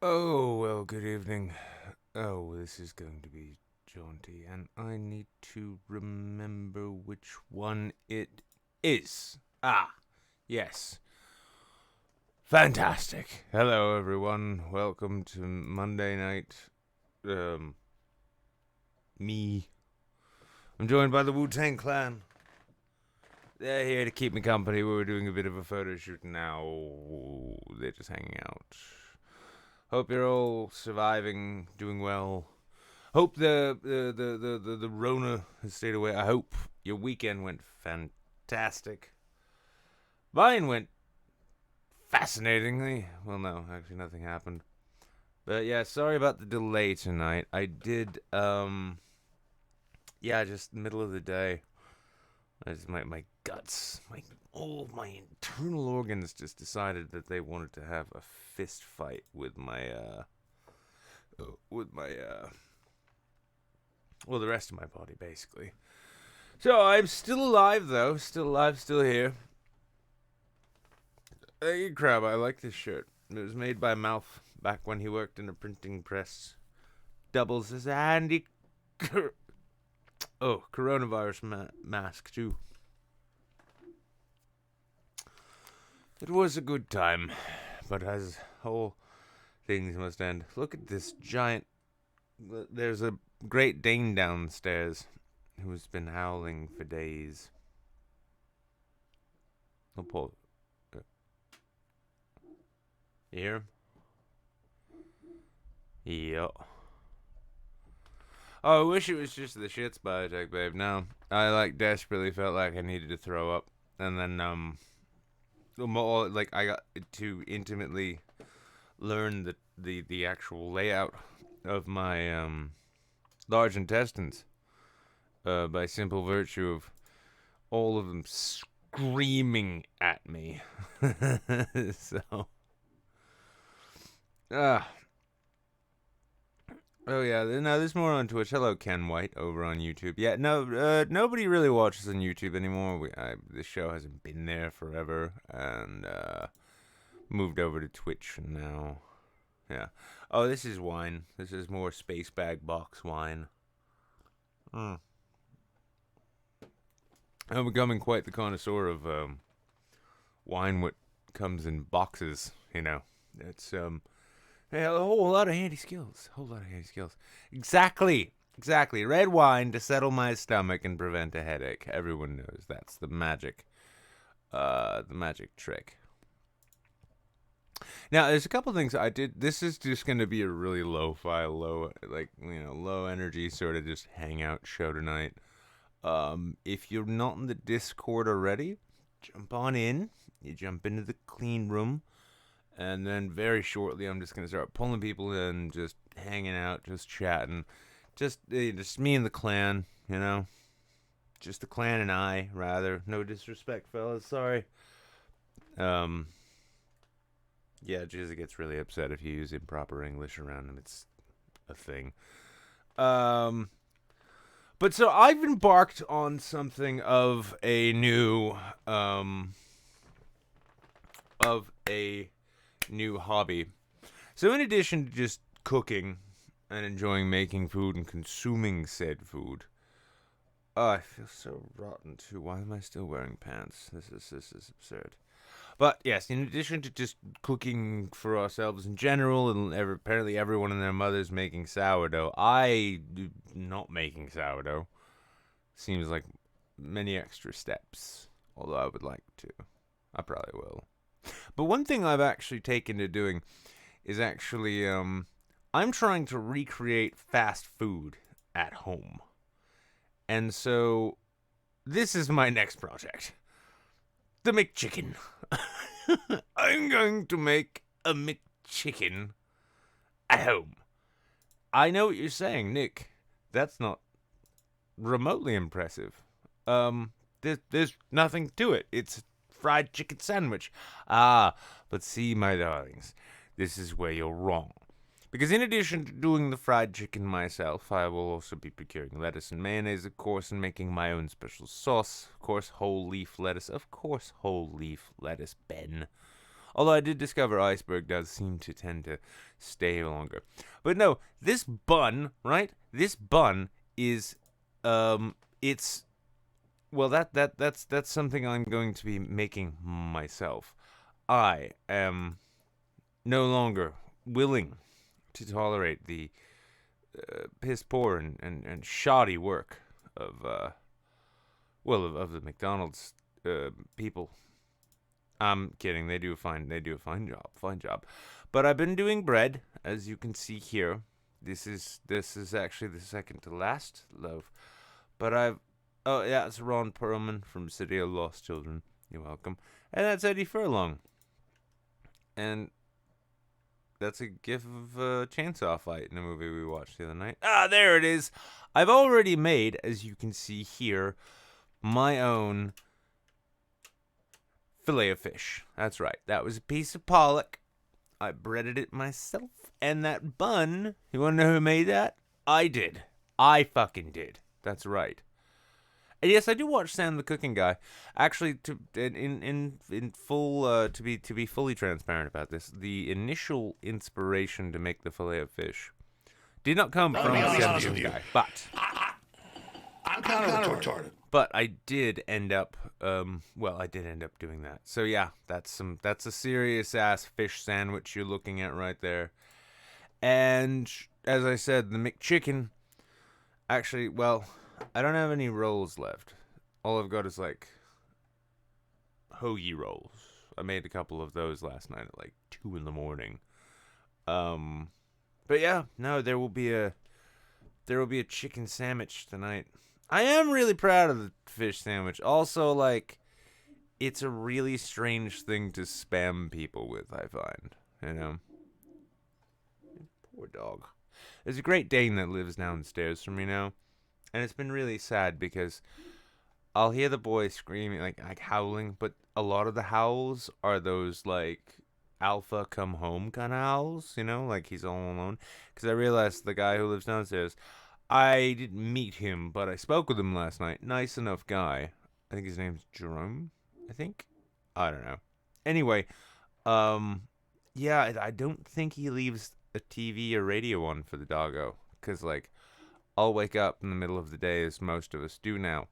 Oh, well, good evening. Oh, this is going to be jaunty, and I need to remember which one it is. Yes. Fantastic. Hello, everyone. Welcome to Monday night. Um, me. I'm joined by the Wu-Tang Clan. They're here to keep me company. We're doing a bit of a photo shoot now. They're just hanging out. Hope you're all surviving, doing well. Hope the Rona has stayed away. I hope your weekend went fantastic. Mine went fascinatingly. Well, no, actually nothing happened. But yeah, sorry about the delay tonight. I did, just middle of the day. My guts, all my internal organs just decided that they wanted to have a fist fight with the rest of my body, basically. So I'm still alive, though. Still alive, still here. Hey, crab, I like this shirt. It was made by Malf back when he worked in a printing press. Doubles as a handy coronavirus mask, too. It was a good time, but as whole things must end. Look at this giant... There's a Great Dane downstairs who's been howling for days. Oh, Paul. You hear him? Yep. Oh, I wish it was just the shits biotech, babe. No, I desperately felt like I needed to throw up, and then I got to intimately learn the actual layout of my large intestines by simple virtue of all of them screaming at me. So, oh yeah, no, there's more on Twitch. Hello, Ken White over on YouTube. Yeah, no, nobody really watches on YouTube anymore. This show hasn't been there forever, and moved over to Twitch now. Yeah. Oh, this is wine. This is more space bag box wine. I'm becoming quite the connoisseur of wine. What comes in boxes, It's Hey, a whole lot of handy skills. Exactly. Red wine to settle my stomach and prevent a headache. Everyone knows that's the magic trick. Now, there's a couple things I did. This is just going to be a really lo-fi, low energy sort of just hangout show tonight. If you're not in the Discord already, jump on in. You jump into the clean room. And then very shortly, I'm just going to start pulling people in, just hanging out, just chatting. Just me and the clan, Just the clan and I, rather. No disrespect, fellas. Sorry. Yeah, Jizzy gets really upset if you use improper English around him. It's a thing. But so I've embarked on something of a new hobby. So in addition to just cooking and enjoying making food and consuming said food, I feel so rotten too. Why am I still wearing pants? This is absurd. But yes, in addition to just cooking for ourselves in general, and apparently everyone and their mother's making sourdough, I do not making sourdough. Seems like many extra steps, although I would like to. I probably will. But one thing I've actually taken to doing is actually, I'm trying to recreate fast food at home. And so, this is my next project. The McChicken. I'm going to make a McChicken at home. I know what you're saying, Nick. That's not remotely impressive. There's nothing to it. It's a fried chicken sandwich. But see, my darlings, this is where you're wrong. Because in addition to doing the fried chicken myself, I will also be procuring lettuce and mayonnaise, of course, and making my own special sauce. Of course, whole leaf lettuce. Ben. Although I did discover iceberg does seem to tend to stay longer. But no, this bun, right? This bun is, it's, well, that's something I'm going to be making myself. I am no longer willing to tolerate the piss poor and shoddy work of of the McDonald's people. I'm kidding. They do a fine job. But I've been doing bread, as you can see here. This is actually the second to last loaf. But oh yeah, it's Ron Perlman from City of Lost Children. You're welcome. And that's Eddie Furlong. And that's a gif of a chainsaw fight in a movie we watched the other night. Ah, there it is. I've already made, as you can see here, my own fillet of fish. That's right. That was a piece of pollock. I breaded it myself. And that bun, you want to know who made that? I did. I fucking did. That's right. And yes, I do watch Sam the Cooking Guy. Actually, to be fully transparent about this, the initial inspiration to make the fillet of fish did not come from Sam the Cooking Guy, but I'm kind of retarded. But I did end up, doing that. So yeah, that's a serious ass fish sandwich you're looking at right there. And as I said, the McChicken, actually, well, I don't have any rolls left. All I've got is like hoagie rolls. I made a couple of those last night at like 2 a.m. But yeah, no, there will be a chicken sandwich tonight. I am really proud of the fish sandwich. Also, like, it's a really strange thing to spam people with, I find. You know? Poor dog. There's a Great Dane that lives downstairs from me now. And it's been really sad because I'll hear the boy screaming, like howling, but a lot of the howls are those, like, alpha come home kind of howls, you know? Like, he's all alone. Because I realized the guy who lives downstairs, I didn't meet him, but I spoke with him last night. Nice enough guy. I think his name's Jerome, I think? I don't know. Anyway, yeah, I don't think he leaves a TV or radio on for the doggo. Because, like, I'll wake up in the middle of the day, as most of us do now.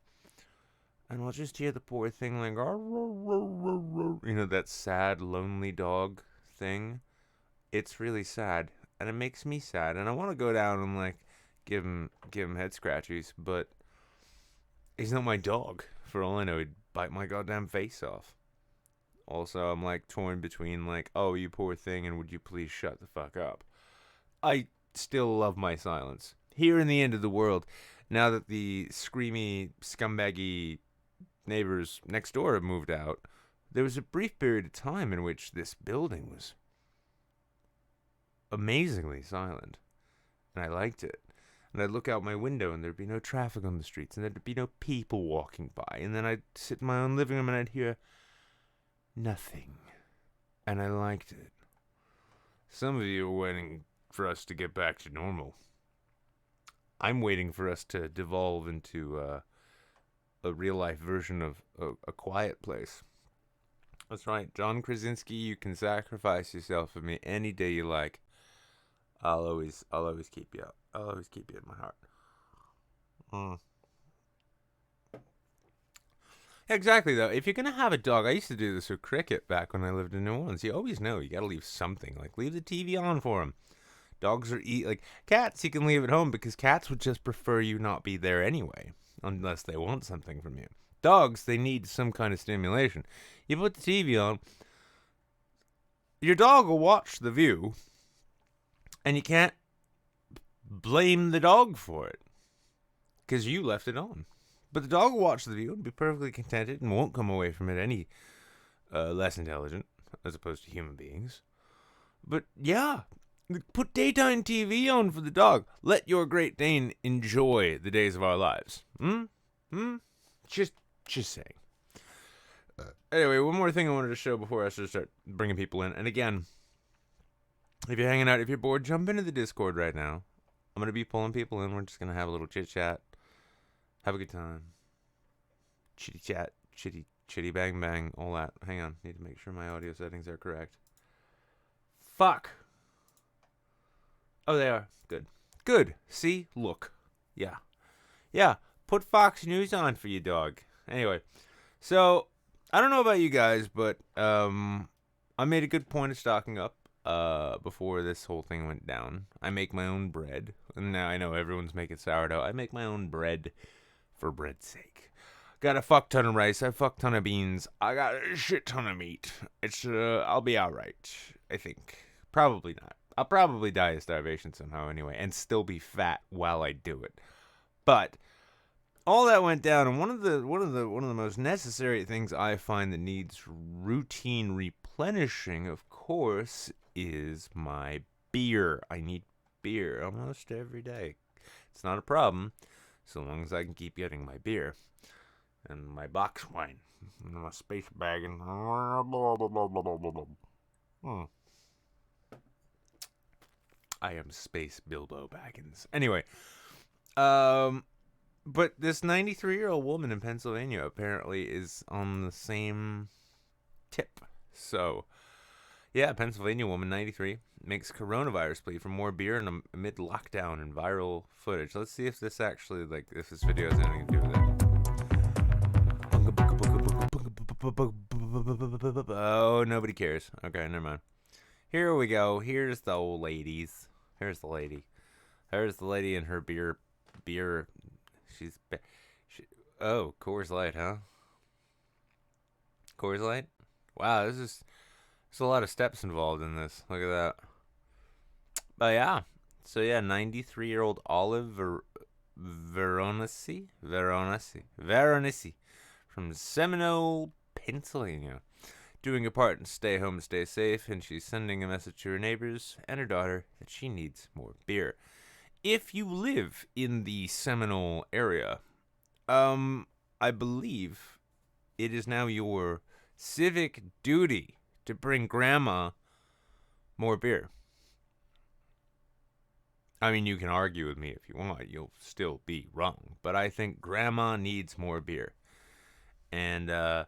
And I'll just hear the poor thing like, you know, that sad, lonely dog thing. It's really sad. And it makes me sad. And I want to go down and, like, give him head scratchies, but he's not my dog. For all I know, he'd bite my goddamn face off. Also, I'm like torn between like, oh, you poor thing, and would you please shut the fuck up? I still love my silence. Here in the end of the world, now that the screamy, scumbaggy neighbors next door have moved out, there was a brief period of time in which this building was amazingly silent, and I liked it. And I'd look out my window, and there'd be no traffic on the streets, and there'd be no people walking by. And then I'd sit in my own living room, and I'd hear nothing. And I liked it. Some of you are waiting for us to get back to normal. I'm waiting for us to devolve into a real-life version of a quiet place. That's right, John Krasinski, you can sacrifice yourself for me any day you like. I'll always keep you up. I'll always keep you in my heart. Exactly, though. If you're going to have a dog, I used to do this with Cricket back when I lived in New Orleans. You always know you got to leave something. Like, leave the TV on for him. Dogs are like, cats you can leave at home because cats would just prefer you not be there anyway, unless they want something from you. Dogs, they need some kind of stimulation. You put the TV on, your dog will watch The View, and you can't blame the dog for it because you left it on. But the dog will watch The View and be perfectly contented and won't come away from it any less intelligent as opposed to human beings. But yeah, put daytime TV on for the dog. Let your Great Dane enjoy the days of our lives. Just saying. Anyway, one more thing I wanted to show before I start bringing people in. And again, if you're hanging out, if you're bored, jump into the Discord right now. I'm going to be pulling people in. We're just going to have a little chit-chat. Have a good time. Chitty-chat. chitty bang bang, all that. Hang on, need to make sure my audio settings are correct. Fuck. Oh, they are. Good. Good. See? Look. Yeah. Yeah. Put Fox News on for you, dog. Anyway, so I don't know about you guys, but I made a good point of stocking up before this whole thing went down. I make my own bread. And now I know everyone's making sourdough. I make my own bread for bread's sake. Got a fuck ton of rice. A fuck ton of beans. I got a shit ton of meat. It's I'll be all right, I think. Probably not. I'll probably die of starvation somehow anyway, and still be fat while I do it. But all that went down, and one of the most necessary things I find that needs routine replenishing, of course, is my beer. I need beer almost every day. It's not a problem, so long as I can keep getting my beer and my box wine and my space bag and I am Space Bilbo Baggins. Anyway, but this 93-year-old woman in Pennsylvania apparently is on the same tip. So, yeah, Pennsylvania woman, 93, makes coronavirus plea for more beer amid lockdown and viral footage. Let's see if this actually, if this video has anything to do with it. Oh, nobody cares. Okay, never mind. Here we go. Here's the old ladies. Here's the lady. There's the lady in her beer. Oh, Coors Light, huh? Coors Light? Wow, there's a lot of steps involved in this. Look at that. But yeah. So yeah, 93-year-old Olive Veronesi from Seminole, Pennsylvania, doing her part in stay home, stay safe, and she's sending a message to her neighbors and her daughter that she needs more beer. If you live in the Seminole area, I believe it is now your civic duty to bring Grandma more beer. I mean, you can argue with me if you want. You'll still be wrong. But I think Grandma needs more beer. And, oh,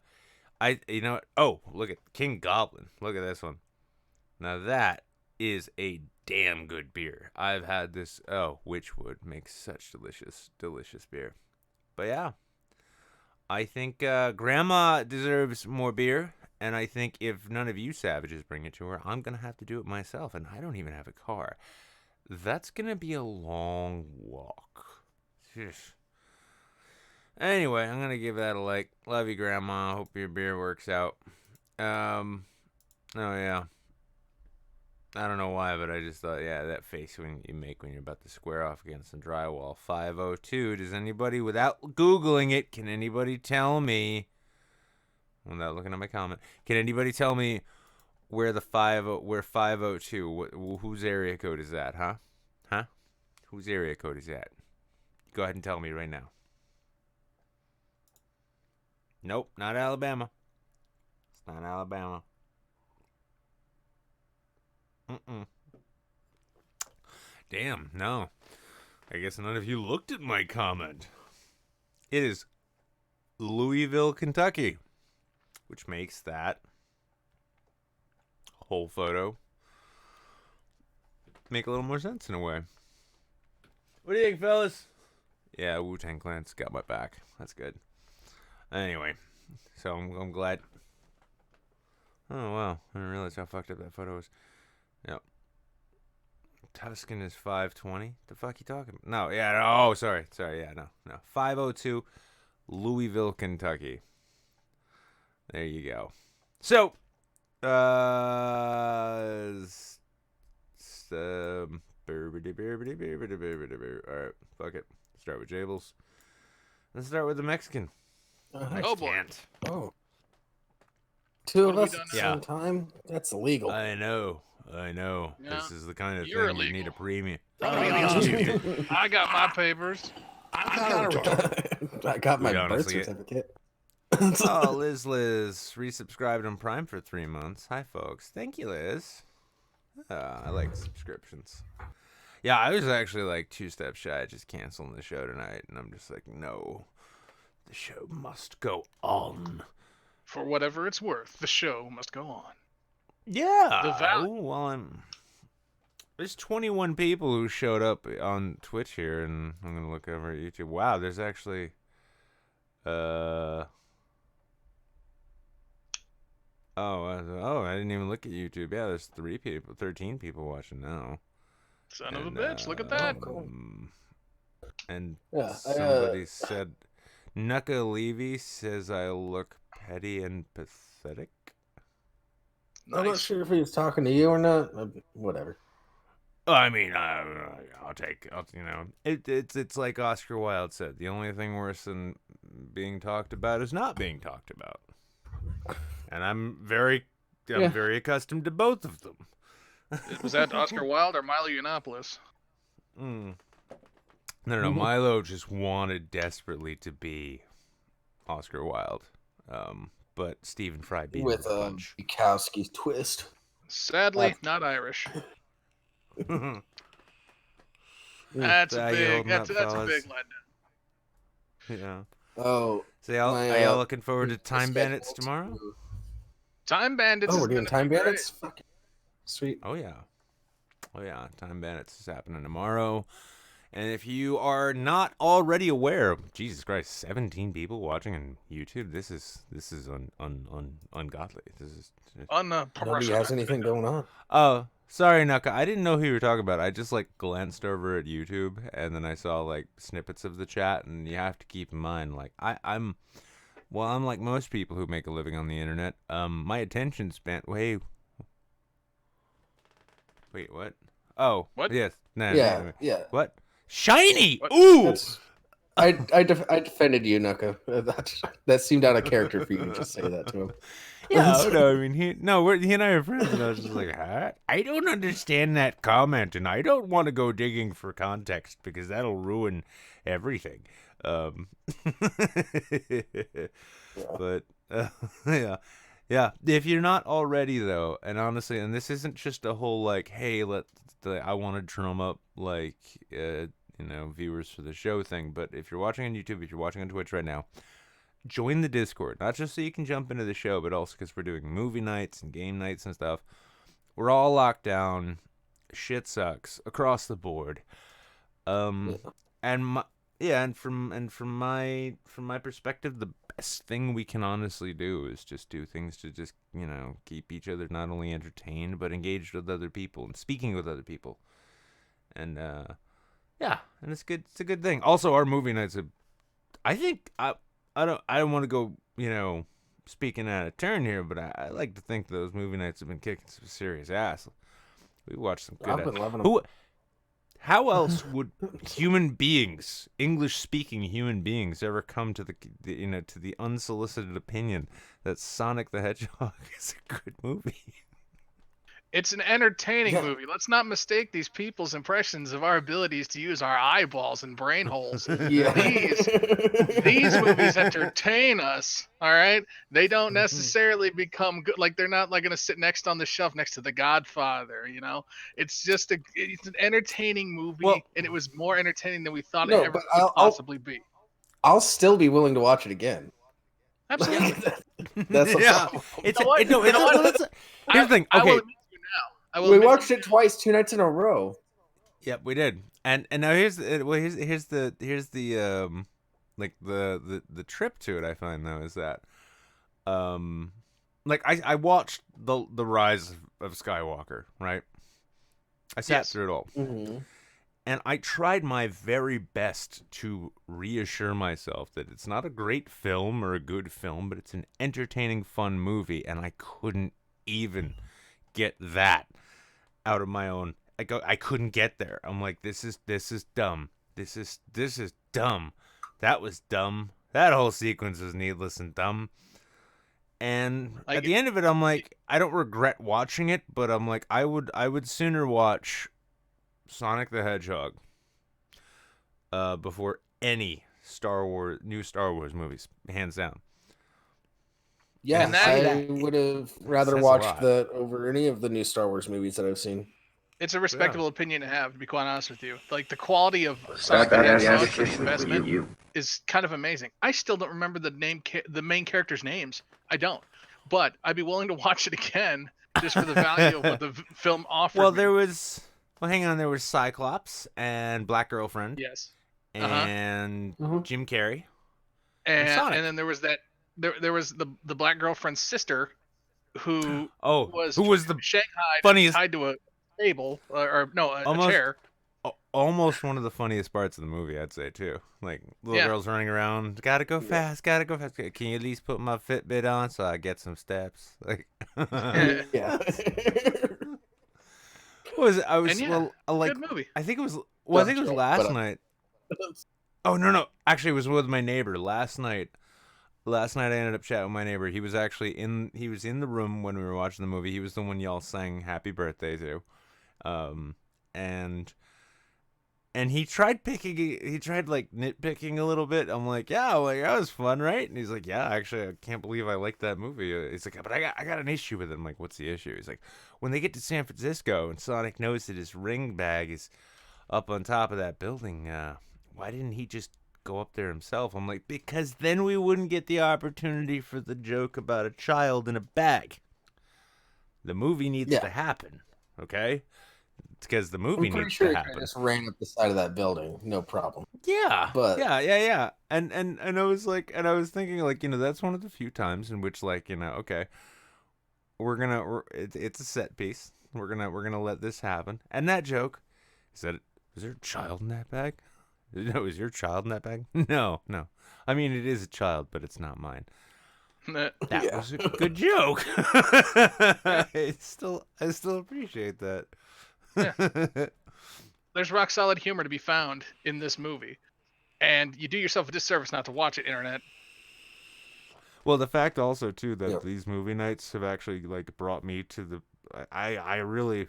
look at King Goblin. Look at this one. Now that is a damn good beer. I've had this. Oh, Witchwood makes such delicious, delicious beer. But yeah, I think Grandma deserves more beer. And I think if none of you savages bring it to her, I'm going to have to do it myself. And I don't even have a car. That's going to be a long walk. Jeez. Anyway, I'm going to give that a like. Love you, Grandma. Hope your beer works out. Oh, yeah. I don't know why, but I just thought, yeah, that face when you make when you're about to square off against the drywall. 502. Does anybody, without Googling it, can anybody tell me, without looking at my comment, can anybody tell me where 502, whose area code is that, huh? Huh? Whose area code is that? Go ahead and tell me right now. Nope, not Alabama. It's not Alabama. Damn, no. I guess none of you looked at my comment. It is Louisville, Kentucky, which makes that whole photo make a little more sense in a way. What do you think, fellas? Yeah, Wu-Tang Clan's got my back. That's good. Anyway, so I'm glad. Oh, wow. I didn't realize how fucked up that photo was. Yep. Tuscan is 520. The fuck you talking about? No, yeah, no. Oh, sorry. Yeah, no. 502, Louisville, Kentucky. There you go. So, all right, fuck it. Start with Jables. Let's start with the Mexican. Oh boy. Oh. Two of What us have at we the done same time? That's illegal. I know. Yeah. This is the kind of You're thing you illegal. need a premium. I'm gonna be honest with you. I got my papers. I'm kind of retarded. I got my We birth honestly- certificate. Oh, Liz resubscribed on Prime for 3 months. Hi, folks. Thank you, Liz. I like subscriptions. Yeah, I was actually like 2 steps shy of just canceling the show tonight, and I'm just like, no, the show must go on. For whatever it's worth, the show must go on. Yeah. The value. Well, there's 21 people who showed up on Twitch here, and I'm gonna look over at YouTube. Wow, there's actually, I didn't even look at YouTube. Yeah, there's 13 people watching now. Son of a bitch, look at that. cool. And Yeah, somebody said, Nuka Levy says I look petty and pathetic. I'm not Nice. sure if he was talking to you or not. Whatever. I mean, it's like Oscar Wilde said. The only thing worse than being talked about is not being talked about. And I'm very accustomed to both of them. Was that Oscar Wilde or Milo Yiannopoulos? No. Milo just wanted desperately to be Oscar Wilde. But Stephen Fry beat him With a a punch. Bukowski twist. Sadly, not Irish. That's How a you big. holding That's up, a fellas? big letdown. Yeah. Oh, So y'all, My, are y'all looking forward to Time scheduled Bandits tomorrow? to- Time Bandits. Oh, is we're doing gonna Time be great. Bandits? Fucking sweet. Oh yeah. Time Bandits is happening tomorrow. And if you are not already aware, Jesus Christ, 17 people watching on YouTube. This is ungodly. This is. Nobody has anything going on. Oh, sorry, Nuka. I didn't know who you were talking about. I just glanced over at YouTube and then I saw snippets of the chat, and you have to keep in mind I'm like most people who make a living on the internet. My attention span. Wait, what? Oh, What? Yes. No. Yeah, yeah. What? Shiny. What? Ooh. That's, I defended you, Nuka. That seemed out of character for you to just say that to him. Yeah, no, I mean, he and I are friends, and I was just like, huh? I don't understand that comment, and I don't want to go digging for context because that'll ruin everything. But yeah. If you're not already though, and honestly, and this isn't just a whole hey, I want to drum up viewers for the show thing. But if you're watching on YouTube, if you're watching on Twitch right now, join the Discord, not just so you can jump into the show, but also because we're doing movie nights and game nights and stuff. We're all locked down. Shit sucks across the board. And from my perspective, the best thing we can honestly do is just do things to just keep each other not only entertained but engaged with other people and speaking with other people. And and it's good. It's a good thing. Also, our movie nights I think I don't want to go, speaking out of turn here, but I like to think those movie nights have been kicking some serious ass. We watched some good. I've been loving them. How else would human beings, English-speaking human beings, ever come to the unsolicited opinion that Sonic the Hedgehog is a good movie? It's an entertaining Yeah. movie. Let's not mistake these people's impressions of our abilities to use our eyeballs and brain holes. Yeah. These movies entertain us, all right? They don't necessarily become good. They're not going to sit next on the shelf next to The Godfather, It's just it's an entertaining movie, Well- and it was more entertaining than we thought No, it ever but could I'll- possibly be. I'll still be willing to watch it again. Absolutely. That's Yeah. You know what? Here's the thing. I will Okay. admit to you now. I will We admit to watched you it twice, 2 nights in a row. Yep, we did. And now here's the the trip to it. I find though is that I watched the rise of Skywalker, right? I sat Yes. through it all. Mm-hmm. And I tried my very best to reassure myself that it's not a great film or a good film, but it's an entertaining, fun movie, and I couldn't even get that out of my own. I couldn't get there. I'm like, this is dumb. This is dumb. That was dumb. That whole sequence was needless and dumb. And at the end of it, I'm like, I don't regret watching it, but I'm like, I would sooner watch Sonic the Hedgehog before any new Star Wars movies, hands down. Yeah, And I would have rather says a watched lot. that over any of the new Star Wars movies that I've seen. It's a respectable opinion to have, to be quite honest with you. Like, the quality of Sonic Sonic the the Hedgehog for Hedgehog the investment is kind of amazing. I still don't remember the main characters' names. I don't. But I'd be willing to watch it again just for the value of what the film offered Well, me. hang on. There was Cyclops and Black Girlfriend Yes. and Jim Carrey. And then there was there was the black girlfriend's sister who was the Shanghai funniest, tied to a table a almost chair. almost one of the funniest parts of the movie, I'd say too. Like little girls running around, gotta go fast. Can you at least put my Fitbit on so I get some steps? Like, Yeah. Good movie. I think it was. Well, I think it was last night. Oh no! Actually, it was with my neighbor last night. Last night I ended up chatting with my neighbor. He was actually in the room when we were watching the movie. He was the one y'all sang "Happy Birthday" to, and he tried like nitpicking a little bit. I'm like, yeah, like that was fun, right? And he's like, yeah, actually, I can't believe I liked that movie. He's like, but I got an issue with it. I'm like, what's the issue? He's like, when they get to San Francisco and Sonic knows that his ring bag is up on top of that building, why didn't he just go up there himself? I'm like, because then we wouldn't get the opportunity for the joke about a child in a bag. The movie needs to happen, okay? It's because the movie needs to happen. I just ran up the side of that building, no problem. Yeah, but yeah. And I was like, and I was thinking, like, that's one of the few times in which, like, okay, it's a set piece. We're gonna let this happen. And that joke, is there a child in that bag? No, is your child in that bag? No. I mean, it is a child, but it's not mine. That was a good joke. I still appreciate that. Yeah. There's rock solid humor to be found in this movie, and you do yourself a disservice not to watch it, internet. Well, the fact also too that these movie nights have actually like brought me to the. I really.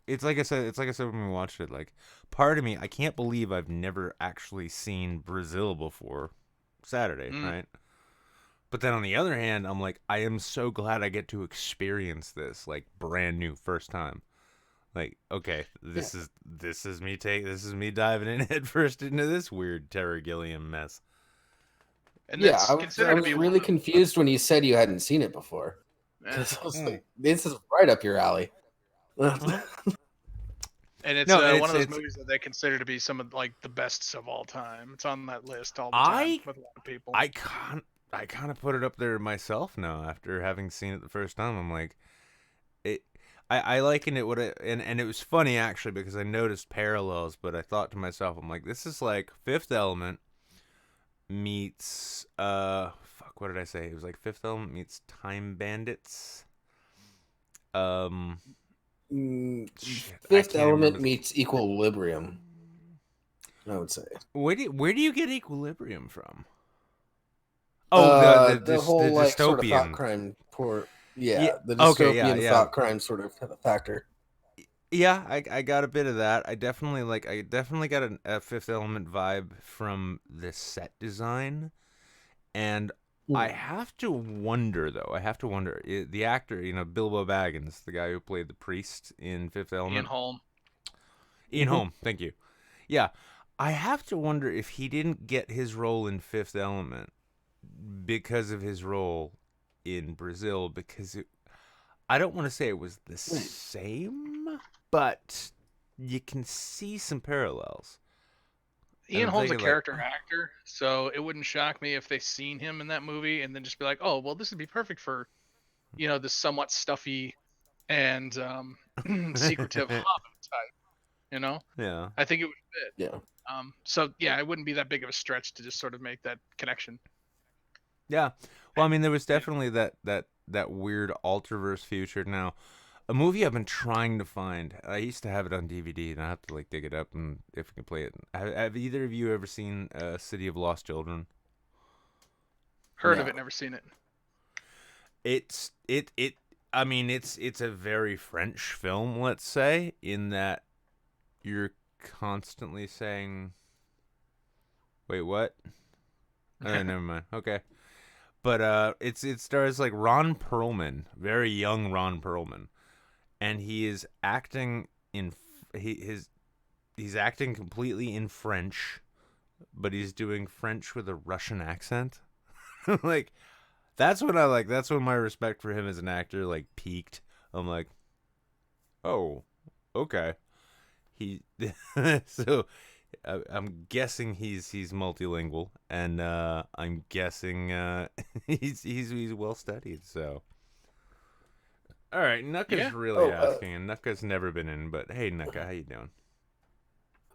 It's like I said when we watched it, like, part of me, I can't believe I've never actually seen Brazil before Saturday, right? But then on the other hand, I'm like, I am so glad I get to experience this, like, brand new first time. Like, okay, this is me diving in head first into this weird Terry Gilliam mess. And I was really confused when you said you hadn't seen it before. Because I was like, this is right up your alley. And it's one of those movies that they consider to be some of like the best of all time. It's on that list all the time with a lot of people. I kind of put it up there myself now after having seen it the first time. I'm like, I liken it and it was funny actually because I noticed parallels, but I thought to myself, I'm like, this is like Fifth Element meets what did I say? It was like Fifth Element meets Time Bandits. Fifth Element meets Equilibrium, I would say. Where do you get Equilibrium from? Oh, the whole the like dystopian sort of thought crime the dystopian thought crime sort of factor. Yeah, I got a bit of that. I definitely got a Fifth Element vibe from the set design, and I have to wonder though. The actor, Bilbo Baggins, the guy who played the priest in Fifth Element. Ian Holm, thank you. Yeah, I have to wonder if he didn't get his role in Fifth Element because of his role in Brazil. Because I don't want to say it was the same, but you can see some parallels. Ian Holm's a character actor, so it wouldn't shock me if they seen him in that movie and then just be like, "Oh, well, this would be perfect for, this somewhat stuffy and secretive hobbit type." Yeah. I think it would fit. Yeah. So yeah, it wouldn't be that big of a stretch to just sort of make that connection. Yeah. Well, I mean, there was definitely that weird Ultraverse future. Now, a movie I've been trying to find. I used to have it on DVD, and I have to like dig it up and if I can play it. Have either of you ever seen City of Lost Children? Heard of it, never seen it. It's a very French film, let's say, in that you're constantly saying, "Wait, what?" Never mind. Okay. But it stars like Ron Perlman, very young Ron Perlman, and he is acting in he's acting completely in French, but he's doing French with a Russian accent. Like, that's when I like. That's when my respect for him as an actor like peaked. I'm like, oh, okay. So I'm guessing he's multilingual, and I'm guessing he's well studied. So, all right, Nuka's really asking, and Nuka's never been in. But hey, Nuka, how you doing?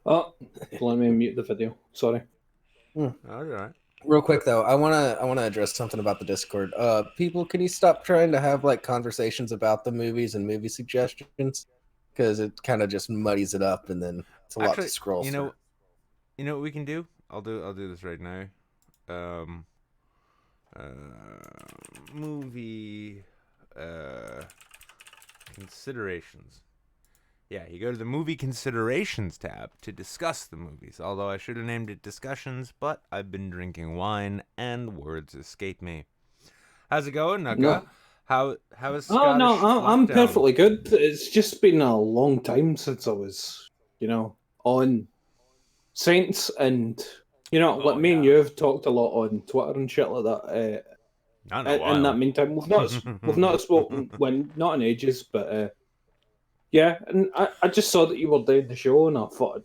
Oh, let me mute the video. Sorry. All right. Real quick though, I wanna address something about the Discord. People, can you stop trying to have like conversations about the movies and movie suggestions? Because it kind of just muddies it up, and then it's a lot to scroll through. You know what we can do? I'll do this right now. Movie considerations. Yeah, you go to the movie considerations tab to discuss the movies. Although I should have named it discussions, but I've been drinking wine and words escape me. How's it going, Nuka? No. How is Scottish Oh no, I'm lockdown? perfectly good. It's just been a long time since I was, on Saints, and like me and you have talked a lot on Twitter and shit like that. Not in a while. In that meantime, we've not spoken when not in ages, but yeah. And I just saw that you were doing the show, and I thought I'd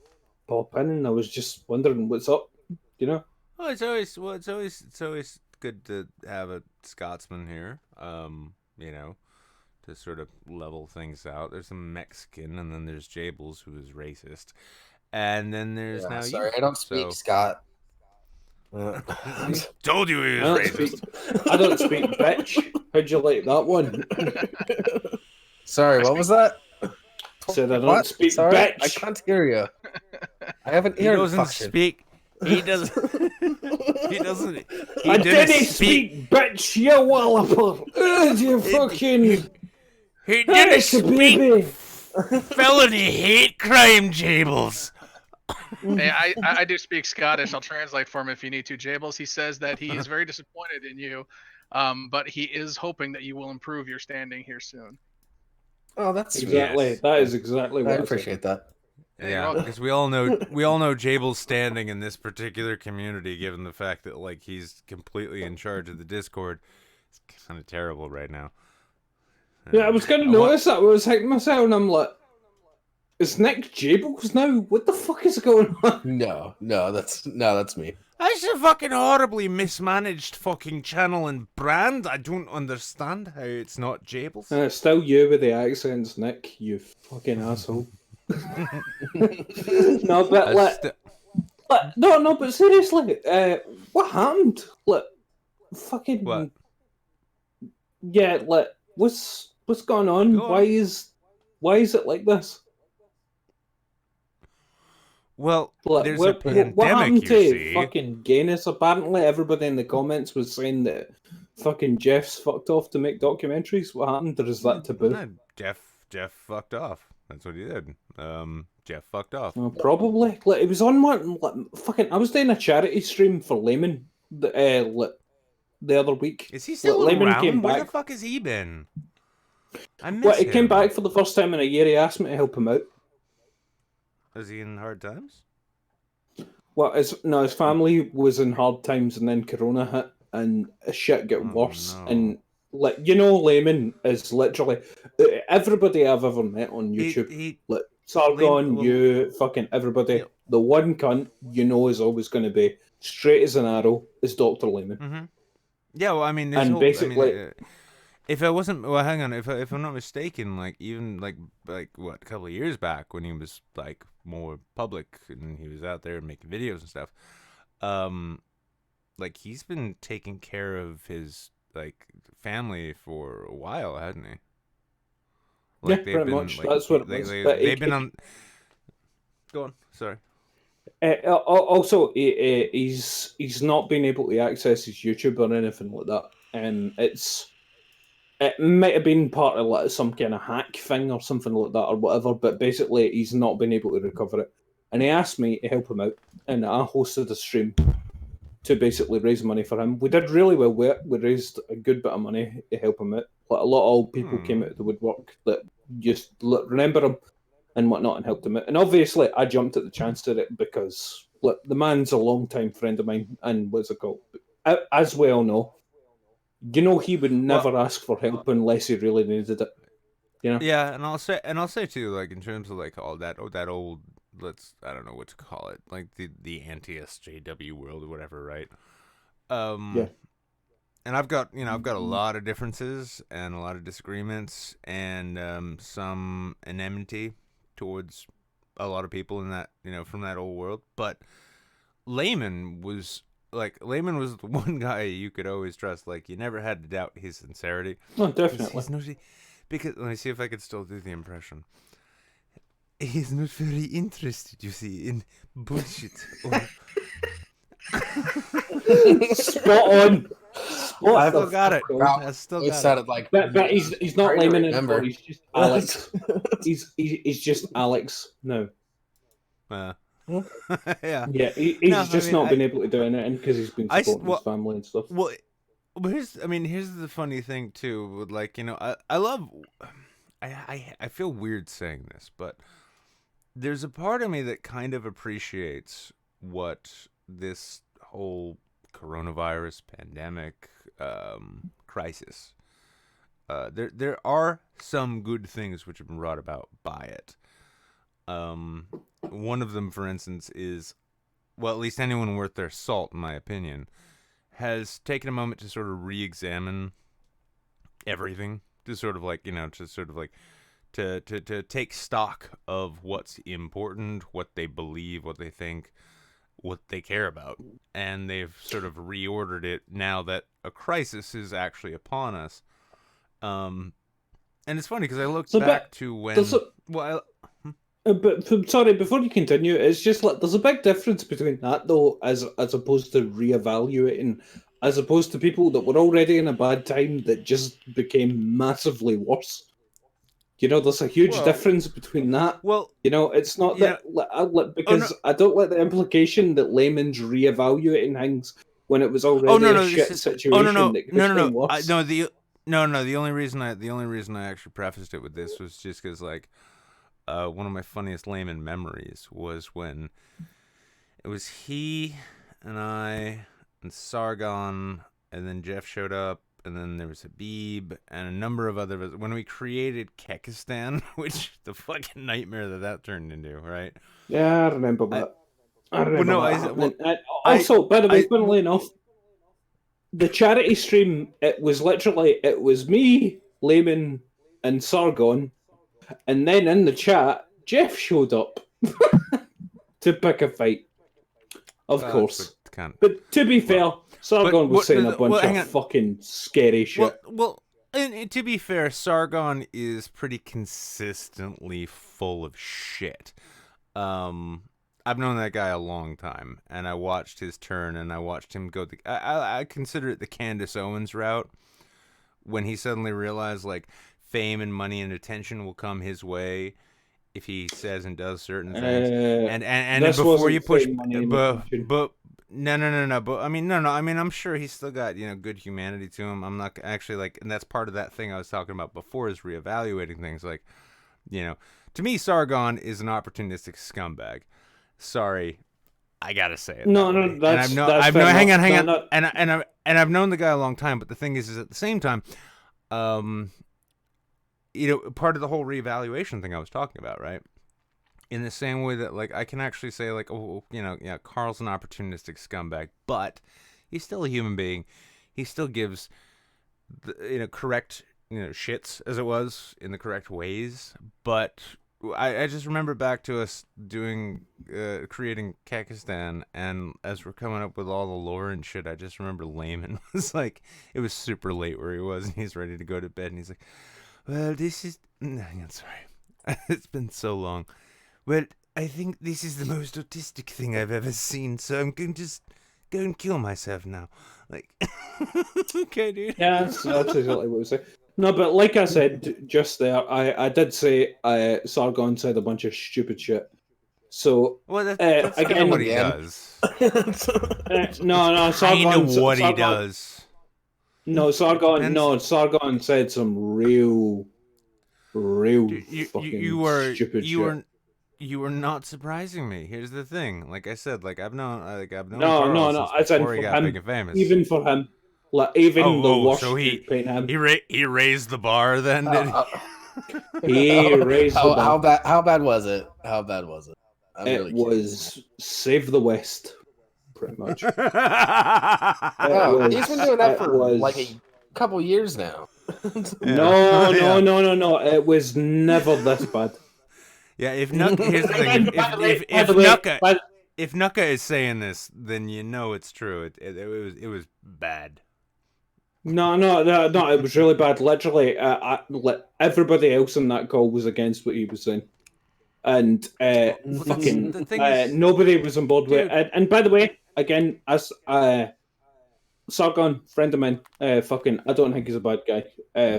pop in, and I was just wondering what's up, Well, it's always good to have a Scotsman here. To sort of level things out. There's a Mexican, and then there's Jables, who is racist, and then there's now you. Sorry, I don't speak Scot. Told you he was racist. I don't speak bitch. How'd you like that one? Sorry, what was that? Said I don't speak Sorry, bitch. I can't hear you. I haven't He heard doesn't function. speak. He doesn't. He doesn't. I didn't speak bitch, you walloper. You fucking. He didn't It's a speak baby. felony hate crime, Jables. Hey, I do speak Scottish. I'll translate for him if you need to. Jables, he says that he is very disappointed in you, but he is hoping that you will improve your standing here soon. Oh, that's sweet. Exactly. Yes. That is exactly what I I appreciate that. Yeah, because we all know Jables' standing in this particular community, given the fact that like he's completely in charge of the Discord. It's kind of terrible right now. Yeah, I was going to notice that. I was hitting myself, and I'm like, is Nick Jables now? What the fuck is going on? No, that's me. That's a fucking horribly mismanaged fucking channel and brand. I don't understand how it's not Jables. And it's still you with the accents, Nick. You fucking asshole. No, but but seriously, what happened? Like, fucking. What? Yeah, like, what's going on? Go on. Why is it like this? Well, Like, there's a what pandemic, happened you to see. fucking gayness? Apparently, everybody in the comments was saying that fucking Jeff's fucked off to make documentaries. What happened? Or is that taboo? No, Jeff fucked off. That's what he did. Jeff fucked off. Probably. Like, it was on one. Like, fucking. I was doing a charity stream for Layman the other week. Is he still Layman around? came Where back. the fuck has he been? I miss Well, he him. came back for the first time in a year. He asked me to help him out. Is he in hard times? Well, his family was in hard times, and then Corona hit, and shit got worse. no. And Layman is literally everybody I've ever met on YouTube. Like Sargon, Layman- you, fucking everybody. Yeah. The one cunt is always going to be straight as an arrow is Dr. Layman. Mm-hmm. Yeah, well, I mean, And basically- if I wasn't, well, hang on, if I'm not mistaken, like even like what, a couple of years back when he was like more public and he was out there making videos and stuff, like he's been taking care of his like family for a while, hasn't he? Like, Yeah, pretty much. That's what it was. But They've been on. Go on. Sorry. Also, he's not been able to access his YouTube or anything like that, and it might have been part of like some kind of hack thing or something like that or whatever. But basically, he's not been able to recover it, and he asked me to help him out, and I hosted a stream to basically raise money for him. We did really well with it. We raised a good bit of money to help him out. Like, a lot of old people came out of the woodwork that just remember him. and whatnot and helped him out. And obviously, I jumped at the chance at it because look, the man's a long-time friend of mine, and what's it called? As we all know, he would never ask for help unless he really needed it. Yeah, and I'll say too, like in terms of like all that old, I don't know what to call it, like the anti-SJW world or whatever, right? Yeah. And I've got a lot of differences and a lot of disagreements and some enmity towards a lot of people in that, from that old world. But Layman was the one guy you could always trust. Like, you never had to doubt his sincerity. Oh, definitely. Because let me see if I could still do the impression. He's not very interested, you see, in bullshit. Spot on. I still got it. I still got sounded like. But he's not Layman anymore. He's just Alex. he's just Alex. No. Yeah. Yeah. He's not been able to do anything because he's been supporting his family and stuff. Well, here's the funny thing too. With like, I feel weird saying this, but there's a part of me that kind of appreciates what this whole coronavirus pandemic crisis. There are some good things which have been brought about by it. One of them, for instance, is, well, at least anyone worth their salt, in my opinion, has taken a moment to sort of re-examine everything, to sort of like, to take stock of what's important, what they believe, what they think, what they care about. And they've sort of reordered it now that a crisis is actually upon us. And it's funny because I looked back to when... But sorry, before you continue, it's just like there's a big difference between that though, as opposed to reevaluating, as opposed to people that were already in a bad time that just became massively worse. There's a huge difference between that. Well, it's not that because I don't like the implication that Layman's reevaluating things when it was already a shit situation. The only reason I actually prefaced it with this was just because like. One of my funniest Layman memories was when it was he and I and Sargon, and then Jeff showed up, and then there was Habib and a number of others when we created Kekaa Stan, which the fucking nightmare that turned into, right? Yeah, I remember that. Also, by the way, funnily enough, the charity stream, it was me, Layman, and Sargon. And then in the chat, Jeff showed up to pick a fight. Of course. But to be fair, Sargon was saying a bunch of fucking scary shit. Well, and to be fair, Sargon is pretty consistently full of shit. I've known that guy a long time, and I watched his turn, and I watched him go I consider it the Candace Owens route, when he suddenly realized, like, fame and money and attention will come his way if he says and does certain things. And before you push, no. But I mean, no. I mean, I'm sure he's still got good humanity to him. I'm not actually like, and that's part of that thing I was talking about before, is reevaluating things. Like, to me, Sargon is an opportunistic scumbag. Sorry, I gotta say it. No, that's hang on. And I've known the guy a long time. But the thing is at the same time, part of the whole reevaluation thing I was talking about, right? In the same way that, like, I can actually say, like, Carl's an opportunistic scumbag, but he's still a human being. He still gives, correct, shits, as it was, in the correct ways. But I just remember back to us creating Cactus Dan, and as we're coming up with all the lore and shit, I just remember Layman was like, it was super late where he was, and he's ready to go to bed, and he's like, well, this is... sorry. It's been so long. Well, I think this is the most autistic thing I've ever seen, so I'm going to just go and kill myself now. Like, okay, dude. Yeah, that's exactly what we say. No, but like I said just there, I did say Sargon said a bunch of stupid shit. So, well, that's again what he does. No, Sargon... he does. No, Sargon said some real fucking stupid shit. You are not surprising me. Here's the thing. Like I said, I've known No, Carl no. since As in before he for got him, big and famous. even for him, like even the worst so could paint him. he raised the bar then, did he? He raised the bar. How bad was it? How bad was it? I'm It really curious. was Save the West, pretty much. Oh, was- he's been doing that it for was- like a couple years now. No, Yeah. no. It was never this bad. Yeah, if Nuka, here's the thing. If Nuka is saying this, then you know it's true. It was bad. No, it was really bad. Literally, everybody else in that call was against what he was saying. And fucking the thing is- nobody was on board with Dude. it. And by the way, again, as Sargon, friend of mine, fucking, I don't think he's a bad guy.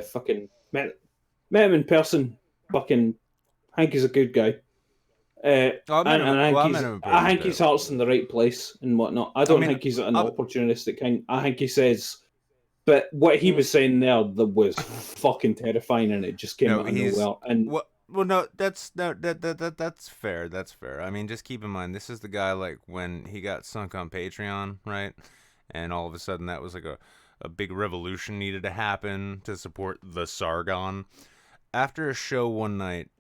Fucking met him in person. Fucking, I think he's a good guy. I think his heart's in the right place and whatnot. I don't think he's an opportunistic kind. I think he says, but what he was saying there that was fucking terrifying, and it just came out of nowhere. And well, no, that's fair. That's fair. I mean, just keep in mind, this is the guy like when he got sunk on Patreon, right? And all of a sudden, that was like a big revolution needed to happen to support the Sargon. After a show one night,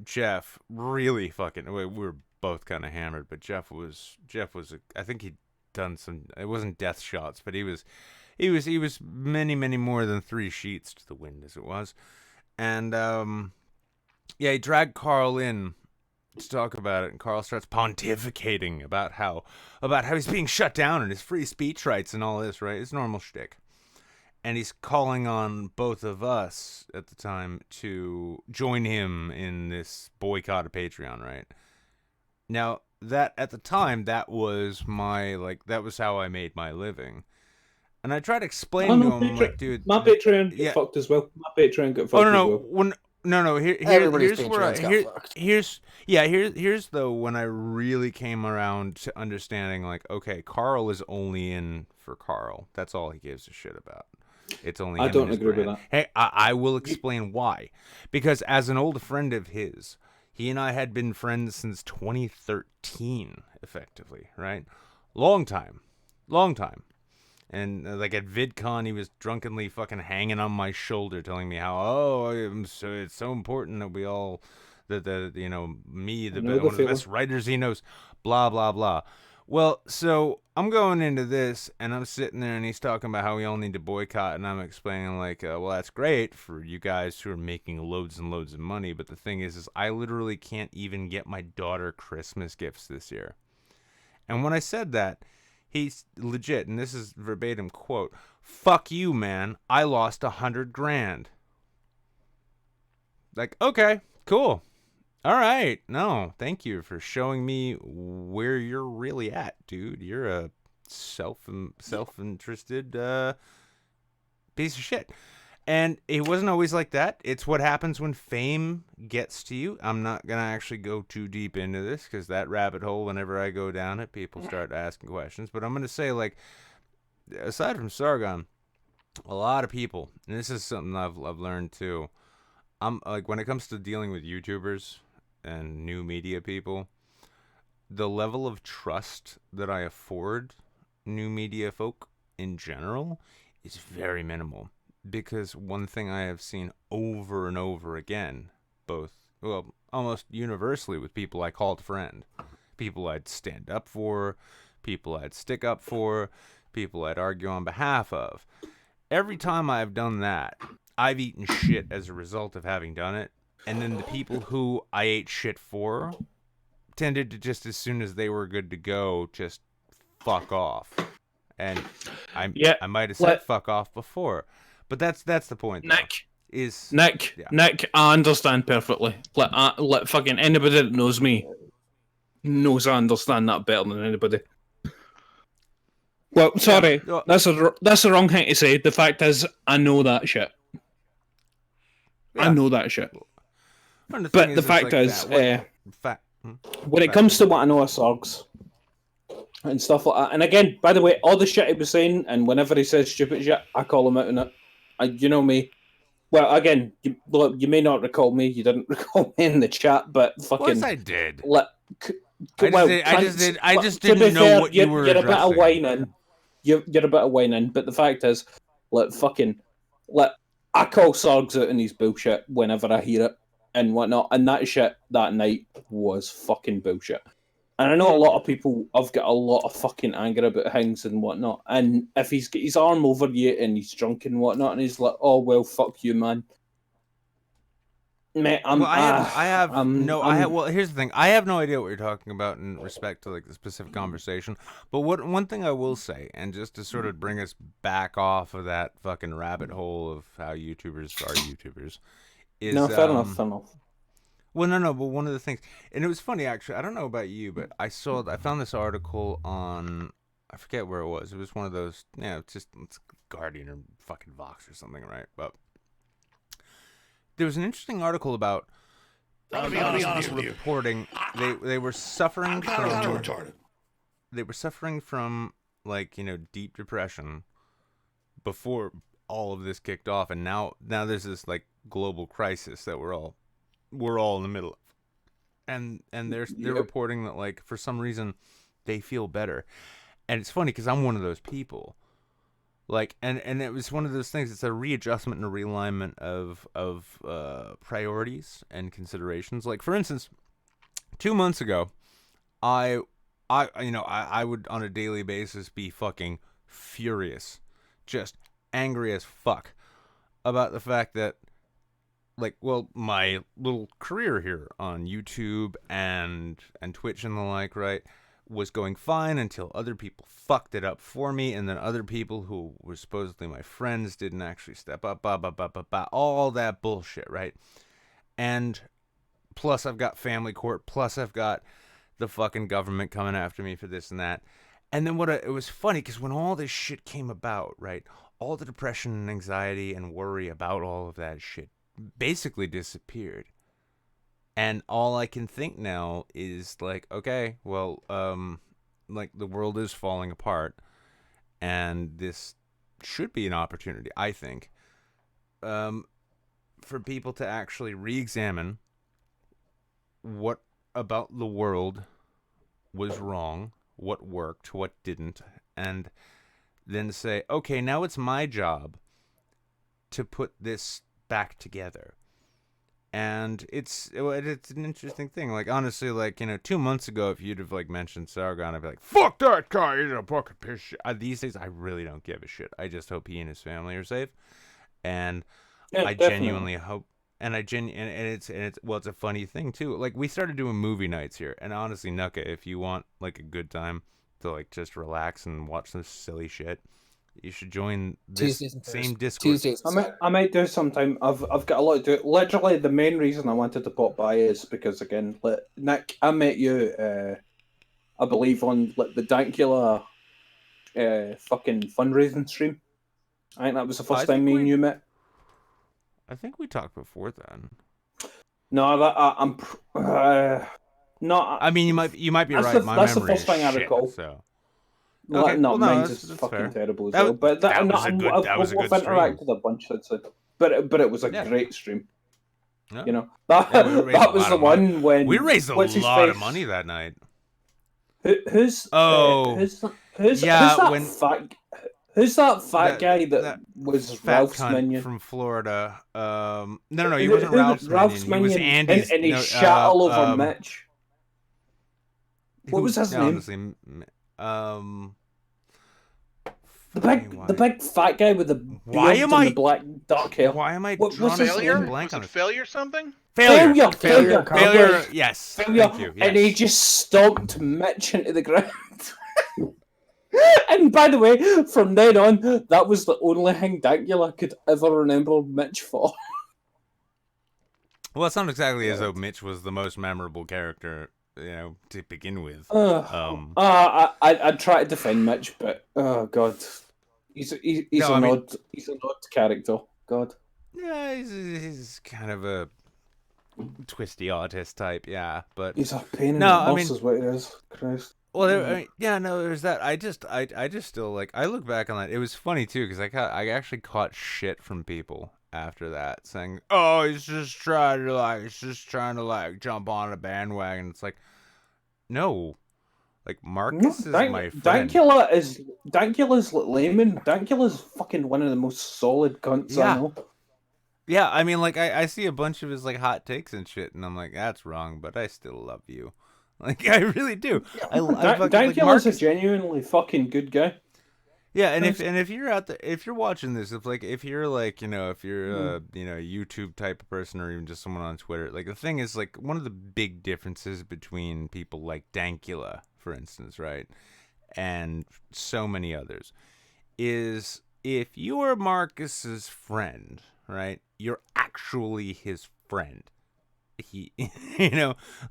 Jeff really fucking. We were both kind of hammered, but Jeff was. I think he'd done some. It wasn't death shots, but he was many more than 3 sheets to the wind, as it was, and he dragged Carl in to talk about it, and Carl starts pontificating about how he's being shut down and his free speech rights and all this, right? It's normal shtick. And he's calling on both of us at the time to join him in this boycott of Patreon, right? Now, that at the time, that was that was how I made my living. And I tried to explain to him, like, dude, my Patreon got fucked as well. My Patreon got fucked as well. Here's though when I really came around to understanding, like, okay, Carl is only in for Carl. That's all he gives a shit about. It's only him. I don't and his agree with brand. that. Hey, I will explain why. Because as an old friend of his, he and I had been friends since 2013, effectively, right? Long time. And like at VidCon, he was drunkenly fucking hanging on my shoulder, telling me how it's so important that we all, one of the best writers he knows, blah blah blah. Well, so I'm going into this, and I'm sitting there, and he's talking about how we all need to boycott, and I'm explaining like, well, that's great for you guys who are making loads and loads of money, but the thing is I literally can't even get my daughter Christmas gifts this year. And when I said that, he's legit, and this is verbatim quote, "Fuck you, man. I lost $100,000. Like, okay, cool. All right. No, thank you for showing me where you're really at, dude. You're a self-interested piece of shit. And it wasn't always like that. It's what happens when fame gets to you. I'm not going to actually go too deep into this because that rabbit hole, whenever I go down it, people start asking questions. But I'm going to say, like, aside from Sargon, a lot of people, and this is something I've learned too, I'm like, when it comes to dealing with YouTubers and new media people, the level of trust that I afford new media folk in general is very minimal. Because one thing I have seen over and over again, almost universally with people I called friend, people I'd stand up for, people I'd stick up for, people I'd argue on behalf of. Every time I've done that, I've eaten shit as a result of having done it. And then the people who I ate shit for tended to just, as soon as they were good to go, just fuck off. And I might have said fuck off before. But that's the point. Nick, I understand perfectly. Let fucking anybody that knows me knows I understand that better than anybody. Well, sorry, that's the wrong thing to say. The fact is, I know that shit. I know that shit. But the fact is, when it comes to what I know of Sargs and stuff like that, and again, by the way, all the shit he was saying, and whenever he says stupid shit, I call him out on it. You know me. Well, again, look, you may not recall me. You didn't recall me in the chat, but Of fucking. course I did. I just didn't know what you were You're a bit of addressing. whining. You're a bit of whining, but the fact is, I call Sargs out in his bullshit whenever I hear it and whatnot, and that shit that night was fucking bullshit. And I know a lot of people have got a lot of fucking anger about things and whatnot. And if he's got his arm over you and he's drunk and whatnot, and he's like, "Oh well, fuck you, man." Mate, well, here's the thing. I have no idea what you're talking about in respect to like the specific conversation. But one thing I will say, and just to sort of bring us back off of that fucking rabbit hole of how YouTubers are YouTubers, is no, fair enough. Well, no, but one of the things, and it was funny actually. I don't know about you, but I found this article on, I forget where it was. It was one of those, it's Guardian or fucking Vox or something, right? But there was an interesting article about. I'll be honest with you. Reporting they were suffering from. Retarded. They were suffering from deep depression before all of this kicked off, and now there's this like global crisis that we're all in the middle of, and they're reporting that like for some reason they feel better, and it's funny because I'm one of those people, like and it was one of those things. It's a readjustment and a realignment of priorities and considerations. Like for instance, 2 months ago, I would on a daily basis be fucking furious, just angry as fuck about the fact that my little career here on YouTube and Twitch and the like, right, was going fine until other people fucked it up for me, and then other people who were supposedly my friends didn't actually step up, all that bullshit, right? And plus I've got family court, plus I've got the fucking government coming after me for this and that. And then it was funny because when all this shit came about, right, all the depression and anxiety and worry about all of that shit basically disappeared, and all I can think now is like, okay, well, like the world is falling apart, and this should be an opportunity, I think, for people to actually re-examine what about the world was wrong, what worked, what didn't, and then say, okay, now it's my job to put this back together. And it's an interesting thing. Like honestly, 2 months ago, if you'd have mentioned Sargon, I'd be like, fuck that guy, he's a fucking piece of shit. These days I really don't give a shit. I just hope he and his family are safe. And I genuinely hope, and it's a funny thing too. Like we started doing movie nights here, and honestly, Nuka, if you want a good time to just relax and watch some silly shit, you should join this same Discord. I might do sometime. I've got a lot to do. Literally, the main reason I wanted to pop by is because, again, Nick, I met you, I believe, on the Dankula fucking fundraising stream. I think that was the first time me and you met. I think we talked before then. No, I'm not. I mean, you might be right. That's the first thing I recall. So. Okay, no, mine's that's fucking fair. terrible as well. But that was a good I've stream. interacted a bunch since then. But it was a great stream. Yeah. You know, that was the one when we raised a lot of money that night. Who's that fat guy that was Ralph's minion from Florida? No, he wasn't Ralph's minion. He was Andy's. And he shot all over Mitch. What was his name? Honestly, the big fat guy with the beard and the black dark hair. Why am I blank on failure something? Failure. Yes. Failure. Thank you. Yes. And he just stomped Mitch into the ground. And by the way, from then on, that was the only thing Dankula could ever remember Mitch for. Well, it's not exactly as though Mitch was the most memorable character, to begin with. I try to defend Mitch, but oh god, he's an odd character. God. Yeah, he's kind of a twisty artist type. Yeah, but he's a pain in the ass, is what he is. Christ. Well, there's that. I just still I look back on that. It was funny too because I actually caught shit from people after that, saying, "Oh, he's just trying to like jump on a bandwagon." It's like, no, like Marcus is my friend. Dankula's like layman. Dankula's fucking one of the most solid cunts I know. Yeah, I mean, like, I see a bunch of his, like, hot takes and shit, and I'm like, that's wrong, but I still love you. Like, I really do. Dankula's a genuinely fucking good guy. Yeah, and if you're out there, if you're watching this, if you're, like, you know, if you're, a YouTube type of person or even just someone on Twitter, like, the thing is, like, one of the big differences between people like Dankula, for instance, right, and so many others, is if you're Marcus's friend, right, you're actually his friend. He,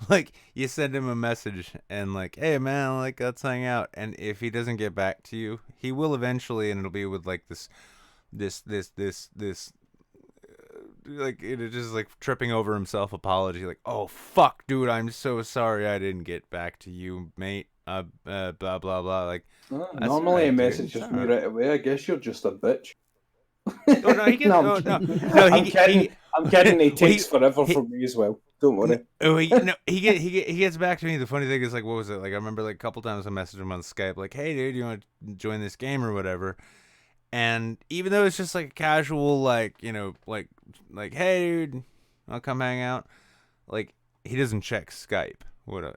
like, you send him a message and like, hey man, like, let's hang out. And if he doesn't get back to you, he will eventually, and it'll be with like this, like, it just like tripping over himself apology, like, oh fuck, dude, I'm so sorry I didn't get back to you, mate. Blah blah blah. Like, normally right, a message just me right away. I guess you're just a bitch. Oh, no, he gets, no, I'm kidding. He takes forever from me as well. Don't worry. He gets back to me. The funny thing is, like, what was it? Like, I remember like a couple times I messaged him on Skype, like, hey dude, you want to join this game or whatever? And even though it's just like a casual, like, like, hey dude, I'll come hang out. Like, he doesn't check Skype.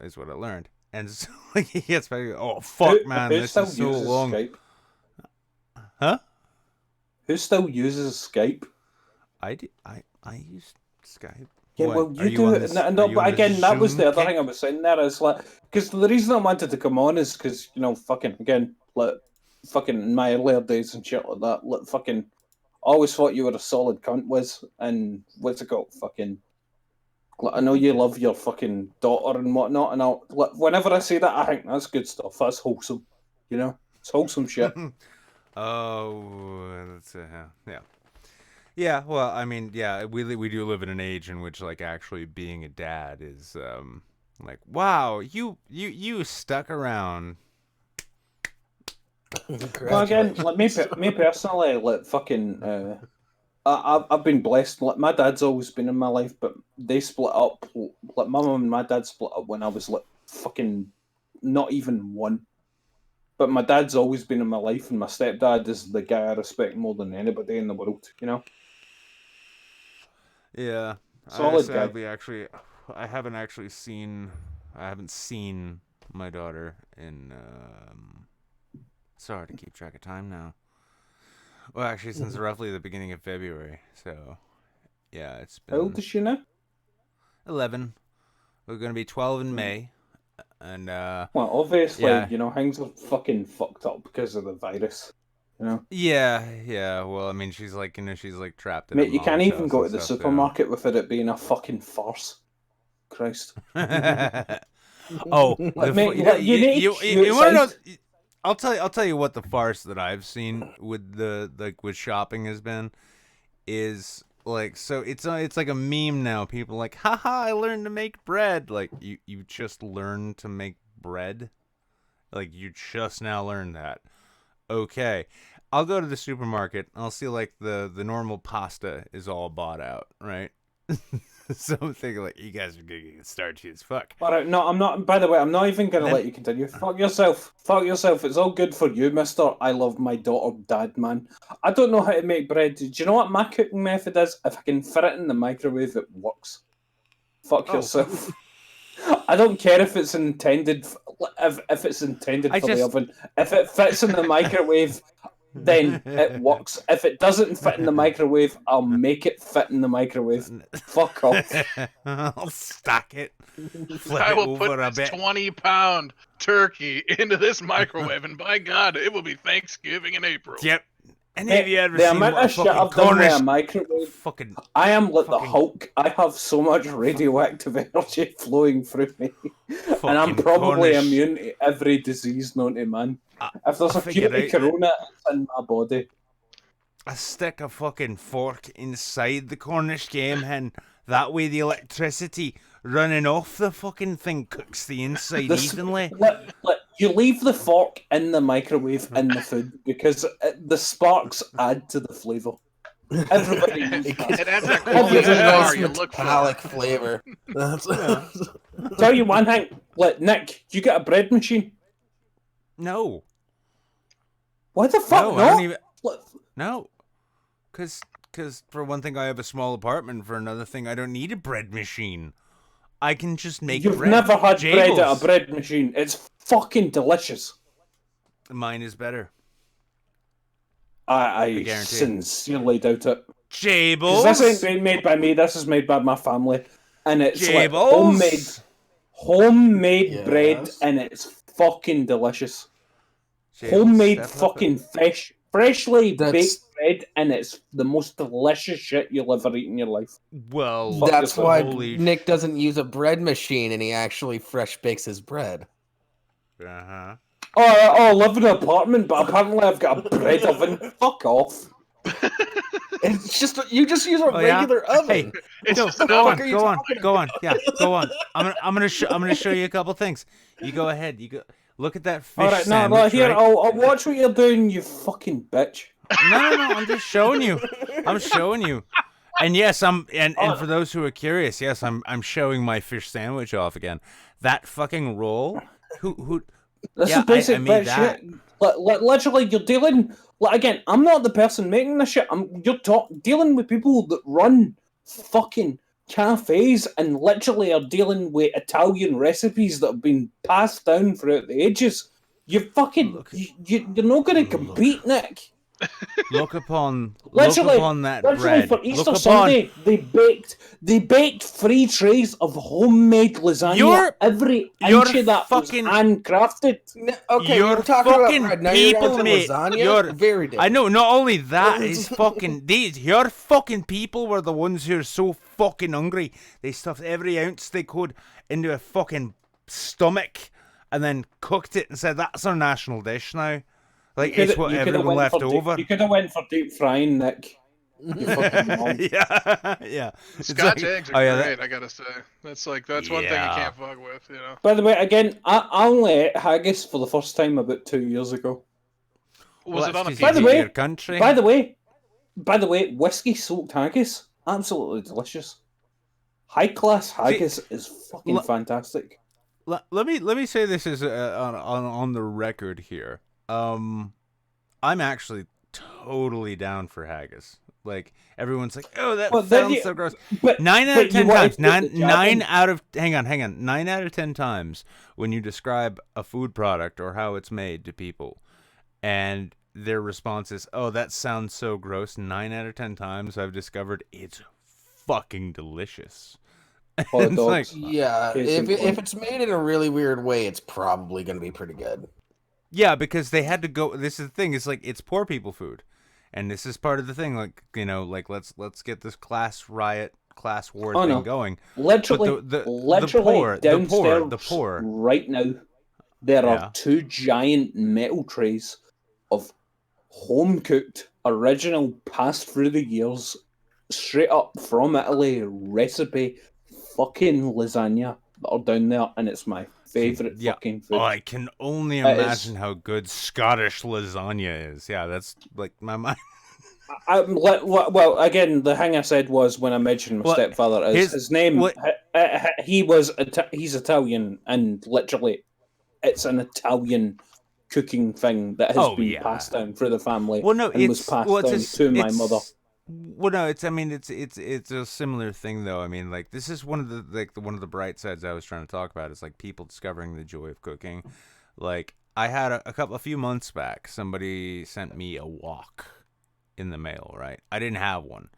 Is what I learned. And so, like, he gets back. Oh fuck, man, this is so long. Skype? Huh? Who still uses Skype? I use Skype. Yeah, well, you do it. No, but again, that was the other thing I was saying there. Is like, because the reason I wanted to come on is because, fucking, again, like, fucking in my earlier days and shit like that, like, fucking, I always thought you were a solid cunt, Wiz, and what's it called? Fucking, like, I know you love your fucking daughter and whatnot, and like, whenever I say that, I think that's good stuff. That's wholesome, It's wholesome shit. Oh, that's yeah. Yeah, well, I mean, yeah, we do live in an age in which, like, actually being a dad is like, wow, you stuck around. Well, again, like, me personally, like, fucking, I've been blessed. Like, my dad's always been in my life, but they split up. Like, my mum and my dad split up when I was like fucking not even one. But my dad's always been in my life, and my stepdad is the guy I respect more than anybody in the world, Yeah. Solid guy. I haven't seen my daughter in, sorry to keep track of time now. Well, actually, since roughly the beginning of February, so, yeah, it's been... How old is she now? 11. We're going to be 12 in May. And well, obviously, things are fucking fucked up because of the virus. Yeah. Well, I mean, she's like, she's like trapped in. Mate, you can't even go to the supermarket without it being a fucking farce. Christ. Oh, you want to know? I'll tell you what the farce that I've seen with shopping has been is. Like, so it's like a meme now. People are like, haha, I learned to make bread. Like, you just learned to make bread? Like, you just now learned that. Okay. I'll go to the supermarket. I'll see, like, the normal pasta is all bought out, right? So I'm thinking, like, you guys are going to get starchy as fuck. All right, no, I'm not. By the way, I'm not even going to let you continue. Fuck yourself. Fuck yourself. It's all good for you, mister. I love my daughter, dad, man. I don't know how to make bread. Do you know what my cooking method is? If I can fit it in the microwave, it works. Fuck yourself. I don't care if it's intended. If it's intended for the oven. If it fits in the microwave, then it works. If it doesn't fit in the microwave, I'll make it fit in the microwave. Fuck off. I'll stack it. I will put this 20-pound turkey into this microwave, and by God, it will be Thanksgiving in April. Yep. Any of you ever the seen amount of shit I've done with a microwave? I am like the Hulk. I have so much radioactive energy flowing through me, and I'm probably immune to every disease known to man. If there's a cutie corona, it's in my body. I stick a fucking fork inside the Cornish game hen. That way the electricity running off the fucking thing cooks the inside evenly. You leave the fork in the microwave in the food because the sparks add to the flavour. Everybody needs that. It adds that It quality gives to a the nice car you look for. metallic flavor. Tell you one thing, like Nick, you get a bread machine? No. Why the fuck No, not? I don't even. What- No. Because for one thing, I have a small apartment. For another thing, I don't need a bread machine. I can just make You've bread. never had bread at a Jables. bread machine. It's fucking delicious. Mine is better. I guarantee. sincerely doubt it. Jables. Because this ain't being made by me. This is made by my family, and it's like Jables. homemade Yes. bread, and it's fucking delicious. Jables, Homemade step up fucking freshly That's- baked bread, and it's the most delicious shit you'll ever eat in your life. Well, Fuck That's yourself. why Holy Nick doesn't use a bread machine and he actually fresh bakes his bread. Uh-huh. Oh, I live in an apartment, but apparently I've got a bread oven. Fuck off. It's just you just use a Oh, yeah? regular oven. Hey, It's just an Go on, oven. are you go on, talking go on. Yeah, go on. I'm gonna show you a couple things. You go ahead. You go. Look at that fish All right, no, sandwich. here, right? I'll watch what you're doing, you fucking bitch. No. I'm just showing you. I'm showing you. And yes, and for those who are curious, yes, I'm showing my fish sandwich off again. That fucking roll. Who? This Yeah, is basic I made bitch that. shit. Literally, you're dealing. Like, again, I'm not the person making this shit. You're dealing with people that run fucking cafes and literally are dealing with Italian recipes that have been passed down throughout the ages. You fucking, Look. you're not going to compete, Nick. Look upon Literally, that literally bread. for Easter Look upon Sunday, they baked 3 trays of homemade lasagna. You're- Every you're inch of that fucking- was handcrafted. Okay, You're we're talking about fucking bread. Now you're people, down to mate. lasagna. You're- Very different. I know. Not only that, is fucking your fucking people were the ones who are so fucking hungry. They stuffed every ounce they could into a fucking stomach and then cooked it and said, "That's our national dish now." Like it's what everyone left over. You could have went for deep frying, Nick. You fucking mom. yeah. It's Scotch like- eggs are oh, yeah, great, I gotta say. That's one thing you Yeah. can't fuck with, you know. By the way, again, I only ate haggis for the first time about 2 years ago. Was it on a that's 'cause pizza? By the you way- eat your country. By the way, whiskey soaked haggis, absolutely delicious. High class haggis is fucking l- fantastic. Let me say this is on the record here. I'm actually totally down for haggis. Like everyone's like, "Oh, that Well, then sounds you- so gross." But 9 out but of 10 you wanted times. to put the jab in. Hang on. 9 out of 10 times when you describe a food product or how it's made to people, and their response is, "Oh, that sounds so gross." 9 out of 10 times I've discovered it's fucking delicious. Hot It's like- dogs. Yeah, Case in if point. it's made in a really weird way, it's probably going to be pretty good. Yeah, because they had to go. This is the thing. It's like it's poor people food, and this is part of the thing. Like like let's get this class war Oh, thing no. going. Literally, the downstairs poor. right now, there Yeah. are 2 giant metal trays of home cooked, original, passed through the years, straight up from Italy recipe fucking lasagna that are down there, and it's my favorite Yeah. fucking food. Oh, I can only It is. imagine how good Scottish lasagna is. Yeah, that's like my mind. Well, again, the thing I said was when I mentioned my Well, stepfather is his name. what- He's Italian, and literally, it's an Italian cooking thing that has Oh, been yeah. passed down through the family. Well, no, and was it's passed well, down to my mother. Well, no, it's. I mean, it's a similar thing, though. I mean, like this is one of the bright sides I was trying to talk about. Is like people discovering the joy of cooking. Like I had a few months back, somebody sent me a wok in the mail. Right, I didn't have one,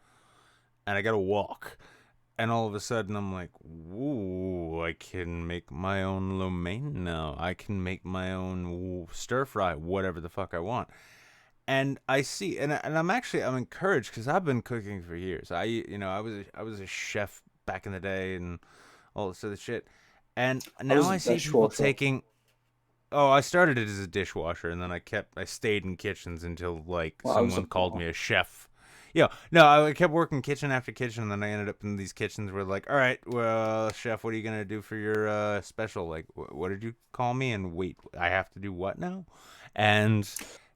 and I got a wok, and all of a sudden I'm like, "Ooh, I can make my own lo mein now. I can make my own stir fry, whatever the fuck I want." And I see, and I'm encouraged because I've been cooking for years. I was a chef back in the day and all this other shit. And now was a I see people dishwasher. taking. Oh, I started it as a dishwasher, and then I stayed in kitchens until like Well, I was someone a called plumber. me a chef. Yeah, no, I kept working kitchen after kitchen, and then I ended up in these kitchens where like, all right, well, chef, what are you gonna do for your special? Like, what did you call me? And wait, I have to do what now? And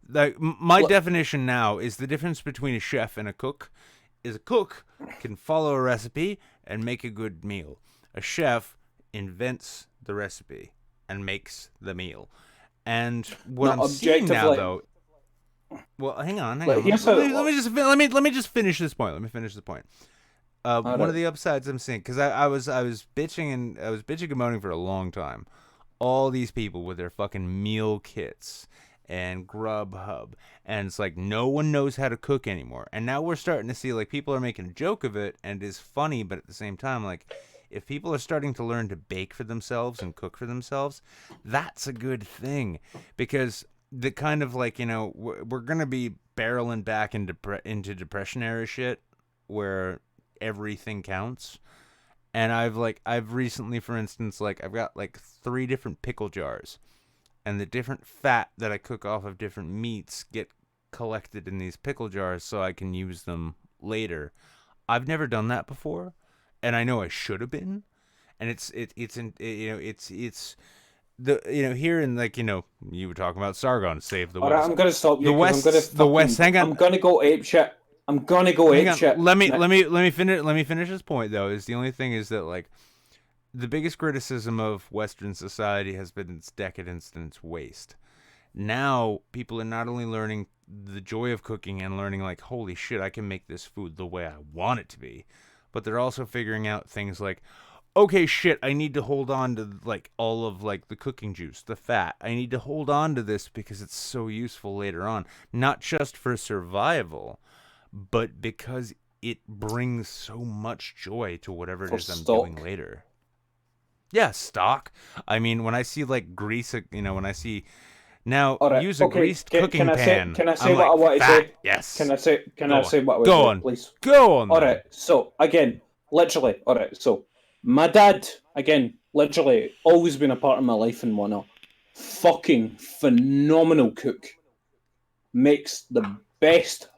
Like my definition now is the difference between a chef and a cook is a cook can follow a recipe and make a good meal. A chef invents the recipe and makes the meal. And what I'm seeing now, though. Well, hang on. Let me just finish this point. Let me finish the point. One of the upsides I'm seeing, because I was bitching and moaning for a long time. All these people with their fucking meal kits and Grubhub, and it's like no one knows how to cook anymore. And now we're starting to see like people are making a joke of it, and it is funny, but at the same time, like if people are starting to learn to bake for themselves and cook for themselves, that's a good thing, because the kind of like, you know, we're gonna be barreling back into depression era shit where everything counts. And I've recently, for instance, like I've got like 3 different pickle jars, and the different fat that I cook off of different meats get collected in these pickle jars so I can use them later. I've never done that before, and I know I should have been. And it's the, you know, here in, like, you know, you were talking about Sargon, save the West. All right, I'm gonna stop you. The West. Hang on. I'm gonna go ape shit. Let me finish this point, though. Is the only thing is that, like, the biggest criticism of Western society has been its decadence and its waste. Now people are not only learning the joy of cooking and learning, like, holy shit, I can make this food the way I want it to be, but they're also figuring out things like, okay, shit, I need to hold on to, like, all of, like, the cooking juice, the fat. I need to hold on to this because it's so useful later on. Not just for survival, but because it brings so much joy to whatever it is I'm doing later. Yeah, stock. I mean, when I see, like, grease, you know, when I see... Now, use a greased cooking pan. Can I say what I want to say? Yes. Can I say what I want to say, please? Go on. All right, so, again, literally, all right, so... My dad, again, literally, always been a part of my life and whatnot. Fucking phenomenal cook. Makes the best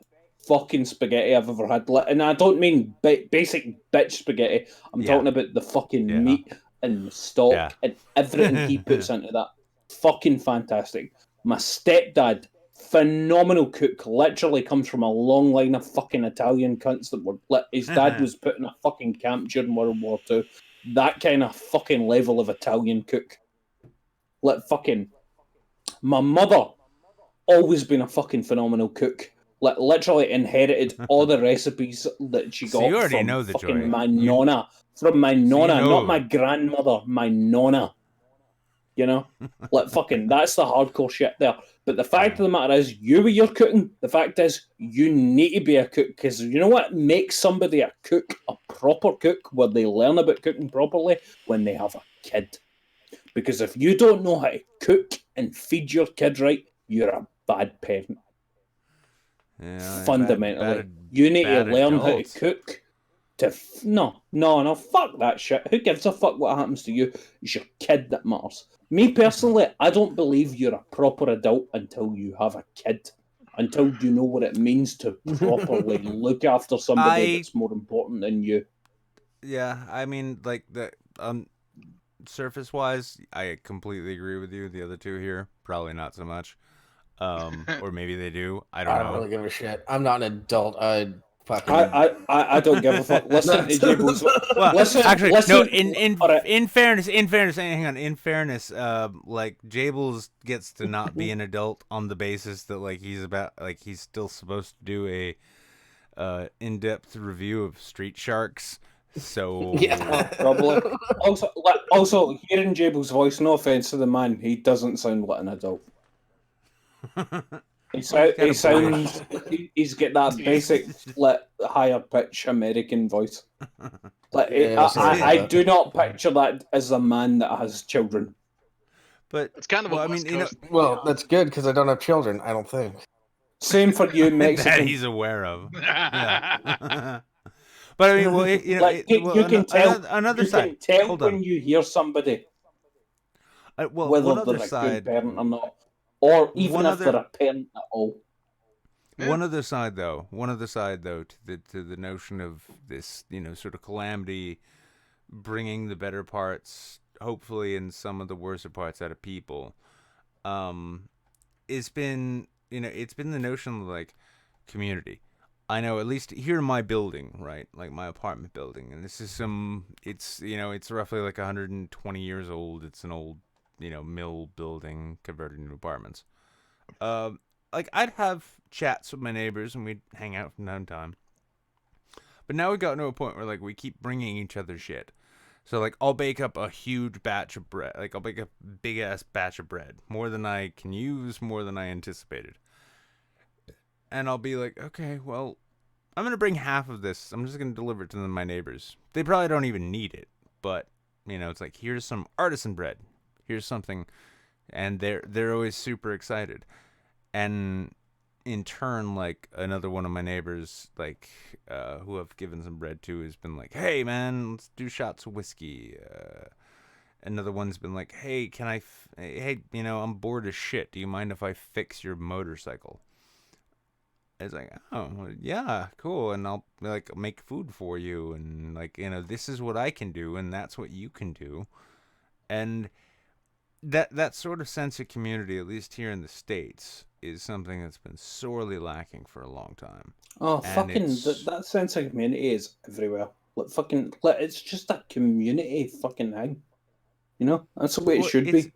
fucking spaghetti I've ever had. And I don't mean basic bitch spaghetti. I'm talking about the fucking meat and the stock and everything he puts into that. Fucking fantastic. My stepdad, phenomenal cook, literally comes from a long line of fucking Italian cunts that were... His dad was put in a fucking camp during World War II. That kind of fucking level of Italian cook. My mother, always been a fucking phenomenal cook. Literally inherited all the recipes that she got from fucking my nonna. From my nonna, not my grandmother, my nonna. You know? That's the hardcore shit there. But the fact of the matter is, you with your cooking, the fact is, you need to be a cook, because you know what makes somebody a cook, a proper cook, where they learn about cooking properly? When they have a kid. Because if you don't know how to cook and feed your kid right, you're a bad parent. Yeah, fundamentally. You need to learn how to cook. No, fuck that shit. Who gives a fuck what happens to you? It's your kid that matters. Me personally, I don't believe you're a proper adult until you have a kid. Until you know what it means to properly look after somebody that's more important than you. Yeah, I mean, like, the surface-wise, I completely agree with you. The other two here, probably not so much. Or maybe they do. I don't know. I don't really give a shit. I'm not an adult. I don't give a fuck. Listen to Jables. In fairness, hang on. In fairness, like, Jables gets to not be an adult on the basis that, like, he's still supposed to do a in-depth review of Street Sharks. So yeah, probably. Also, hearing Jables' voice, no offense to the man, he doesn't sound like an adult. He's got that basic, higher pitch American voice. I do not picture that as a man that has children. But it's kind of that's good because I don't have children. I don't think. Same for you, Mexican. That he's aware of. Yeah. But I mean, well, you can tell. Another side. You can tell when you hear somebody. Whether they're a good parent or not. Or even if they're a parent at all. One other side, though, to the notion of this, you know, sort of calamity, bringing the better parts, hopefully, and some of the worser parts out of people, it's been it's been the notion of like community. I know, at least here in my building, right, like my apartment building, and this is it's roughly like 120 years old. It's an old, mill building converted into apartments. Like I'd have chats with my neighbors and we'd hang out from time to time. But now we got to a point where like we keep bringing each other shit. So like I'll bake up a huge batch of bread. Like I'll bake a big ass batch of bread, more than I can use, more than I anticipated. And I'll be like, okay, well, I'm gonna bring half of this. I'm just gonna deliver it to my neighbors. They probably don't even need it, but it's like, here's some artisan bread. Here's something, and they're always super excited. And in turn, like another one of my neighbors, like who I've given some bread to, has been like, "Hey man, let's do shots of whiskey." Another one's been like, "Hey, hey, I'm bored as shit. Do you mind if I fix your motorcycle?" It's like, "Oh, well, yeah, cool." And I'll like make food for you, and like this is what I can do, and that's what you can do, and that sort of sense of community, at least here in the States, is something that's been sorely lacking for a long time. Oh, And fucking that sense of community is everywhere. It's just a community fucking thing. That's the way it should be.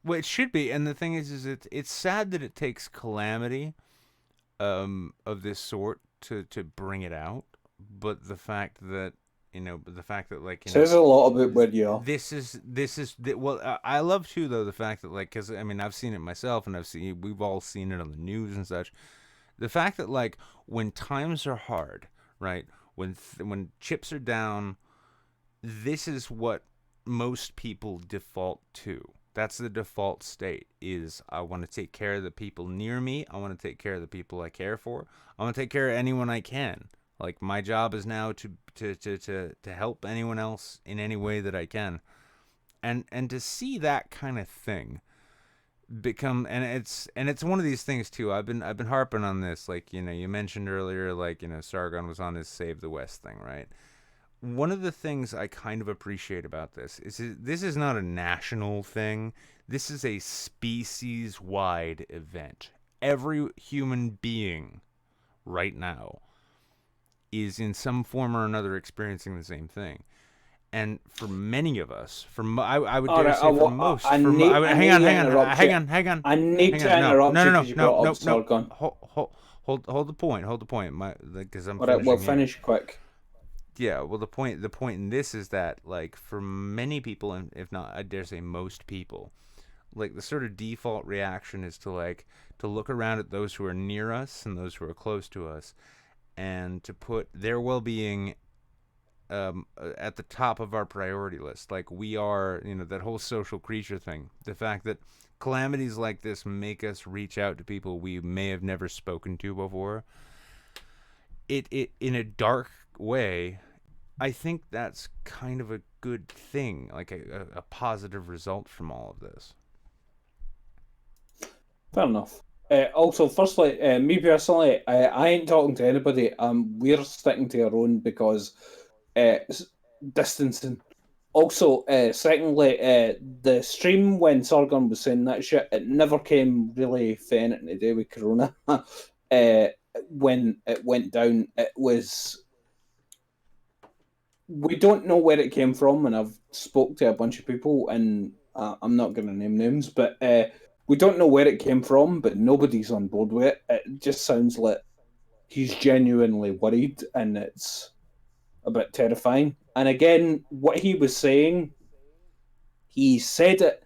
Well, it should be, and the thing is it's sad that it takes calamity, of this sort to bring it out. But the fact that like says a lot about where you are. Well, I love too though the fact that like, because I've seen it myself, and we've all seen it on the news and such. The fact that like when times are hard, right? When chips are down, this is what most people default to. That's the default state, is I want to take care of the people near me. I want to take care of the people I care for. I want to take care of anyone I can. Like my job is now to help anyone else in any way that I can. And to see that kind of thing become, and it's one of these things too. I've been harping on this, like you mentioned earlier, like Sargon was on his Save the West thing, right? One of the things I kind of appreciate about this is not a national thing. This is a species-wide event. Every human being right now is in some form or another experiencing the same thing. And for many of us, I would dare say for most, hang on. I need to interrupt you because you brought up Sargon. Hold the point. Because I'm. All right, well, finish quick. Yeah, well, the point in this is that, like, for many people, and if not, I dare say most people, like, the sort of default reaction is to look around at those who are near us and those who are close to us, and to put their well-being at the top of our priority list. Like, we are, that whole social creature thing. The fact that calamities like this make us reach out to people we may have never spoken to before. It in a dark way, I think that's kind of a good thing, like a positive result from all of this. Fair enough. Also, firstly, me personally, I ain't talking to anybody. We're sticking to our own because distancing. Also, secondly, the stream when Sargon was saying that shit, it never came really for anything to do with Corona. When it went down, it was... We don't know where it came from, and I've spoke to a bunch of people, and I'm not going to name names, but we don't know where it came from, but nobody's on board with it. It just sounds like he's genuinely worried, and it's a bit terrifying. And again, what he was saying, he said it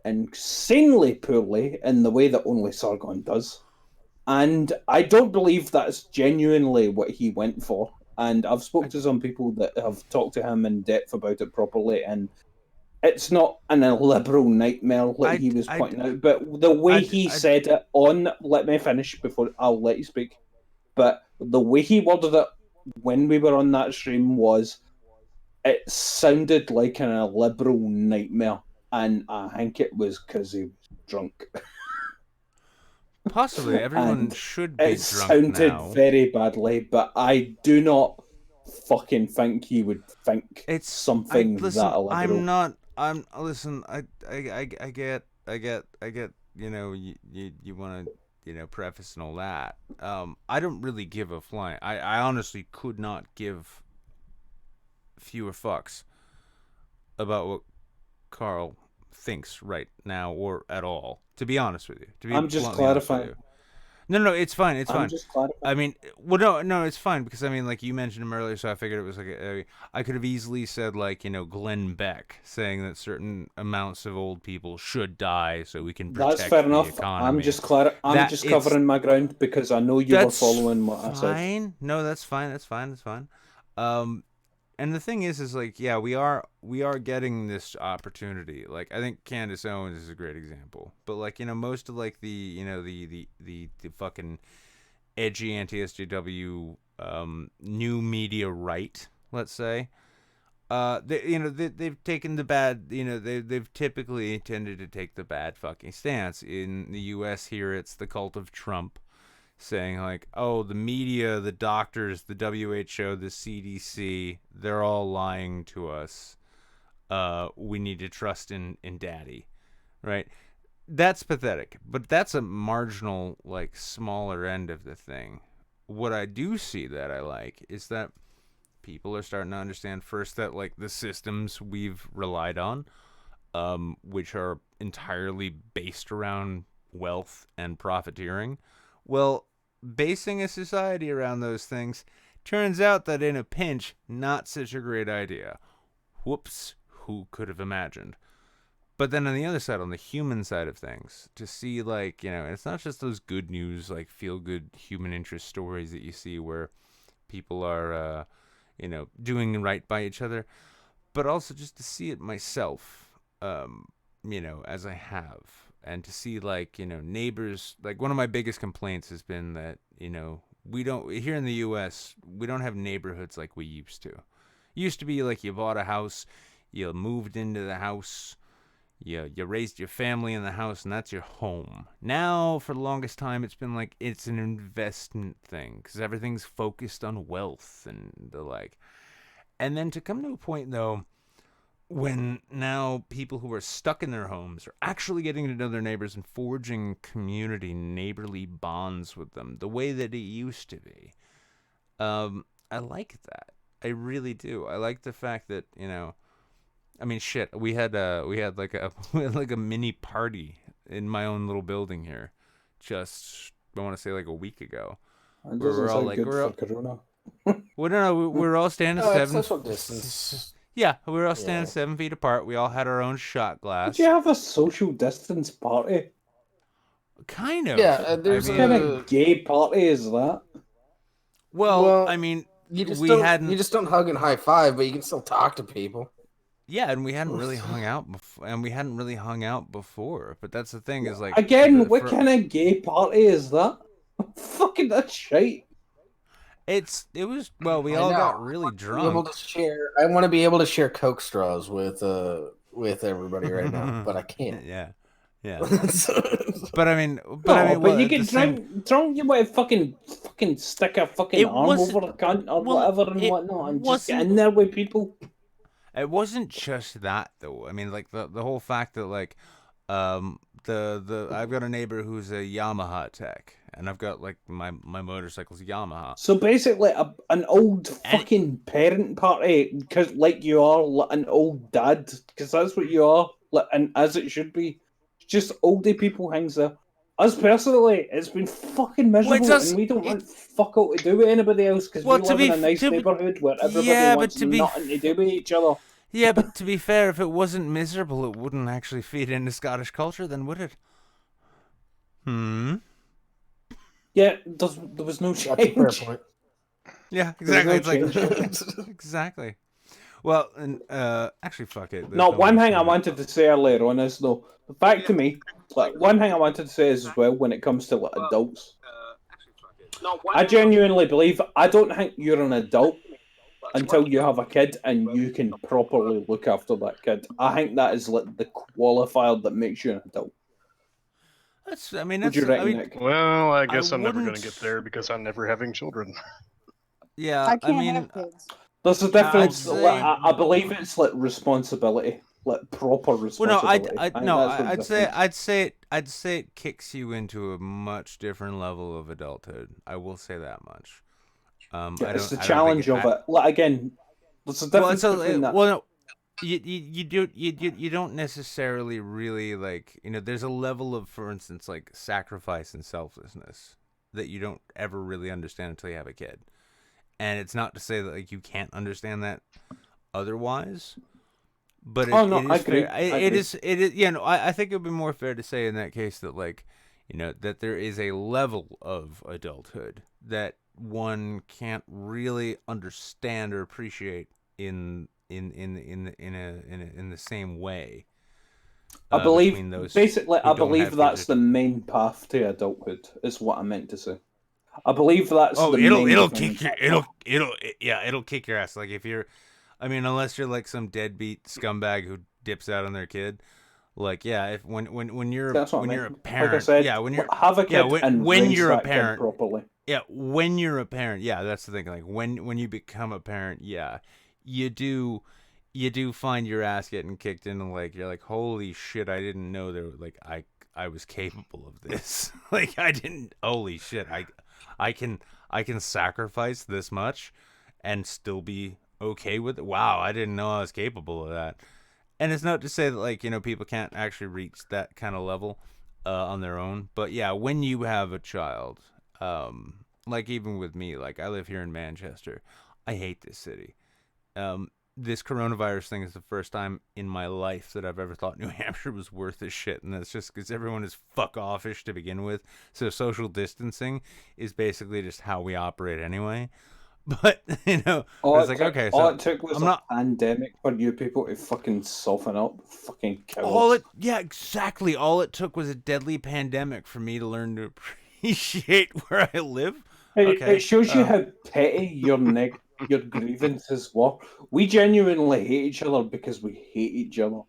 insanely poorly in the way that only Sargon does. And I don't believe that's genuinely what he went for. And I've spoken to some people that have talked to him in depth about it properly, and it's not an illiberal nightmare like he was pointing out. But the way he said it on... Let me finish before I'll let you speak. But the way he worded it when we were on that stream was... It sounded like an illiberal nightmare. And I think it was because he was drunk. Possibly. Everyone should be drunk now. It sounded very badly, but I do not fucking think he would think it's something that illiberal. Listen, I get, you want to, preface and all that. I don't really give a flying. I honestly could not give fewer fucks about what Carl thinks right now or at all. To be honest with you, I'm just clarifying. No, it's fine. It's fine. I'm just clarifying. I mean, well, no, it's fine because I mean, like you mentioned him earlier, so I figured it was like I could have easily said like Glenn Beck saying that certain amounts of old people should die so we can protect That's fair the enough. economy. I'm just covering my ground because I know you were following what I said. Fine. No, that's fine. That's fine. And the thing is like, yeah, we are getting this opportunity. Like, I think Candace Owens is a great example. But like, most of like the the fucking edgy anti-SJW new media right, let's say, they've taken the bad. They've typically tended to take the bad fucking stance. In the U.S. here, it's the cult of Trump, saying like, oh, the media, the doctors, the WHO, the CDC, they're all lying to us. We need to trust in daddy, right? That's pathetic, but that's a marginal, like, smaller end of the thing. What I do see that I like is that people are starting to understand first that, like, the systems we've relied on, which are entirely based around wealth and profiteering, well, basing a society around those things turns out that in a pinch, not such a great idea. Whoops, who could have imagined? But then on the other side, on the human side of things, to see like, it's not just those good news, like feel good human interest stories that you see where people are, doing right by each other, but also just to see it myself, as I have. And to see, like, neighbors, like, one of my biggest complaints has been that, we don't, here in the U.S., we don't have neighborhoods like we used to. It used to be, like, you bought a house, you moved into the house, you raised your family in the house, and that's your home. Now, for the longest time, it's been, like, it's an investment thing, because everything's focused on wealth and the like. And then to come to a point, though, when now people who are stuck in their homes are actually getting to know their neighbors and forging community, neighborly bonds with them the way that it used to be. I like that. I really do. I like the fact that, I mean, shit, we had like a mini party in my own little building here just, I want to say like a week ago. It doesn't sound good for Corona. Well, no, we were all standing social distance. Yeah, we were all standing 7 feet apart. We all had our own shot glass. Did you have a social distance party? Kind of. Yeah, there's what kind of gay party is that? Well, I mean, you just don't hug and high five, but you can still talk to people. Yeah, and we hadn't really hung out before. But that's the thing is like, again, what kind of gay party is that? Fucking that shite. We all got really drunk. I want to be able to share Coke straws with everybody right now, but I can't. Yeah. But I mean, well, you get drunk. You want to fucking stick a fucking arm over a cunt or whatever and whatnot, and just get in there with people. It wasn't just that though. I mean, like the whole fact that like, I've got a neighbor who's a Yamaha tech, and I've got like my motorcycle's Yamaha. So basically, an old fucking parent party, because like you are an old dad, because that's what you are, and as it should be, just oldie people hangs there. Us personally, it's been fucking miserable, and we don't want fuck all to do with anybody else because we live in a nice neighborhood where everybody wants nothing to do with each other. Yeah, but to be fair, if it wasn't miserable, it wouldn't actually feed into Scottish culture, then would it? Yeah, there was no change. That's a fair point. Yeah, exactly. Exactly. Well, and actually, fuck it. No, one thing I wanted to say earlier on is though, back to me. Like one thing I wanted to say is as well when it comes to like adults. I genuinely believe I don't think you're an adult until you have a kid and you can properly look after that kid. I think that is like the qualifier that makes you an adult. Nick? Well, I guess I'm never going to get there because I'm never having children. Yeah, I can't have kids. There's a difference. I believe it's like responsibility. like proper Well, responsibility. no, I think no, that's what I'd say it kicks you into a much different level of adulthood. I will say that much. Yeah, it's the I don't think challenge of it. Like again, there's a difference between that. well, no, you don't necessarily really like, there's a level of, for instance, like sacrifice and selflessness that you don't ever really understand until you have a kid. And it's not to say that like you can't understand that otherwise, but Oh no, it I is agree. fair. It is I think it would be more fair to say in that case that like, that there is a level of adulthood that one can't really understand or appreciate in the same way. I believe Between those basically, who I don't believe have that's kids the main path to adulthood. Is what I meant to say. I believe that's the main it'll thing. kick your it'll kick your ass. Like if you're, unless you're like some deadbeat scumbag who dips out on their kid. Like if when you're That's what I you're a mean. parent, Like I said, when you're have a kid and when raise you're a that kid parent, properly. when you're a parent, that's the thing. Like when you become a parent, you do find your ass getting kicked in, and like you're like, holy shit, I didn't know there was, like I was capable of this. Like I didn't. Holy shit, I can sacrifice this much and still be okay with it. Wow, I didn't know I was capable of that. And it's not to say that like, people can't actually reach that kind of level on their own. But when you have a child, like even with me, like I live here in Manchester. I hate this city. This coronavirus thing is the first time in my life that I've ever thought New Hampshire was worth a shit. And that's just because everyone is fuck offish to begin with. So social distancing is basically just how we operate anyway. But, it's like, okay, so all it took was I'm a not... pandemic for you people to fucking soften up. Fucking cowards. Exactly. All it took was a deadly pandemic for me to learn to appreciate where I live. It shows you how petty your grievances were. We genuinely hate each other because we hate each other.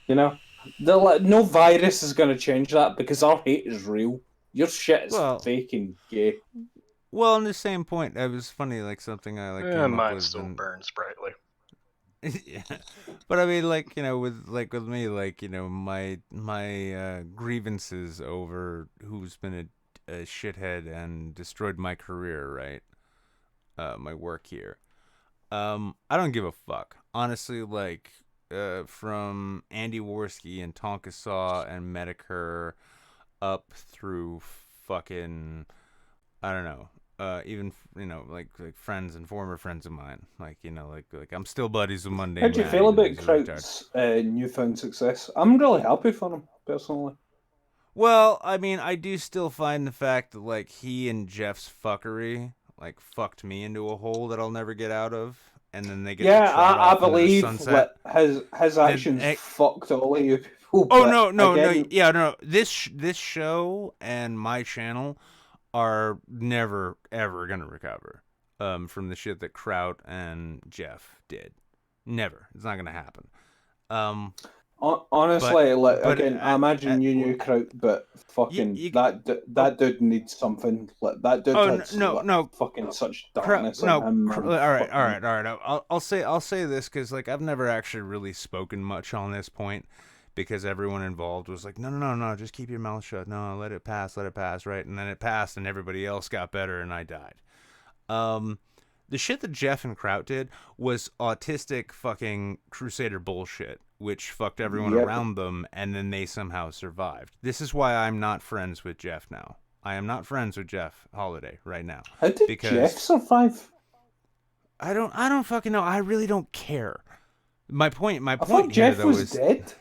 No virus is going to change that because our hate is real. Your shit is fake and gay. Well, on the same point, it was funny, like something I came up mine with. still burns brightly. Yeah, but I mean, like with me, like my grievances over who's been a shithead and destroyed my career, right? My work here. I don't give a fuck, honestly. Like, from Andy Worski and Tonka Saw and Medicare up through fucking, I don't know. Even like friends and former friends of mine, like I'm still buddies with Monday. How do you feel about Kraut's newfound success? I'm really happy for him personally. Well, I mean, I do still find the fact that like he and Jeff's fuckery like fucked me into a hole that I'll never get out of, and then they get I believe that his actions fucked all of you people. Oh no! This show and my channel are never ever gonna recover from the shit that Kraut and Jeff did. Never. It's not gonna happen. Honestly, I imagine you knew Kraut, but fucking that dude needs something. Like that dude fucking such darkness in him. All right. I'll say this because like I've never actually really spoken much on this point. Because everyone involved was like, no, just keep your mouth shut. No, let it pass, right? And then it passed, and everybody else got better, and I died. The shit that Jeff and Kraut did was autistic fucking Crusader bullshit, which fucked everyone around them, and then they somehow survived. This is why I'm not friends with Jeff now. I am not friends with Jeff Holiday right now. How did Jeff survive? I don't fucking know. I really don't care. My point here, Jeff though, was dead.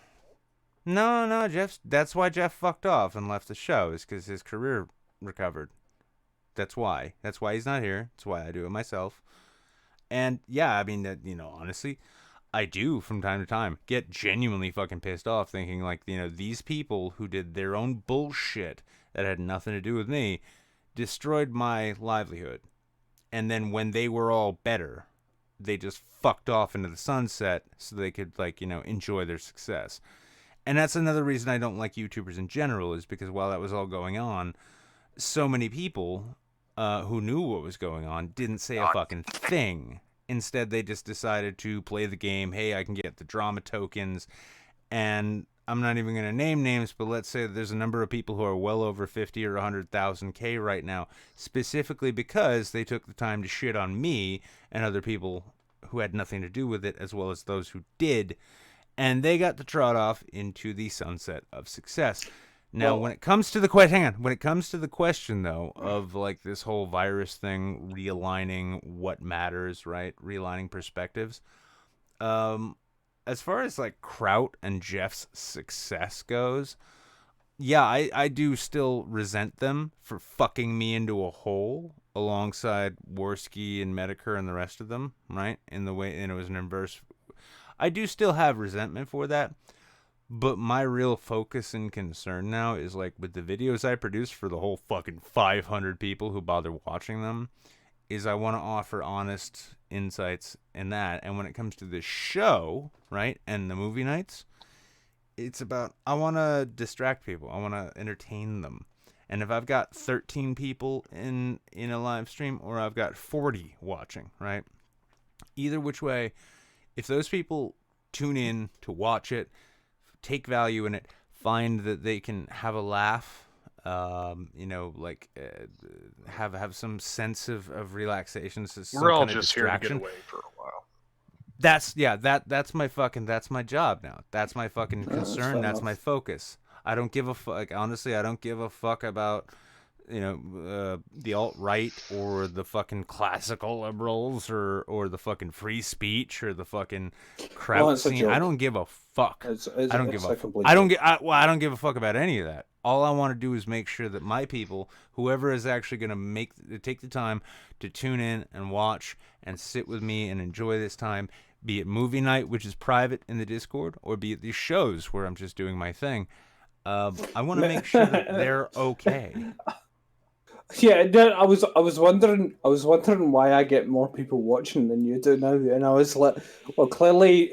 No, Jeff. That's why Jeff fucked off and left the show. Is because his career recovered. That's why. That's why he's not here. That's why I do it myself. And I mean that. Honestly, I do from time to time get genuinely fucking pissed off, thinking like these people who did their own bullshit that had nothing to do with me destroyed my livelihood, and then when they were all better, they just fucked off into the sunset so they could enjoy their success. And that's another reason I don't like YouTubers in general, is because while that was all going on, so many people who knew what was going on didn't say a fucking thing. Instead, they just decided to play the game. Hey, I can get the drama tokens. And I'm not even going to name names, but let's say there's a number of people who are well over 50 or 100,000 K right now, specifically because they took the time to shit on me and other people who had nothing to do with it, as well as those who did. And they got to trot off into the sunset of success. Now, when it comes to the question, though, of like this whole virus thing, realigning what matters, right? Realigning perspectives. As far as like Kraut and Jeff's success goes, yeah, I do still resent them for fucking me into a hole alongside Worski and Medicare and the rest of them, right? In the way, and it was an inverse. I do still have resentment for that. But my real focus and concern now is like with the videos I produce for the whole fucking 500 people who bother watching them, is I want to offer honest insights in that. And when it comes to this show, right, and the movie nights, it's about, I want to distract people. I want to entertain them. And if I've got 13 people in a live stream or I've got 40 watching, right, either which way, if those people tune in to watch it, take value in it, find that they can have a laugh, have some sense of relaxation. So We're all kind of just here to get distraction. away for a while. That's my job now. That's my fucking concern. That's my focus. I don't give a fuck. Honestly, I don't give a fuck about the alt-right or the fucking classical liberals or the fucking free speech or the fucking crowd scene. I don't give a fuck. I don't give a fuck about any of that. All I want to do is make sure that my people, whoever is actually going to take the time to tune in and watch and sit with me and enjoy this time, be it movie night, which is private in the Discord, or be it these shows where I'm just doing my thing. I want to make sure that they're okay. Yeah, I was wondering why I get more people watching than you do now, and I was like, well, clearly,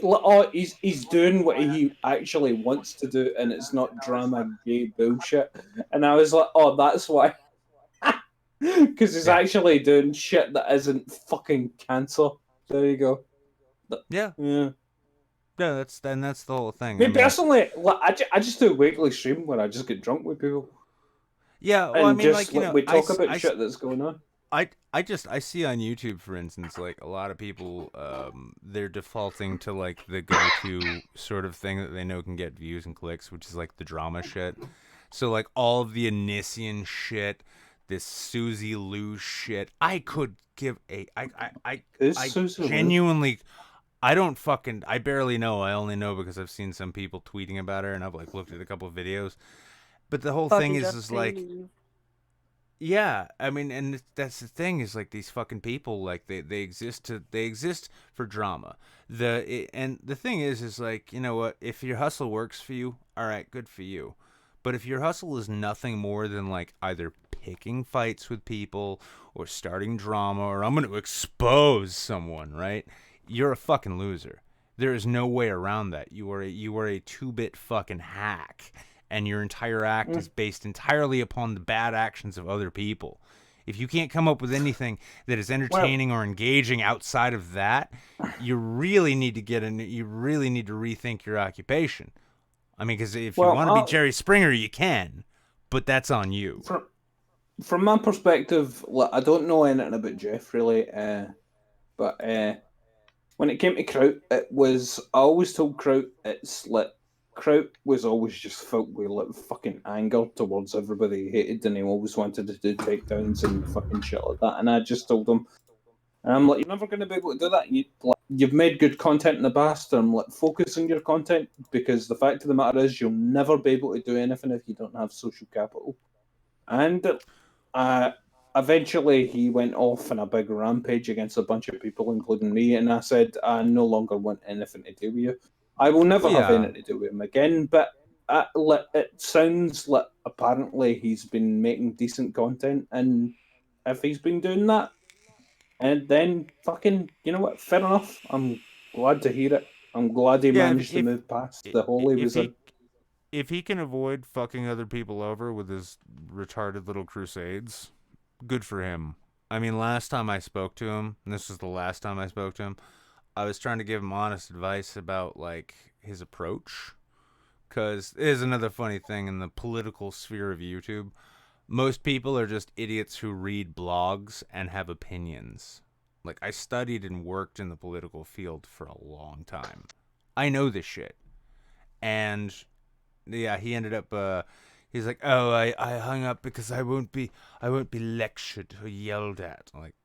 he's doing what he actually wants to do, and it's not drama gay bullshit. And I was like, oh, that's why, because he's actually doing shit that isn't fucking cancer. There you go. Yeah. No, that's the whole thing. Me personally, I just do a weekly stream where I just get drunk with people. Yeah, well, And I mean, we talk about shit that's going on. I see on YouTube, for instance, like a lot of people, they're defaulting to like the go-to sort of thing that they know can get views and clicks, which is like the drama shit. So like all of the Anissian shit, this Susie Lou shit. I could give a I genuinely. I barely know. I only know because I've seen some people tweeting about her and I've like looked at a couple of videos. But the whole thing is like, yeah, I mean, and that's the thing is like these fucking people, like they exist for drama. And the thing is like, you know what? If your hustle works for you, all right, good for you. But if your hustle is nothing more than like either picking fights with people or starting drama or I'm going to expose someone, right? You're a fucking loser. There is no way around that. You are a 2-bit fucking hack. And your entire act is based entirely upon the bad actions of other people. If you can't come up with anything that is entertaining or engaging outside of that, you really need to rethink your occupation. I mean, because if you want to be Jerry Springer, you can, but that's on you. From my perspective, I don't know anything about Jeff really, but when it came to Kraut, I always told Kraut it's like. Kraut was always just filled with like fucking anger towards everybody he hated, and he always wanted to do takedowns and fucking shit like that. And I just told him, and I'm like, you're never going to be able to do that. You've made good content in the past, and I'm like, focus on your content, because the fact of the matter is, you'll never be able to do anything if you don't have social capital. And eventually, he went off on a big rampage against a bunch of people, including me, and I said, I no longer want anything to do with you. I will never have anything to do with him again, but it sounds like apparently he's been making decent content, and if he's been doing that, and then fucking, you know what, fair enough. I'm glad to hear it. I'm glad he managed to move past the hole he was in. If he can avoid fucking other people over with his retarded little crusades, good for him. I mean, last time I spoke to him, and this was the last time I spoke to him, I was trying to give him honest advice about, like, his approach. Because there's another funny thing in the political sphere of YouTube. Most people are just idiots who read blogs and have opinions. Like, I studied and worked in the political field for a long time. I know this shit. And, yeah, he ended up, he's like, oh, I hung up because I won't be lectured or yelled at. I'm like,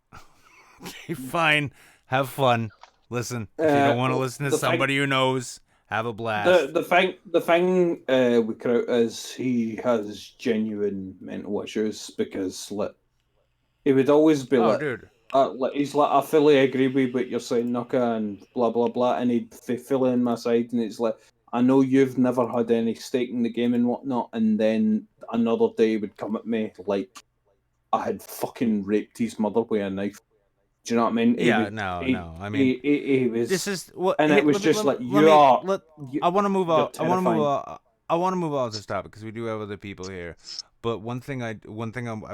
okay, fine. Have fun. Listen, if you don't want to listen to somebody who knows, have a blast. The thing with Kraut is he has genuine mental issues because he would always be Dude. He's like, I fully agree with what you're saying, Nuka, and blah blah blah, and he'd fully on my side, and it's like, I know you've never had any stake in the game and whatnot, and then another day he would come at me like I had fucking raped his mother with a knife. Do you know what I mean? Yeah, no. I mean, he was. this is what, and it was just like you are. I want to move on. I want to terrifying. move on. I want to move on to this topic because we do have other people here. But one thing I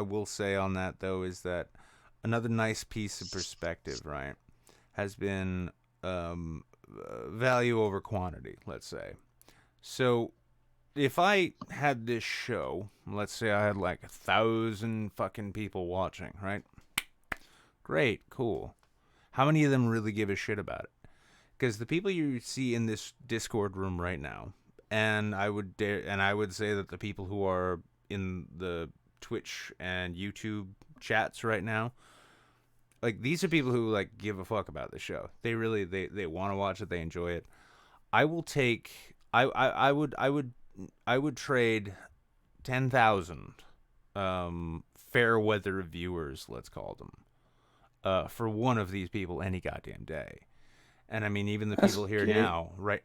will say on that though is that another nice piece of perspective, right, has been value over quantity. Let's say. So, if I had this show, let's say I had like 1,000 fucking people watching, right? Great, cool. How many of them really give a shit about it? Because the people you see in this Discord room right now, and I would say that the people who are in the Twitch and YouTube chats right now, like, these are people who like give a fuck about the show. They really they want to watch it. They enjoy it. I will take. I would trade 10,000 fair weather viewers, let's call them, for one of these people any goddamn day. And I mean, even the people here now, right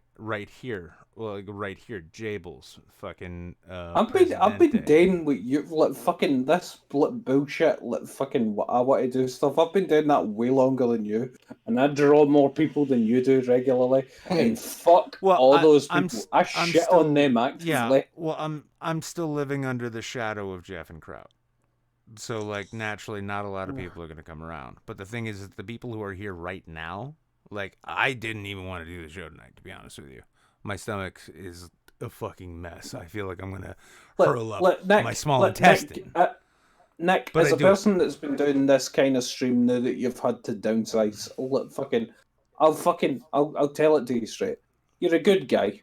here, Jables, fucking. I've been doing with you, like fucking this bullshit, like fucking what I want to do stuff. I've been doing that way longer than you, and I draw more people than you do regularly. And fuck those people. I shit still, on them actively. Yeah, well, I'm still living under the shadow of Jeff and Kraut. So, like, naturally, not a lot of people are going to come around. But the thing is the people who are here right now, like, I didn't even want to do the show tonight, to be honest with you. My stomach is a fucking mess. I feel like I'm going to hurl up my small intestine. Nick, as a person that's been doing this kind of stream now that you've had to downsize, I'll tell it to you straight. You're a good guy.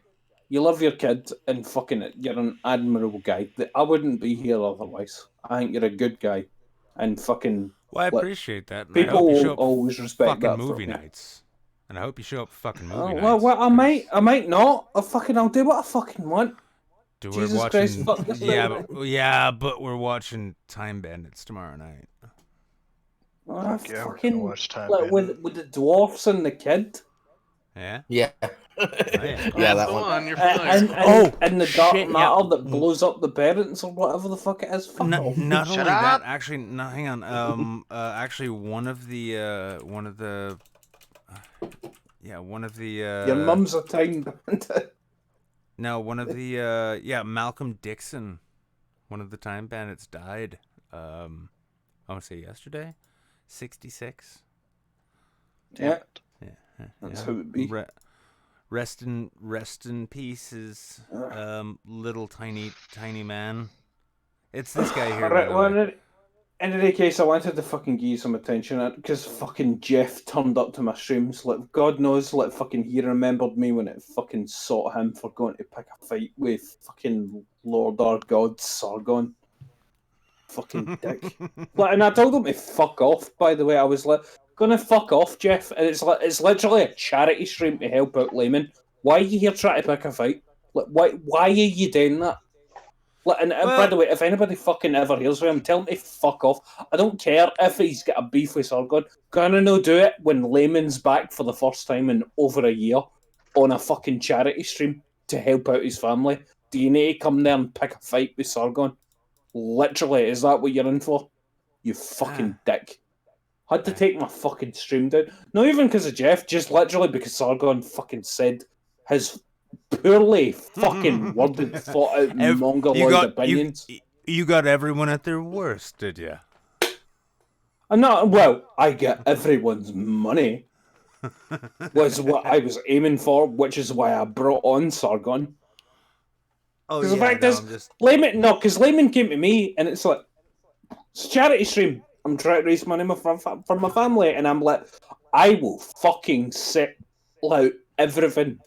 You love your kid, and fucking you're an admirable guy. I wouldn't be here otherwise. I think you're a good guy, and fucking. Well, I appreciate that. People will always respect that. Movie nights, and I hope you show up for fucking movie nights. Well, I might not. I'll do what I fucking want. Jesus Christ, fuck this. But we're watching Time Bandits tomorrow night. We're gonna watch Time Bandits with the dwarfs and the kid. Yeah. Yeah. That one. You're fine. And the dark matter that blows up the parents or whatever the fuck it is. Not only that, actually, no, hang on. Actually, one of the. Your mum's a time bandit. No, one of the. Malcolm Dixon, one of the Time Bandits died. I want to say yesterday, 66. Yeah. That's how it be. Rest in pieces, little tiny man. It's this guy here. Right, well, in any case, I wanted to fucking give you some attention because fucking Jeff turned up to my streams. Like, God knows, like, fucking he remembered me when it fucking sought him for going to pick a fight with fucking Lord our God, Sargon. Fucking dick. Like, and I told him to fuck off, by the way. I was like, gonna fuck off, Jeff. And it's literally a charity stream to help out laymen. Why are you here trying to pick a fight? Like, why are you doing that? Like, and by the way, if anybody fucking ever hears from him, tell him to fuck off. I don't care if he's got a beef with Sargon. Gonna no do it when layman's back for the first time in over a year on a fucking charity stream to help out his family. Do you need to come there and pick a fight with Sargon? Literally, is that what you're in for? You fucking dick. Had to take my fucking stream down. Not even because of Jeff, just literally because Sargon fucking said his poorly fucking worded, thought out mongoloid opinions. You got everyone at their worst, did you? I get everyone's money, was what I was aiming for, which is why I brought on Sargon. Oh Because yeah, the fact no, is, I'm just because Layman came to me and it's like, it's a charity stream. I'm trying to raise money for my family, and I'm like, I will fucking sell out everything.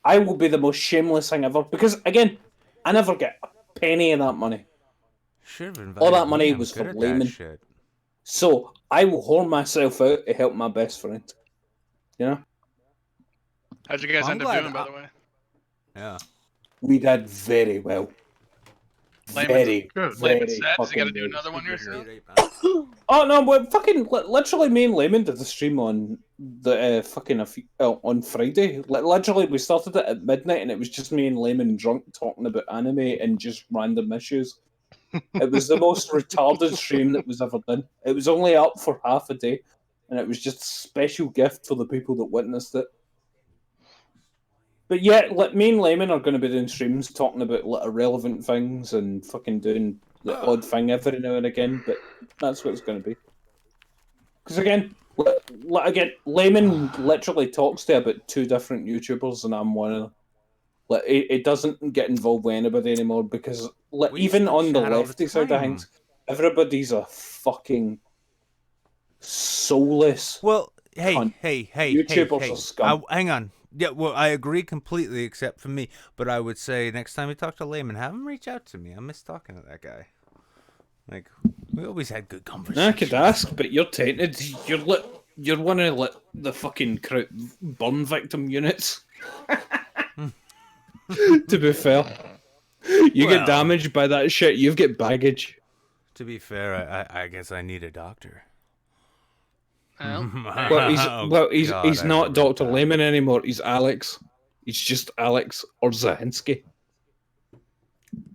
I will be the most shameless thing ever. Because again, I never get a penny of that money. should have invited All that me. money I'm was good for at Layman. that shit. So I will whore myself out to help my best friend. You know? How'd you guys Well, I'm end up glad doing, by the way? Yeah. We did very well. Layman's Very, Layman's very set. Does he got to fucking do well. another one here soon? Oh no, but fucking literally, me and Layman did the stream on the on Friday. Literally, we started it at midnight, and it was just me and Layman drunk talking about anime and just random issues. It was the most retarded stream that was ever done. It was only up for half a day, and it was just a special gift for the people that witnessed it. But yeah, me and Layman are going to be doing streams talking about irrelevant things and fucking doing the odd thing every now and again. But that's what it's going to be. Because again, Layman literally talks to about 2 different YouTubers, and I'm one of them. It doesn't get involved with anybody anymore because We even used to on the chat all the lefty side of time. things, everybody's a fucking soulless. Well, hey, Cunt. hey, YouTubers hey. are scum. Hang on. Yeah, well, I agree completely, except for me. But I would say next time you talk to Layman, have him reach out to me. I miss talking to that guy. Like, we always had good conversations. I could ask, but you're tainted. You're one of the fucking burn victim units. To be fair, you get damaged by that shit. You've got baggage. To be fair, I guess I need a doctor. Well, He's not Dr. Layman anymore. He's Alex. He's just Alex or Zahinsky.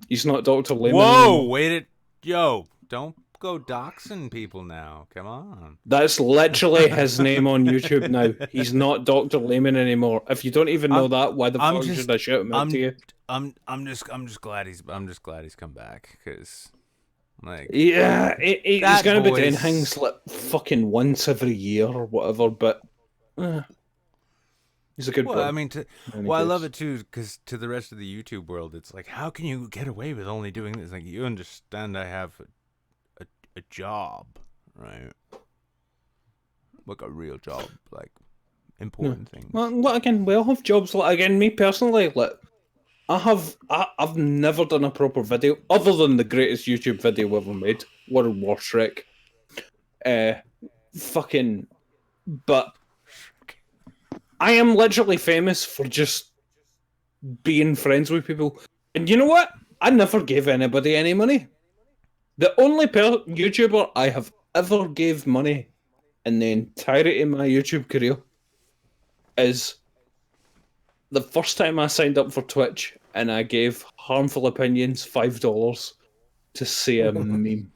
He's not Dr. Layman Whoa, anymore. wait it. Yo, don't go doxing people now. Come on. That's literally his name on YouTube now. He's not Dr. Layman anymore. If you don't even know that, why the fuck should I shout him out to you? I'm just glad he's come back, because like, yeah, he's gonna be doing voice- things like fucking once every year or whatever. But he's a good boy. Well, I mean, I love case. it too, because to the rest of the YouTube world, it's like, how can you get away with only doing this? Like, you understand I have a job, right? Like a real job, like important things. Well, again, we all have jobs. Like, again, me personally, like, I've never done a proper video other than the greatest YouTube video ever made, World War Shrek. But I am literally famous for just being friends with people. And you know what? I never gave anybody any money. The only YouTuber I have ever gave money in the entirety of my YouTube career is the first time I signed up for Twitch and I gave Harmful Opinions $5 to say a meme.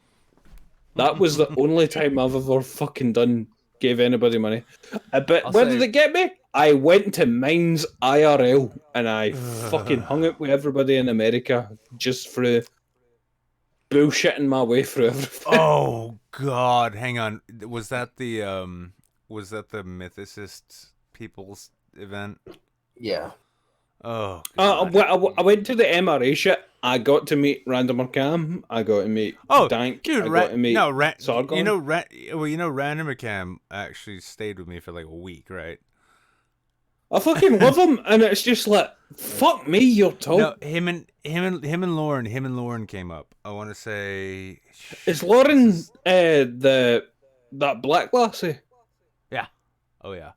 That was the only time I've ever fucking gave anybody money. But where did it get me? I went to Mines IRL and I fucking hung out with everybody in America just for bullshitting my way through everything. Oh God, hang on. Was that the Mythicist people's event? Yeah. Oh God. I went to the MRA shit. I got to meet Randomer Cam. I got to meet Dank. Dude, I got to meet Sargon. Sargon. Randomer Cam actually stayed with me for like a week, right? I fucking love him, and it's just like, fuck me, you're tall. No, him and Lauren came up. I want to say, Is Lauren that black lassie? Yeah. Oh yeah.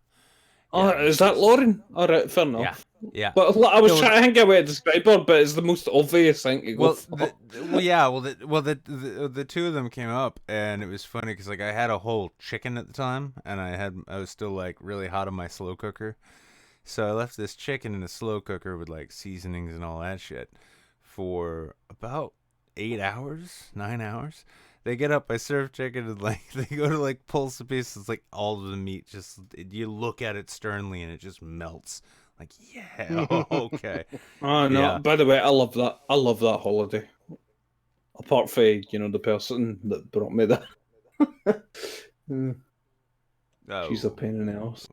Oh, is that Lauren? All right, fair enough. Yeah. But I was trying to think of a way to describe her, but it's the most obvious thing to go for. The two of them came up, and it was funny because like I had a whole chicken at the time, and I was still like really hot on my slow cooker. So I left this chicken in a slow cooker with like seasonings and all that shit for about 9 hours. They get up, I serve chicken, and like they go to like pull some pieces, like all of the meat just, you look at it sternly and it just melts. Like, yeah, okay. Oh no! Yeah. By the way, I love that. I love that holiday. Apart from the person that brought me there. Oh, She's a pain in the ass.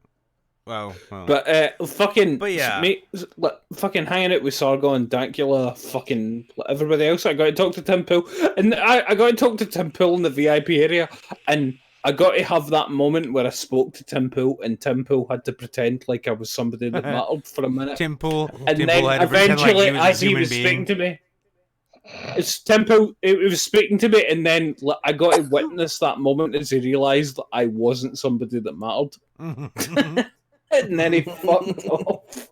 well. But fucking, But yeah. mate, like, fucking hanging out with Sargon and Dankula, fucking like, everybody else. I got to talk to Tim Pool, and I got to talk to Tim Pool in the VIP area, and I got to have that moment where I spoke to Tim Pool, and Tim Pool had to pretend like I was somebody that mattered for a minute, Tim Pool and Tim then Pool had to pretend like eventually, he was a as he human was being. speaking to me. It's Tim Pool. It was speaking to me, and then I got to witness that moment as he realised that I wasn't somebody that mattered. And then he fucked off.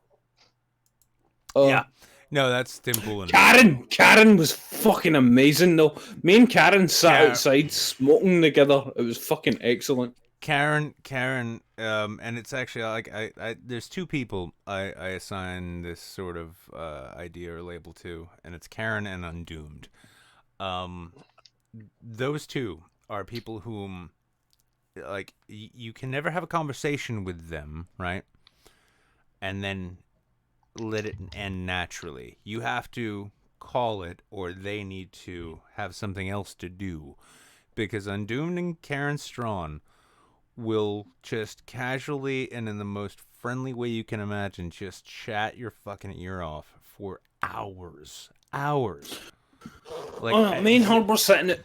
Yeah. No, that's Tim Pool. Karen was fucking amazing though. Me and Karen sat outside smoking together. It was fucking excellent. Karen, and it's actually like I there's two people I assign this sort of idea or label to, and it's Karen and Undoomed. Those two are people whom, like, you can never have a conversation with them, right? And then let it end naturally. You have to call it, or they need to have something else to do, because Undoomed and Karen Strawn will just casually and in the most friendly way you can imagine just chat your fucking ear off for hours. Like, me and her were sitting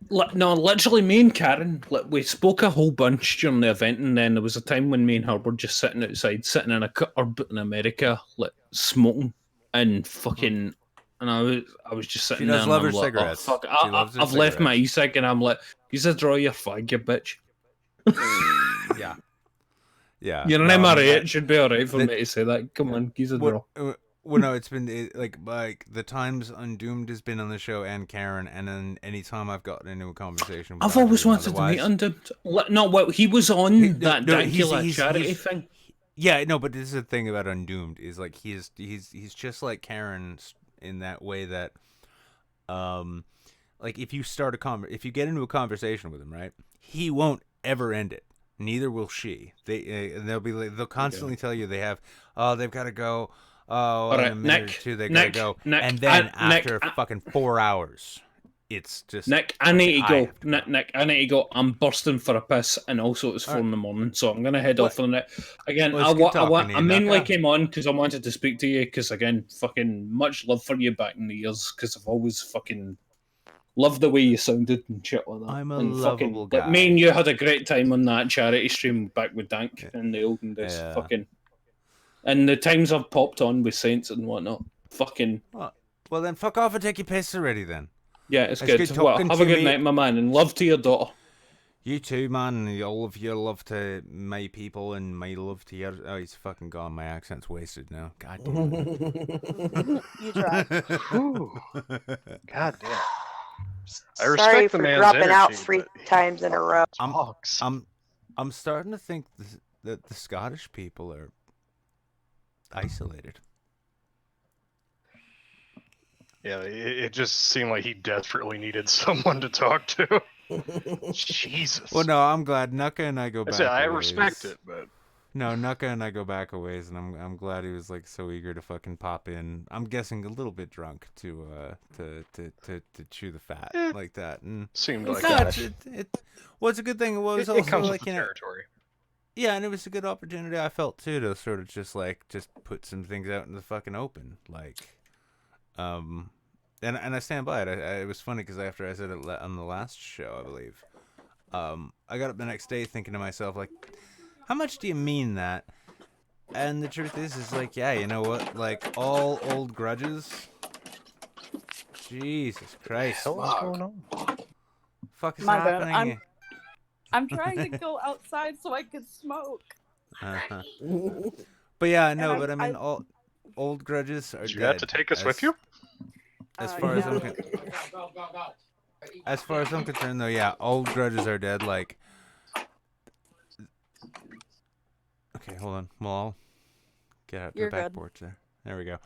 literally me and Karen, we spoke a whole bunch during the event, and then there was a time when me and her were just sitting outside, sitting in a cutter in America, like smoking and fucking, and I was just sitting she there does and love I'm her like, cigarettes. oh, fuck, I've left my e-cig, and I'm like, you said draw your fag, you bitch. Yeah. You're an MRA, it should be alright for me to say that. Come on, give a draw. Well, no, it's been like the times Undoomed has been on the show, and Karen, and then any time I've gotten into a conversation with I've always wanted to meet Undoomed. No, well, he was on that Dankula charity thing. Yeah, no, but this is the thing about Undoomed is like he's just like Karen in that way that, like if you start if you get into a conversation with him, right, he won't ever end it. Neither will she. They'll constantly tell you they've got to go. Oh, in a minute or two they gotta go. And then after fucking 4 hours, it's just Nick, I need to go. Nick, I need to go. I'm bursting for a piss, and also it's 4 a.m, so I'm gonna head off for the night. Again, I mainly came on because I wanted to speak to you, because again, fucking much love for you back in the years, because I've always fucking loved the way you sounded and shit like that. I'm a lovable guy. Like, me and you had a great time on that charity stream back with Dank in the olden days. Yeah. Fucking. And the times I've popped on with Saints and whatnot. Fucking. Well, then fuck off and take your piss already then. Yeah, it's good. Well, have a good night, my man, and love to your daughter. You too, man. All of your love to my people and my love to your... Oh, he's fucking gone. My accent's wasted now. God damn it. You tried. God damn. I Sorry respect for the man's dropping energy, out 3 but times in a row. I'm starting to think that the Scottish people are isolated. Yeah, it just seemed like he desperately needed someone to talk to. Jesus. Well, no, I'm glad Nuka and I go back. I respect it, but no, Nuka and I go back a ways, and I'm glad he was like so eager to fucking pop in. I'm guessing a little bit drunk to chew the fat like that, and seemed like well, it's a good thing. It was it also comes like with the territory. Yeah, and it was a good opportunity I felt too to sort of just put some things out in the fucking open, like, and I stand by it. It was funny because after I said it on the last show, I believe, I got up the next day thinking to myself, like, how much do you mean that? And the truth is like, yeah, you know what? Like, all old grudges. Jesus Christ! What's going on? Fuck is My bad. happening here? I'm trying to go outside so I can smoke. Uh-huh. But yeah, no, And but I mean, all old grudges are Did you dead. have to take us with you? As far as Yeah. as far as I'm concerned, though, yeah, old grudges are dead. Like, okay, hold on. Well, I'll get out You're the back good. porch there. There we go.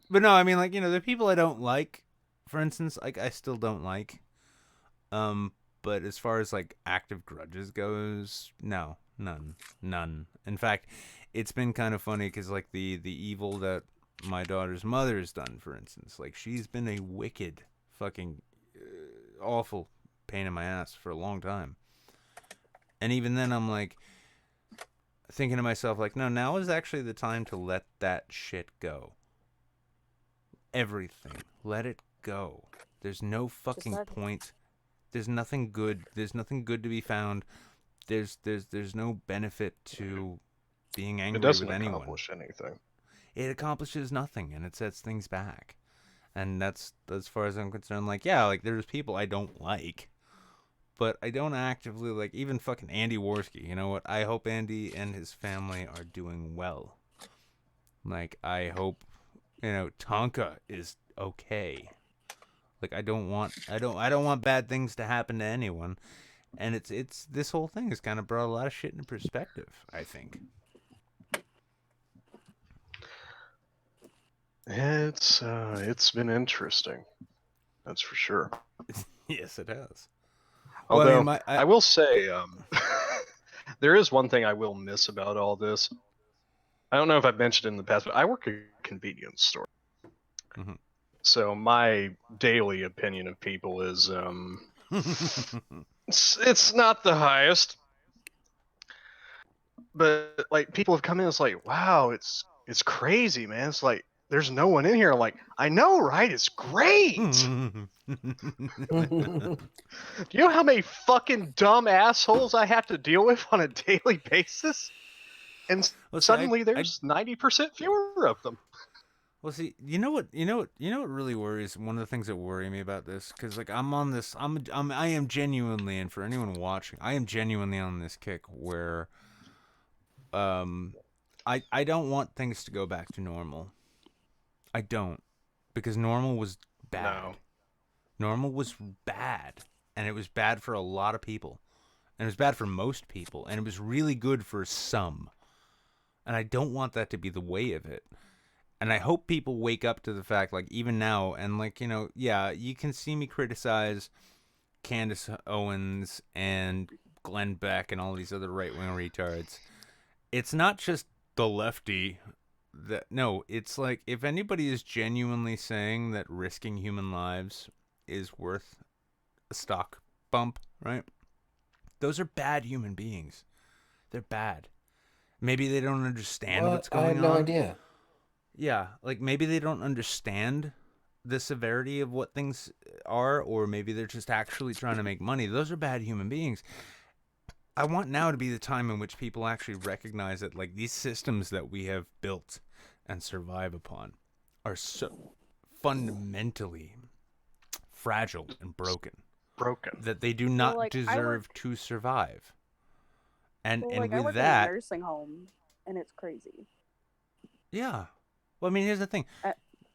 But no, I mean, like, you know, the people I don't like, for instance, like, I still don't like. But as far as like active grudges goes, no, none. In fact, it's been kind of funny because like the evil that my daughter's mother has done, for instance, like she's been a wicked, fucking awful pain in my ass for a long time. And even then, I'm like thinking to myself, like, no, now is actually the time to let that shit go. Everything, let it go. There's no fucking point. There's nothing good. There's nothing good to be found. There's no benefit to being angry It doesn't with anyone. accomplish anything. It accomplishes nothing, and it sets things back. And that's, as far as I'm concerned, like, yeah, like, there's people I don't like, but I don't actively, like, even fucking Andy Worski, you know what? I hope Andy and his family are doing well. Like, I hope, you know, Tonka is okay. Like, I don't want bad things to happen to anyone. And it's this whole thing has kind of brought a lot of shit into perspective, I think. It's been interesting. That's for sure. Yes, it has. Although, well, I will say, there is one thing I will miss about all this. I don't know if I've mentioned it in the past, but I work at a convenience store. Mm-hmm. So my daily opinion of people is, it's not the highest. But, like, people have come in, it's like, wow, it's crazy, man. It's like, there's no one in here. I'm like, I know, right? It's great! Do you know how many fucking dumb assholes I have to deal with on a daily basis? And suddenly there's 90% fewer of them. Well, see, you know what really worries. One of the things that worry me about this, because like I am genuinely, and for anyone watching, I am genuinely on this kick where, I don't want things to go back to normal. I don't, because normal was bad. No. Normal was bad, and it was bad for a lot of people, and it was bad for most people, and it was really good for some. And I don't want that to be the way of it. And I hope people wake up to the fact, like, even now, and, like, you know, yeah, you can see me criticize Candace Owens and Glenn Beck and all these other right-wing retards. It's not just the lefty. No, it's like, if anybody is genuinely saying that risking human lives is worth a stock bump, right? Those are bad human beings. They're bad. Maybe they don't understand what's going on. I had no idea. Yeah, like maybe they don't understand the severity of what things are, or maybe they're just actually trying to make money. Those are bad human beings. I want now to be the time in which people actually recognize that, like, these systems that we have built and survive upon are so fundamentally fragile and broken that they do not deserve to survive. And I with work that, in a nursing home, and it's crazy. Yeah. Well, I mean, here's the thing.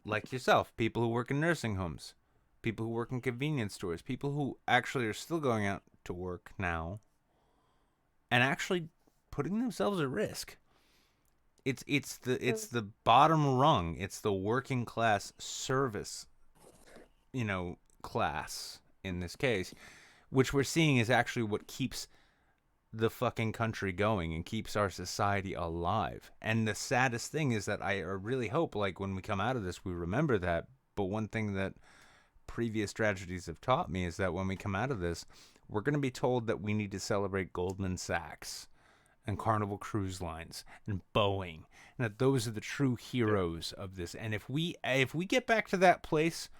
Like yourself, people who work in nursing homes, people who work in convenience stores, people who actually are still going out to work now and actually putting themselves at risk. It's the bottom rung. It's the working class service, you know, class in this case, which we're seeing is actually what keeps the fucking country going and keeps our society alive. And the saddest thing is that I really hope, like, when we come out of this, we remember that. But one thing that previous tragedies have taught me is that when we come out of this, we're going to be told that we need to celebrate Goldman Sachs and Carnival Cruise Lines and Boeing, and that those are the true heroes of this. And if we get back to that place,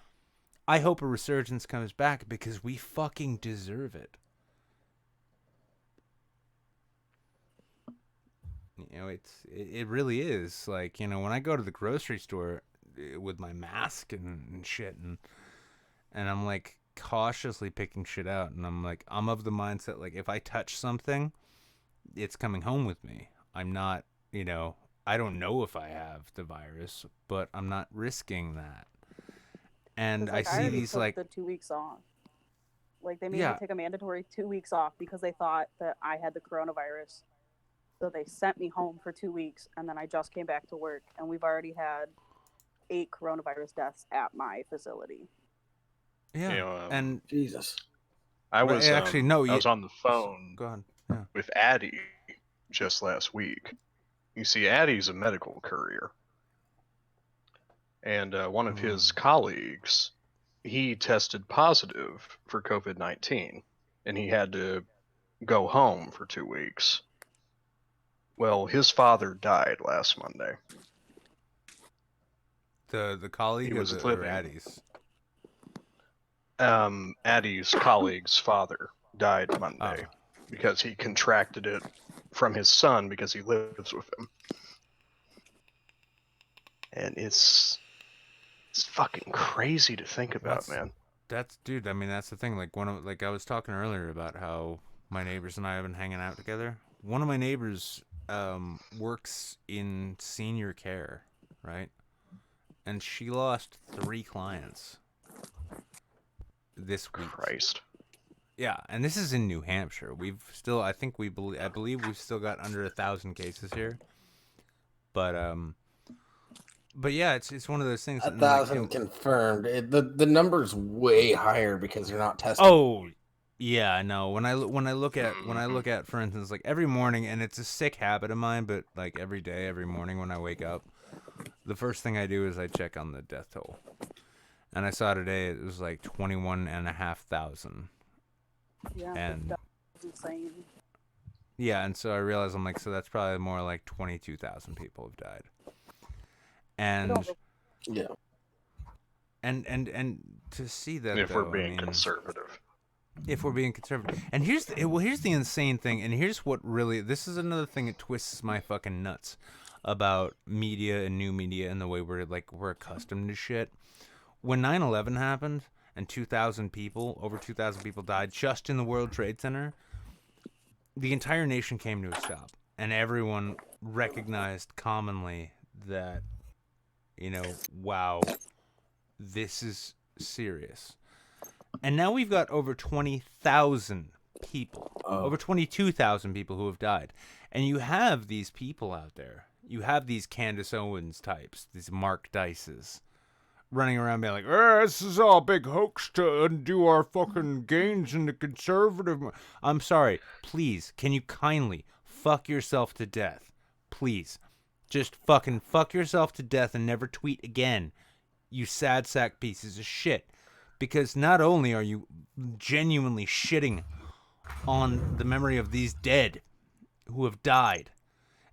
I hope a resurgence comes back, because we fucking deserve it. You know, it really is. Like, you know, when I go to the grocery store with my mask and shit, and I'm like cautiously picking shit out, and I'm like, I'm of the mindset, like, if I touch something, it's coming home with me. I'm not, you know, I don't know if I have the virus, but I'm not risking that. And I see these, like, the 2 weeks off. Like, they made me take a mandatory 2 weeks off because they thought that I had the coronavirus. So they sent me home for 2 weeks, and then I just came back to work, and we've already had 8 coronavirus deaths at my facility. Yeah, You know, and Jesus. I was actually no. I was on the phone Go on. Yeah. with Addie just last week. You see, Addie's a medical courier, and one of his colleagues he tested positive for COVID-19, and he had to go home for 2 weeks. Well, his father died last Monday. The colleague He or, was or living. Addie's? Addie's colleague's father died Monday because he contracted it from his son because he lives with him. And it's fucking crazy to think about, man. That's dude. I mean, that's the thing. Like I was talking earlier about how my neighbors and I have been hanging out together. One of my neighbors works in senior care, right? And she lost 3 clients this week. Christ. Yeah, and this is in New Hampshire. I believe we've still got under 1,000 cases here. But yeah, it's one of those things. 1,000 confirmed. The number's way higher because they're not testing. Oh, yeah, no. When I look at, for instance, like every morning, and it's a sick habit of mine, but like every day, every morning when I wake up, the first thing I do is I check on the death toll, and I saw today it was like 21,500. Yeah, and that's insane. Yeah, and so I realized I'm like, so that's probably more like 22,000 people have died. And yeah, and to see that, if we're being conservative. If we're being conservative, and here's the insane thing, and here's what really, this is another thing that twists my fucking nuts about media and new media and the way we're accustomed to shit. When 9/11 happened and over 2,000 people died just in the World Trade Center, the entire nation came to a stop, and everyone recognized commonly that, wow, this is serious. And now we've got over 20,000 people, over 22,000 people who have died. And you have these people out there. You have these Candace Owens types, these Mark Dices, running around being like, this is all a big hoax to undo our fucking gains in the conservative. I'm sorry. Please, can you kindly fuck yourself to death? Please. Just fucking fuck yourself to death and never tweet again, you sad sack pieces of shit. Because not only are you genuinely shitting on the memory of these dead who have died,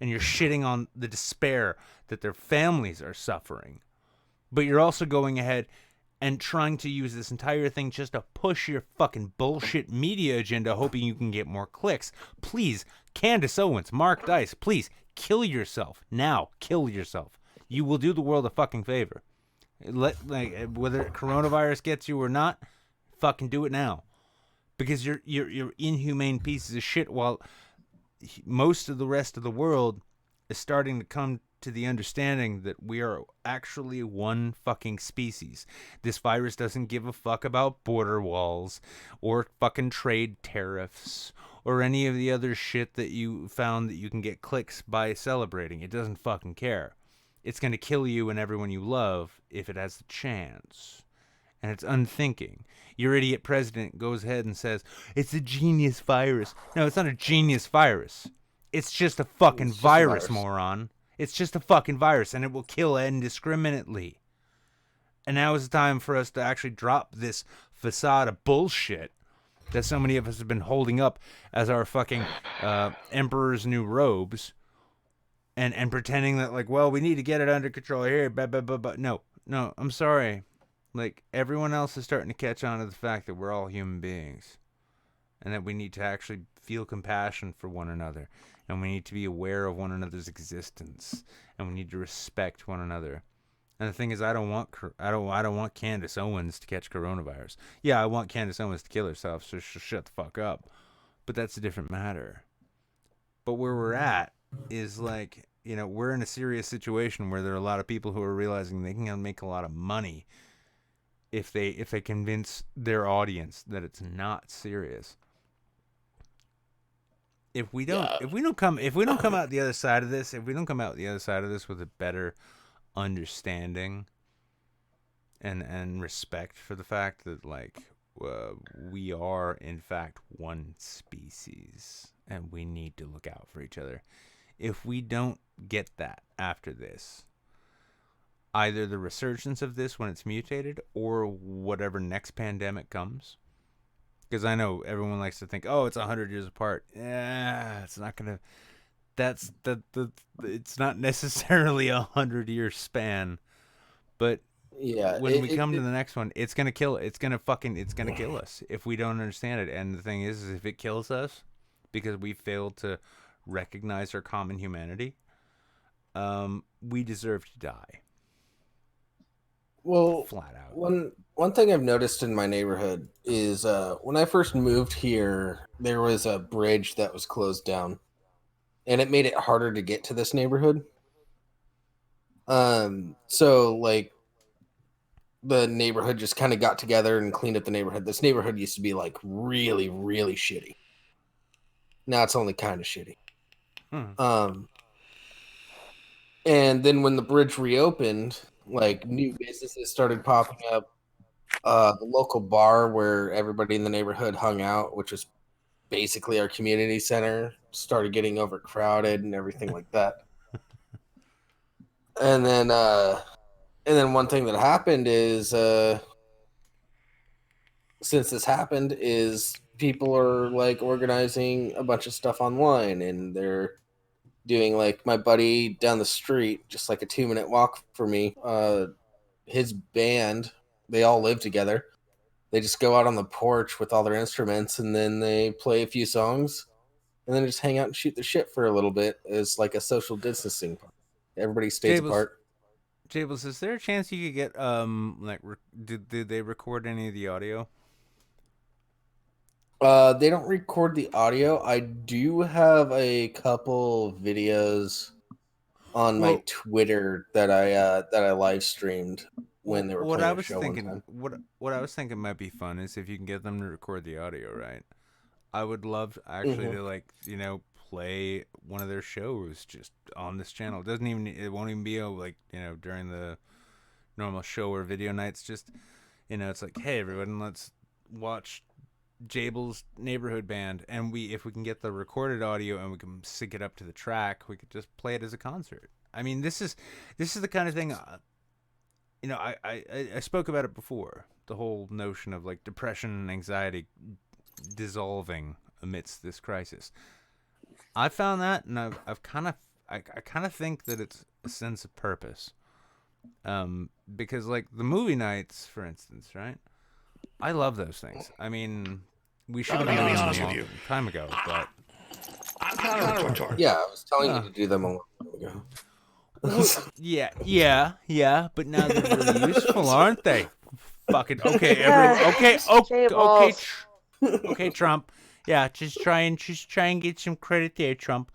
and you're shitting on the despair that their families are suffering, but you're also going ahead and trying to use this entire thing just to push your fucking bullshit media agenda, hoping you can get more clicks. Please, Candace Owens, Mark Dice, please, kill yourself. Now, kill yourself. You will do the world a fucking favor. Whether coronavirus gets you or not, fucking do it now. Because you're inhumane pieces of shit, while most of the rest of the world is starting to come to the understanding that we are actually one fucking species. This virus doesn't give a fuck about border walls or fucking trade tariffs or any of the other shit that you found that you can get clicks by celebrating. It doesn't fucking care. It's going to kill you and everyone you love if it has the chance. And it's unthinking. Your idiot president goes ahead and says, it's a genius virus. No, it's not a genius virus. It's just a fucking virus, moron. It's just a fucking virus, and it will kill indiscriminately. And now is the time for us to actually drop this facade of bullshit that so many of us have been holding up as our fucking emperor's new robes. And pretending that, like, well, we need to get it under control here. But no, I'm sorry. Like, everyone else is starting to catch on to the fact that we're all human beings. And that we need to actually feel compassion for one another. And we need to be aware of one another's existence. And we need to respect one another. And the thing is, I don't want Candace Owens to catch coronavirus. Yeah, I want Candace Owens to kill herself, so shut the fuck up. But that's a different matter. But where we're at is like, we're in a serious situation where there are a lot of people who are realizing they can make a lot of money if they convince their audience that it's not serious. If we don't come out the other side of this, with a better understanding and respect for the fact that, like, we are in fact one species and we need to look out for each other. If we don't get that after this, either the resurgence of this when it's mutated or whatever next pandemic comes. Because I know everyone likes to think, oh, it's 100 years apart. Yeah, it's not gonna. That's it's not necessarily a 100-year span, but Yeah, when we come to the next one, it's gonna kill. It's gonna kill us if we don't understand it. And the thing is if it kills us because we failed to recognize our common humanity, we deserve to die. well, Flat out. one thing I've noticed in my neighborhood is when I first moved here, there was a bridge that was closed down, and it made it harder to get to this neighborhood. So like the neighborhood just kind of got together and cleaned up the neighborhood. This neighborhood used to be like really, really shitty. Now it's only kind of shitty. And then when the bridge reopened, like new businesses started popping up. The local bar where everybody in the neighborhood hung out, which was basically our community center, started getting overcrowded and everything like that. And then one thing that happened is since this happened is people are like organizing a bunch of stuff online, and they're doing like my buddy down the street, just like a 2-minute walk for me. His band, they all live together. They just go out on the porch with all their instruments, and then they play a few songs, and then just hang out and shoot the shit for a little bit as like a social distancing part. Everybody stays apart. Jables, is there a chance you could get did they record any of the audio? They don't record the audio. I do have a couple videos on my Twitter that I live streamed when they were playing a show one time. What I was thinking might be fun is if you can get them to record the audio, right? I would love actually to play one of their shows just on this channel. It won't even be during the normal show or video nights. Just it's like, hey everyone, let's watch Jabel's neighborhood band, and if we can get the recorded audio and we can sync it up to the track, we could just play it as a concert. I mean, this is the kind of thing. I spoke about it before. The whole notion of like depression and anxiety dissolving amidst this crisis. I found that, and I kind of think that it's a sense of purpose. Because like the movie nights, for instance, right? I love those things. I mean, we should have been doing them a long time ago, but I'm kind of retarded. Yeah, I was telling you to do them a long time ago. Yeah, but now they're really useful, aren't they? Fucking okay, everyone. Okay, Trump. Yeah, just try and get some credit there, Trump.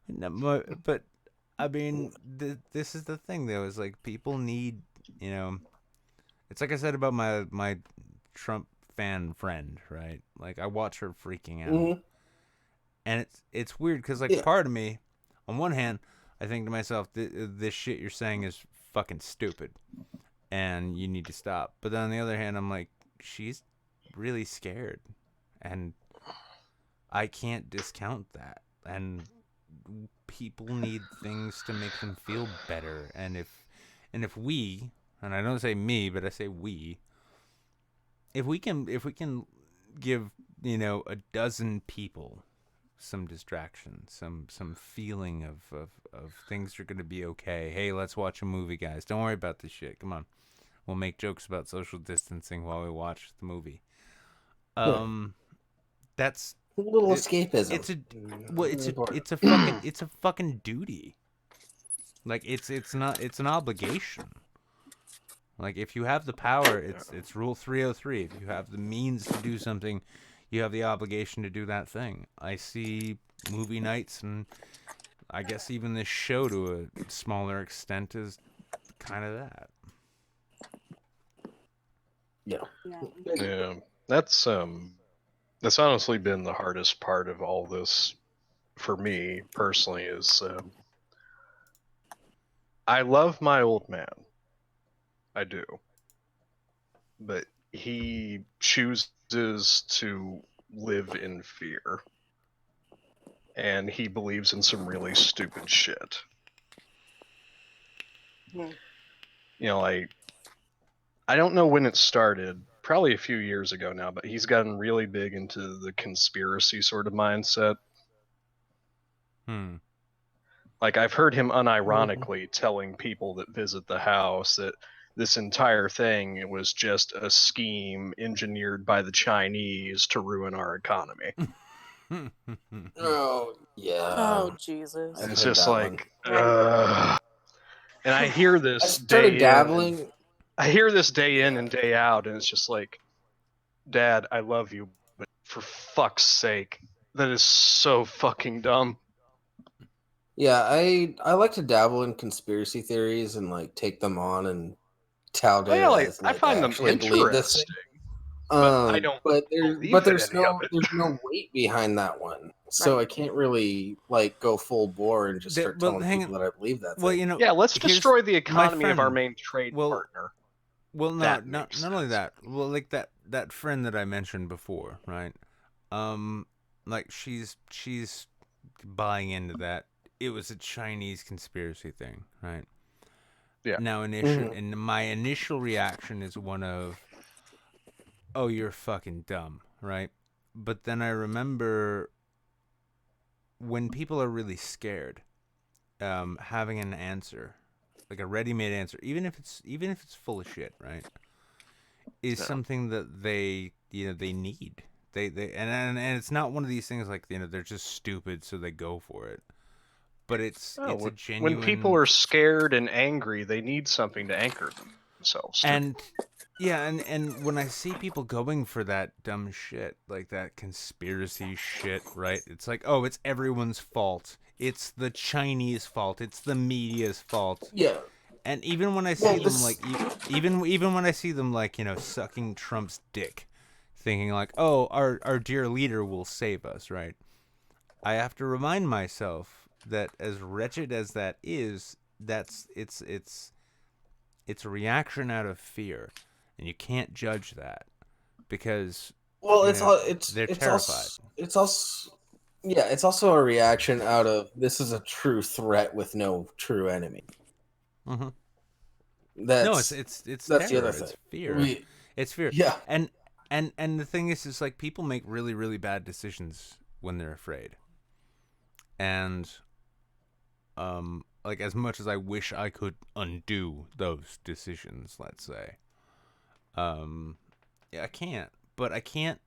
No, but I mean, this is the thing though. Is like people need, it's like I said about my Trump fan friend, right? Like I watch her freaking out, and it's weird because part of me, on one hand, I think to myself, this shit you're saying is fucking stupid, and you need to stop. But then on the other hand, I'm like, she's really scared, and I can't discount that. And people need things to make them feel better. And if we, and I don't say me, but I say we, if we can give a dozen people some distraction, some feeling of things are going to be okay. Hey, let's watch a movie, guys. Don't worry about this shit. Come on. We'll make jokes about social distancing while we watch the movie. That's a little escapism. It's a fucking duty. Like it's an obligation. Like if you have the power, it's Rule 303. If you have the means to do something, you have the obligation to do that thing. I see movie nights, and I guess even this show to a smaller extent is kind of that. Yeah. That's honestly been the hardest part of all this for me personally is I love my old man. I do. But he chooses to live in fear. And he believes in some really stupid shit. like I don't know when it started, probably a few years ago now, but he's gotten really big into the conspiracy sort of mindset. Like I've heard him unironically telling people that visit the house that this entire thing was just a scheme engineered by the Chinese to ruin our economy. Oh yeah. Oh Jesus. And I've it's heard just that like, one. and I hear I this started day dabbling. in. I hear this day in and day out, and it's just like, Dad, I love you, but for fuck's sake, that is so fucking dumb. Yeah, I like to dabble in conspiracy theories and like take them on and tout Oh, it yeah, like as I like find I them actually believe this thing. interesting, but I don't believe There's any of no it. there's no weight behind that one, so I can't really like go full bore and just start telling people that I believe that Well, thing. you know, Yeah, let's here's destroy the my economy of our friend. main trade partner. Well, no, That not makes only sense. that. Well, like that friend that I mentioned before, right? Like she's buying into that. It was a Chinese conspiracy thing, right? Yeah. Now, and my initial reaction is one of, "Oh, you're fucking dumb," right? But then I remember when people are really scared, having an answer, like a ready-made answer, even if it's full of shit, right, is something that they need. And it's not one of these things like they're just stupid, so they go for it. But it's a genuine. When people are scared and angry, they need something to anchor themselves to. And yeah, and when I see people going for that dumb shit, like that conspiracy shit, right? It's like, oh, it's everyone's fault. It's the Chinese fault. It's the media's fault. Yeah. And even when I see them like, even when I see them like, sucking Trump's dick, thinking like, oh, our dear leader will save us, right? I have to remind myself that as wretched as that is, it's a reaction out of fear, and you can't judge that because they're terrified. It's also a reaction out of this is a true threat with no true enemy. Mm-hmm. That's it's terror. The other thing. It's fear. It's fear. Yeah. And the thing is like people make really, really bad decisions when they're afraid. And like as much as I wish I could undo those decisions, let's say, yeah, I can't. But I can't.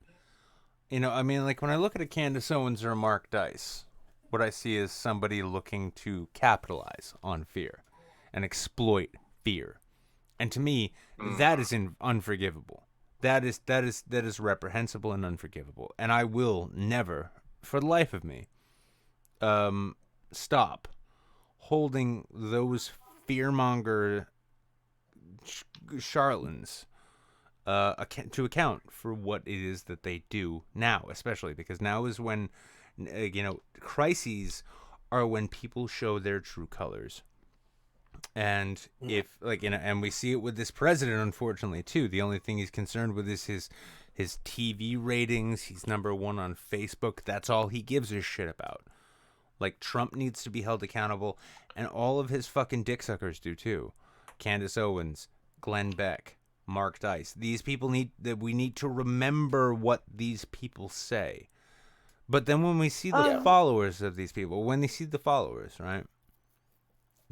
I mean, like when I look at a Candace Owens or a Mark Dice, what I see is somebody looking to capitalize on fear and exploit fear. And to me, that is unforgivable. That is reprehensible and unforgivable. And I will never, for the life of me, stop holding those fearmonger charlatans to account for what it is that they do now, especially because now is when crises are when people show their true colors. And if and we see it with this president, unfortunately too. The only thing he's concerned with is his TV ratings. He's #1 on Facebook. That's all he gives a shit about. Like Trump needs to be held accountable, and all of his fucking dick suckers do too. Candace Owens, Glenn Beck, Mark Dice. These people we need to remember what these people say. But then when we see the followers of these people, right?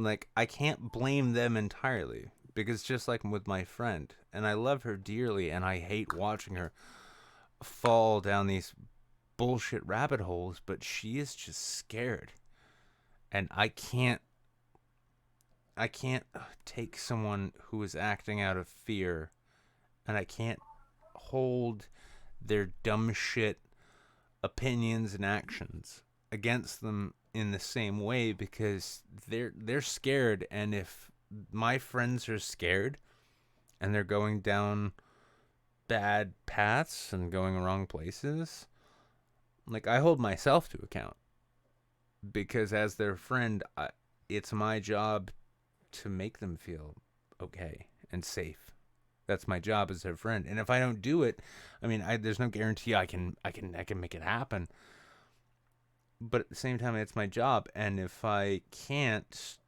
Like, I can't blame them entirely, because just like with my friend, and I love her dearly, and I hate watching her fall down these bullshit rabbit holes, but she is just scared. And I can't take someone who is acting out of fear, and I can't hold their dumb shit opinions and actions against them in the same way, because they're scared. And if my friends are scared and they're going down bad paths and going wrong places, like, I hold myself to account, because as their friend, it's my job to make them feel okay and safe. That's my job as their friend. And if I don't do it, I mean, there's no guarantee I can make it happen. But at the same time, it's my job. And if I can't,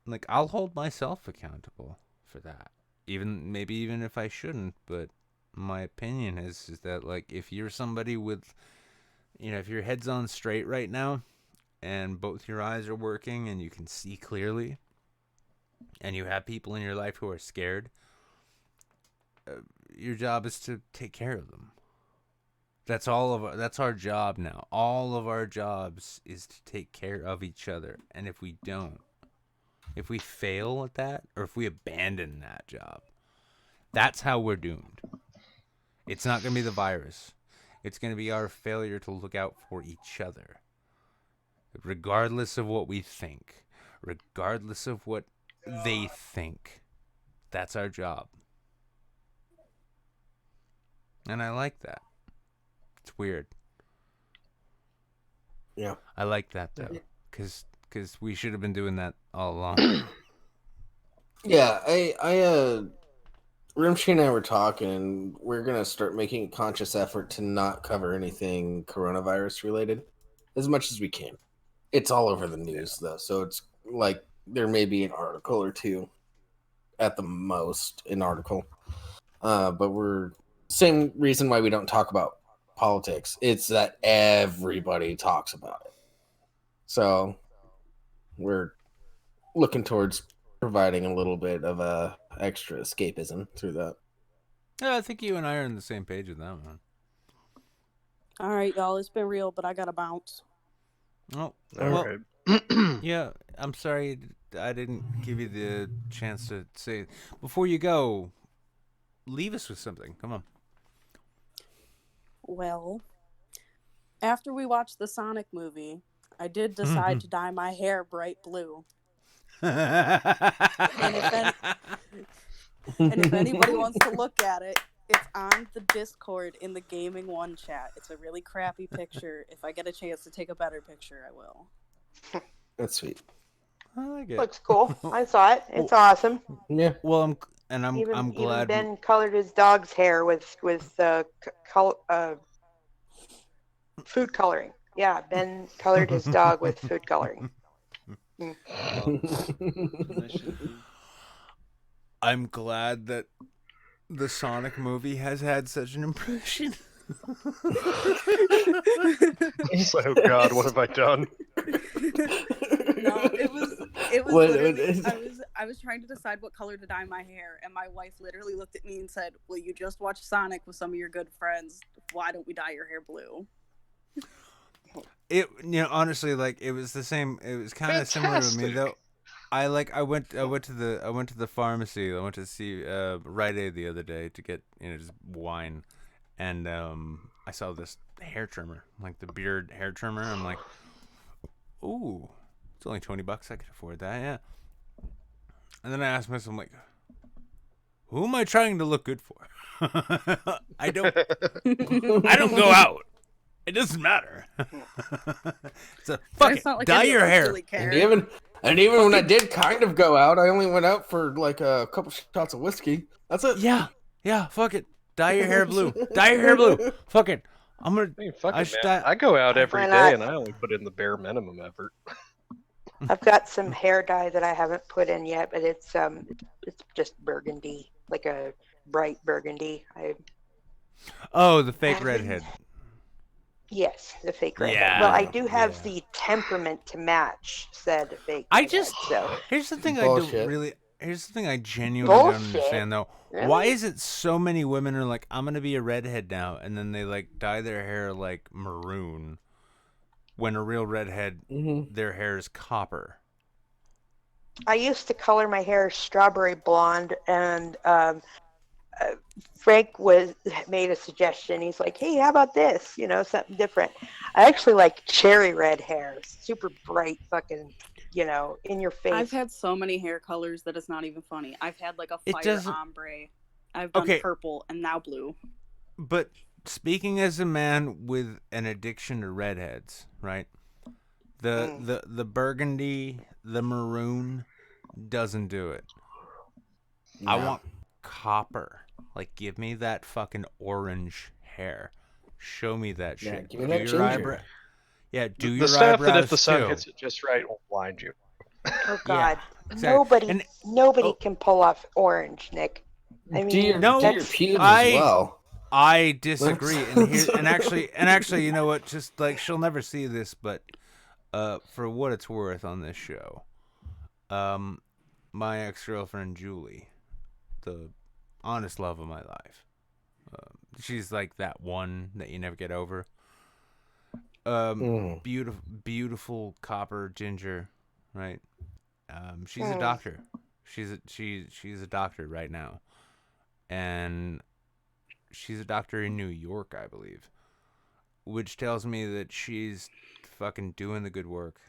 like, I'll hold myself accountable for that. Even if I shouldn't, but my opinion is that, like, if you're somebody with, if your head's on straight right now and both your eyes are working and you can see clearly and you have people in your life who are scared, your job is to take care of them. That's our job now. All of our jobs is to take care of each other. And if we don't, if we fail at that, or if we abandon that job, that's how we're doomed. It's not going to be the virus. It's going to be our failure to look out for each other. Regardless of what we think, regardless of what they think, that's our job. And I like that. It's weird. Yeah. I like that, though, because we should have been doing that all along. Yeah, Rimsky and I were talking, and we're going to start making a conscious effort to not cover anything coronavirus related as much as we can. It's all over the news, though, so it's like there may be an article or two at the most, but we're same reason why we don't talk about politics. It's that everybody talks about it. So we're looking towards providing a little bit of extra escapism through that. Yeah, I think you and I are on the same page with that one. All right, y'all. It's been real, but I gotta bounce. Oh, All well, right. yeah. I'm sorry I didn't give you the chance to say. Before you go, leave us with something. Come on. Well, after we watched the Sonic movie, I did decide to dye my hair bright blue. And if anybody wants to look at it, it's on the Discord in the Gaming 1 chat. It's a really crappy picture. If I get a chance to take a better picture, I will. That's sweet. I like it. Looks cool. I saw it. It's awesome. Yeah. Well, I'm Even glad. Ben colored his dog's hair with food coloring. Yeah, Ben colored his dog with food coloring. I'm glad that the Sonic movie has had such an impression. It's like, oh God, what have I done? No, it was What- literally, I was trying to decide what color to dye my hair, and my wife literally looked at me and said, "Well, you just watched Sonic with some of your good friends. Why don't we dye your hair blue?" It, honestly, like, it was the same. It was kind of similar to me, though. I went to the pharmacy. I went to see Rite Aid the other day to get just wine, and I saw this hair trimmer, like the beard hair trimmer. I'm like, ooh, it's only $20. I could afford that, yeah. And then I asked myself, I'm like, who am I trying to look good for? I don't go out. It doesn't matter. So fuck It's it. not like Dye any your of us hair. really care. And even when I did kind of go out, I only went out for like a couple shots of whiskey. That's it. Yeah. Fuck it. Dye your hair blue. Dye your hair blue. Fuck it. I'm gonna. I mean, fuck I it, should man. die- I go out every Why day not? and I only put in the bare minimum effort. I've got some hair dye that I haven't put in yet, but it's just burgundy, like a bright burgundy. Oh, the fake redhead. Yes, the fake redhead. Yeah, Well, I do have yeah. the temperament to match said fake I redhead, just. so Here's the thing. Bullshit. Here's the thing I genuinely don't Bullshit? understand though. Really? Why is it so many women are like, I'm gonna be a redhead now, and then they like dye their hair like maroon, when a real redhead, their hair is copper. I used to color my hair strawberry blonde, and Frank made a suggestion. He's like, "Hey, how about this? Something different." I actually like cherry red hair, super bright, fucking, in your face. I've had so many hair colors that it's not even funny. I've had like a It fire doesn't- ombre. I've done Okay. purple and now blue. But speaking as a man with an addiction to redheads, right? The burgundy, the maroon doesn't do it. I want copper. Like, give me that fucking orange hair. Show me that Yeah, shit. give me that your ginger. eyebrow. Yeah, do The your stuff eyebrows that if the sun too. hits it just right will blind you. Oh God, exactly. nobody oh, can pull off orange, Nick. I Do your, mean, No, do your that's pubes I as well. I disagree, and actually, you know what? Just like she'll never see this, but for what it's worth on this show, my ex-girlfriend Julie, the honest love of my life, she's like that one that you never get over. Beautiful copper ginger, right? She's a doctor. She's a doctor right now, and she's a doctor in New York, I believe, which tells me that she's fucking doing the good work.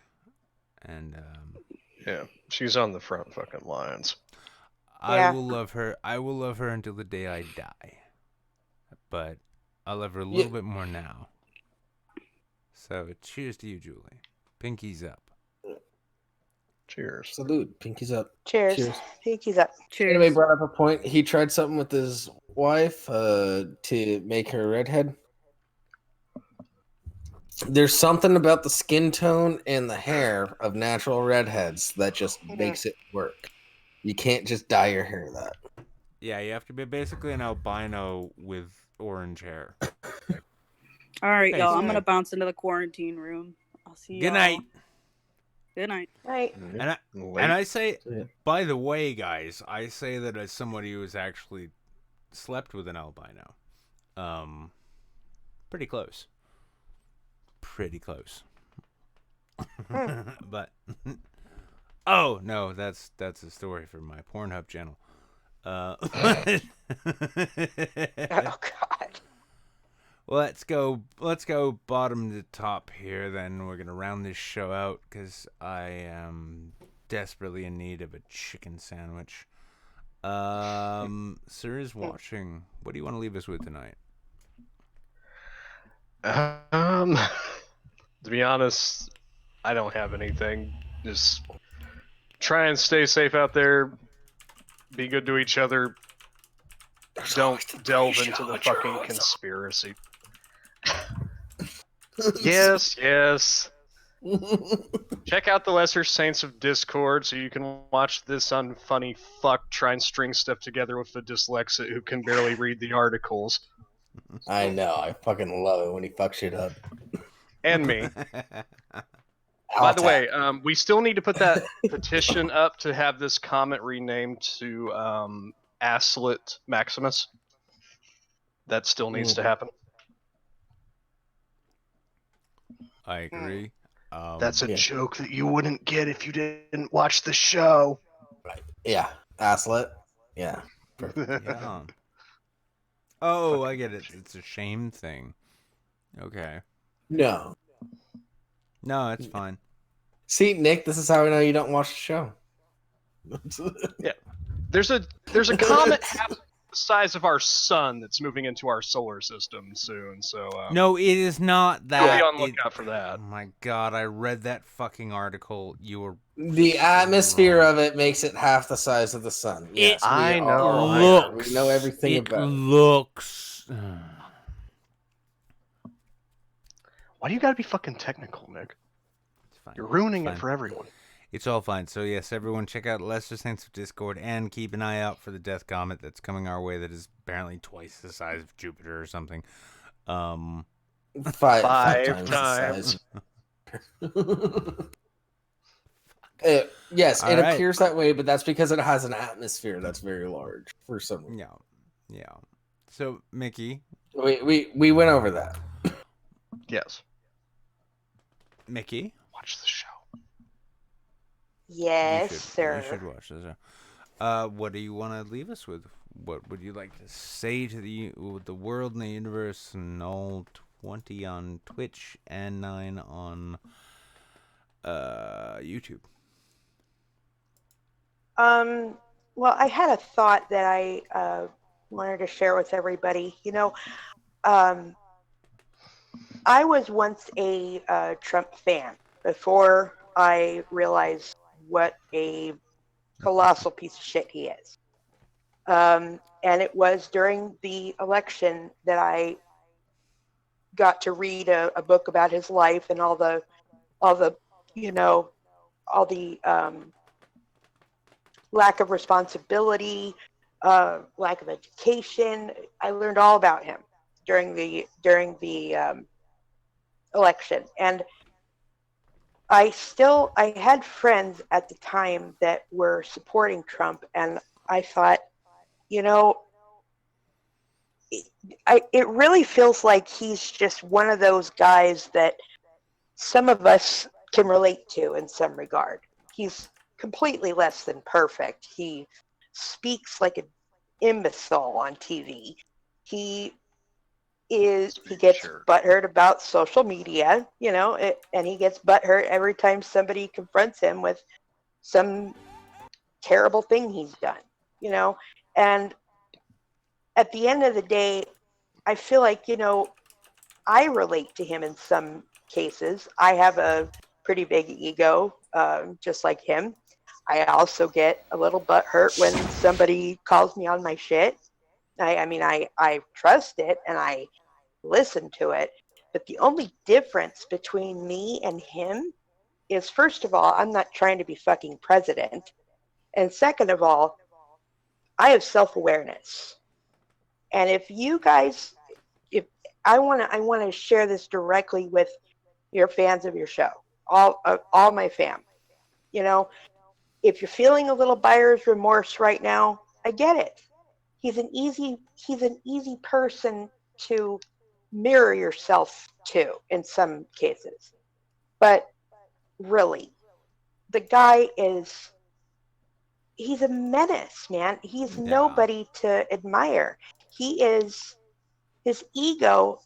And Yeah, she's on the front fucking lines. I Yeah. will love her. I will love her until the day I die. But I love her a Yeah. little bit more now. So cheers to you, Julie. Pinkies up. Cheers. Salute. Pinkies up. cheers. Cheers. Pinkies up. Anyway, Cheers. brought up a point. He tried something with his wife to make her a redhead. There's something about the skin tone and the hair of natural redheads that just makes it work. You can't just dye your hair that. Yeah, you have to be basically an albino with orange hair. All right, y'all. I'm Basically. gonna bounce into the quarantine room. I'll see Good y'all. night. Good night. Right. And I say, Yeah. by the way, guys, I say that as somebody who has actually slept with an albino. Pretty close. Pretty close. But oh no, that's a story for my Pornhub channel. Oh God. Let's go bottom to top here. Then we're gonna round this show out because I am desperately in need of a chicken sandwich. Sir is watching. What do you want to leave us with tonight? To be honest, I don't have anything. Just try and stay safe out there. Be good to each other. Don't delve into the fucking conspiracy. Yes. Check out the Lesser Saints of Discord so you can watch this unfunny fuck try and string stuff together with a dyslexic who can barely read the articles. I know. I fucking love it when he fucks shit up. And me. By the way, we still need to put that petition up to have this comet renamed to Aslet Maximus. That still needs to happen. I agree. That's a joke that you wouldn't get if you didn't watch the show. Right. Yeah. Aslet. Yeah. Yeah. Oh, I get it. It's a shame thing. Okay. No. No, it's fine. See, Nick, this is how I know you don't watch the show. Yeah. There's a comet half the size of our sun that's moving into our solar system soon. So No, it is not that. I'll be on the lookout for that. Oh my god, I read that fucking article. You were The atmosphere of it makes it half the size of the sun. Yes, we I know. are. Looks. We know everything it about it. looks. Why do you gotta be fucking technical, Nick? It's fine. You're ruining It's it fine. for everyone. It's all fine. So yes, everyone check out Lesser Saints of Discord and keep an eye out for the Death Comet that's coming our way that is apparently twice the size of Jupiter or something. Five Five times the size. Yes, All it right. appears that way, but that's because it has an atmosphere that's very large for some reason. Yeah. So Mickey, We went over that. Yes. Mickey, Watch the show. Yes, you sir. should watch this. What do you want to leave us with? What would you like to say to the world and the universe and all 20 on Twitch and 9 on YouTube? Well, I had a thought that I wanted to share with everybody. You know, I was once a Trump fan before I realized what a colossal piece of shit he is. And it was during the election that I got to read a book about his life and all the lack of responsibility, lack of education. I learned all about him during the election, and I had friends at the time that were supporting Trump, and I thought, you know, it really feels like he's just one of those guys that some of us can relate to in some regard. He's completely less than perfect. He speaks like an imbecile on TV. He gets butthurt about social media, and he gets butthurt every time somebody confronts him with some terrible thing he's done, and at the end of the day, I feel like, I relate to him in some cases. I have a pretty big ego, just like him. I also get a little butthurt when somebody calls me on my shit. I trust it and I listen to it. But the only difference between me and him is, first of all, I'm not trying to be fucking president. And second of all, I have self-awareness. And if you guys, if I want to share this directly with your fans of your show, all my fam. If you're feeling a little buyer's remorse right now, I get it. He's an easy person to mirror yourself to in some cases. But really, the guy he's a menace, man. He's nobody to admire. His ego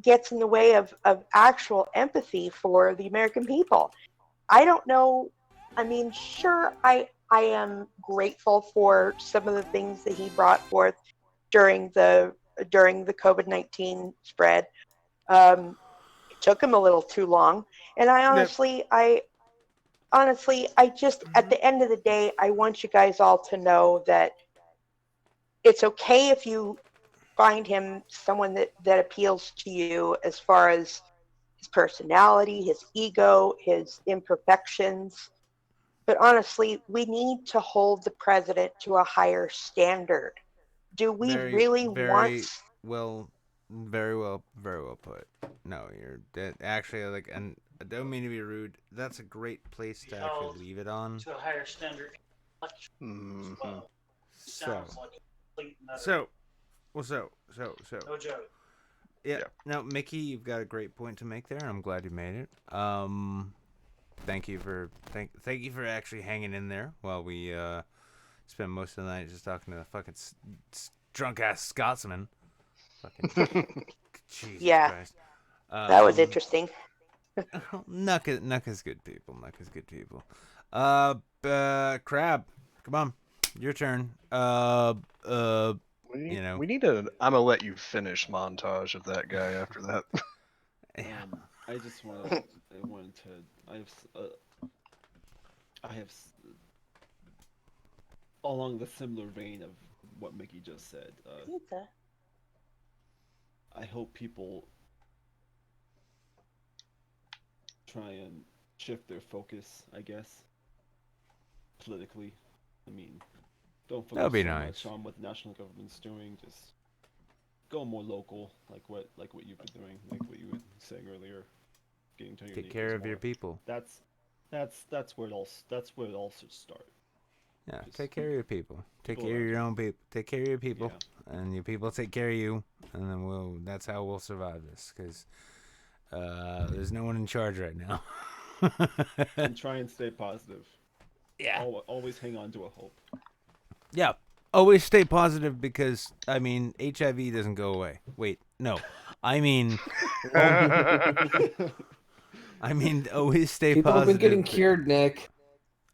gets in the way of actual empathy for the American people. I don't know. Sure, I am grateful for some of the things that he brought forth during the COVID-19 spread. It took him a little too long, and I just, at the end of the day, I want you guys all to know that it's okay if you find him someone that appeals to you as far as his personality, his ego, his imperfections. But honestly, we need to hold the president to a higher standard. Do we really want... Very well put. No, actually, like, and I don't mean to be rude. That's a great place to actually leave it on. To a higher standard. Mm-hmm. Sounds like a complete So. No joke. Yeah. Now, Mickey, you've got a great point to make there, and I'm glad you made it. Thank you for actually hanging in there while we spent most of the night just talking to the fucking drunk ass Scotsman. Fucking Jesus Christ. That was interesting. Nuck is good people. Crab, come on, your turn. We need a I'm gonna let you finish montage of that guy after that. I just wanted I have along the similar vein of what Mickey just said. I hope people try and shift their focus, I guess, politically. Don't focus so much on what the national government's doing. Just go more local, like what you've been doing, like what you were saying earlier. Getting to your take care of your people. That's where it all should start. Yeah, just take care of your people. Take care of your own people. Take care of your people, and your people take care of you, and then that's how we'll survive this. Because there's no one in charge right now. And try and stay positive. Yeah. Always hang on to a hope. Yeah. Always stay positive because, HIV doesn't go away. Wait, no. Always stay People positive. have been getting cured, Nick.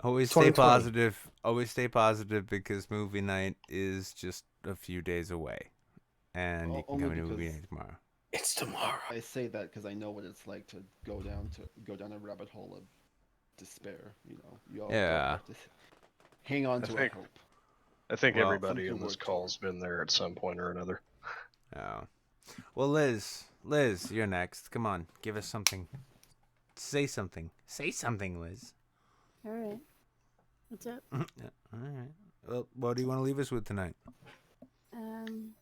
Always stay positive. Always stay positive because movie night is just a few days away. And you can come to movie night tomorrow. It's tomorrow. I say that because I know what it's like to go down a rabbit hole of despair. You all have to hang on to a hope. I think everybody in this call's been there at some point or another. Oh. Well, Liz, you're next. Come on, give us something. Say something. Say something, Liz. All right. What's up? Yeah, all right. Well, what do you want to leave us with tonight? I don't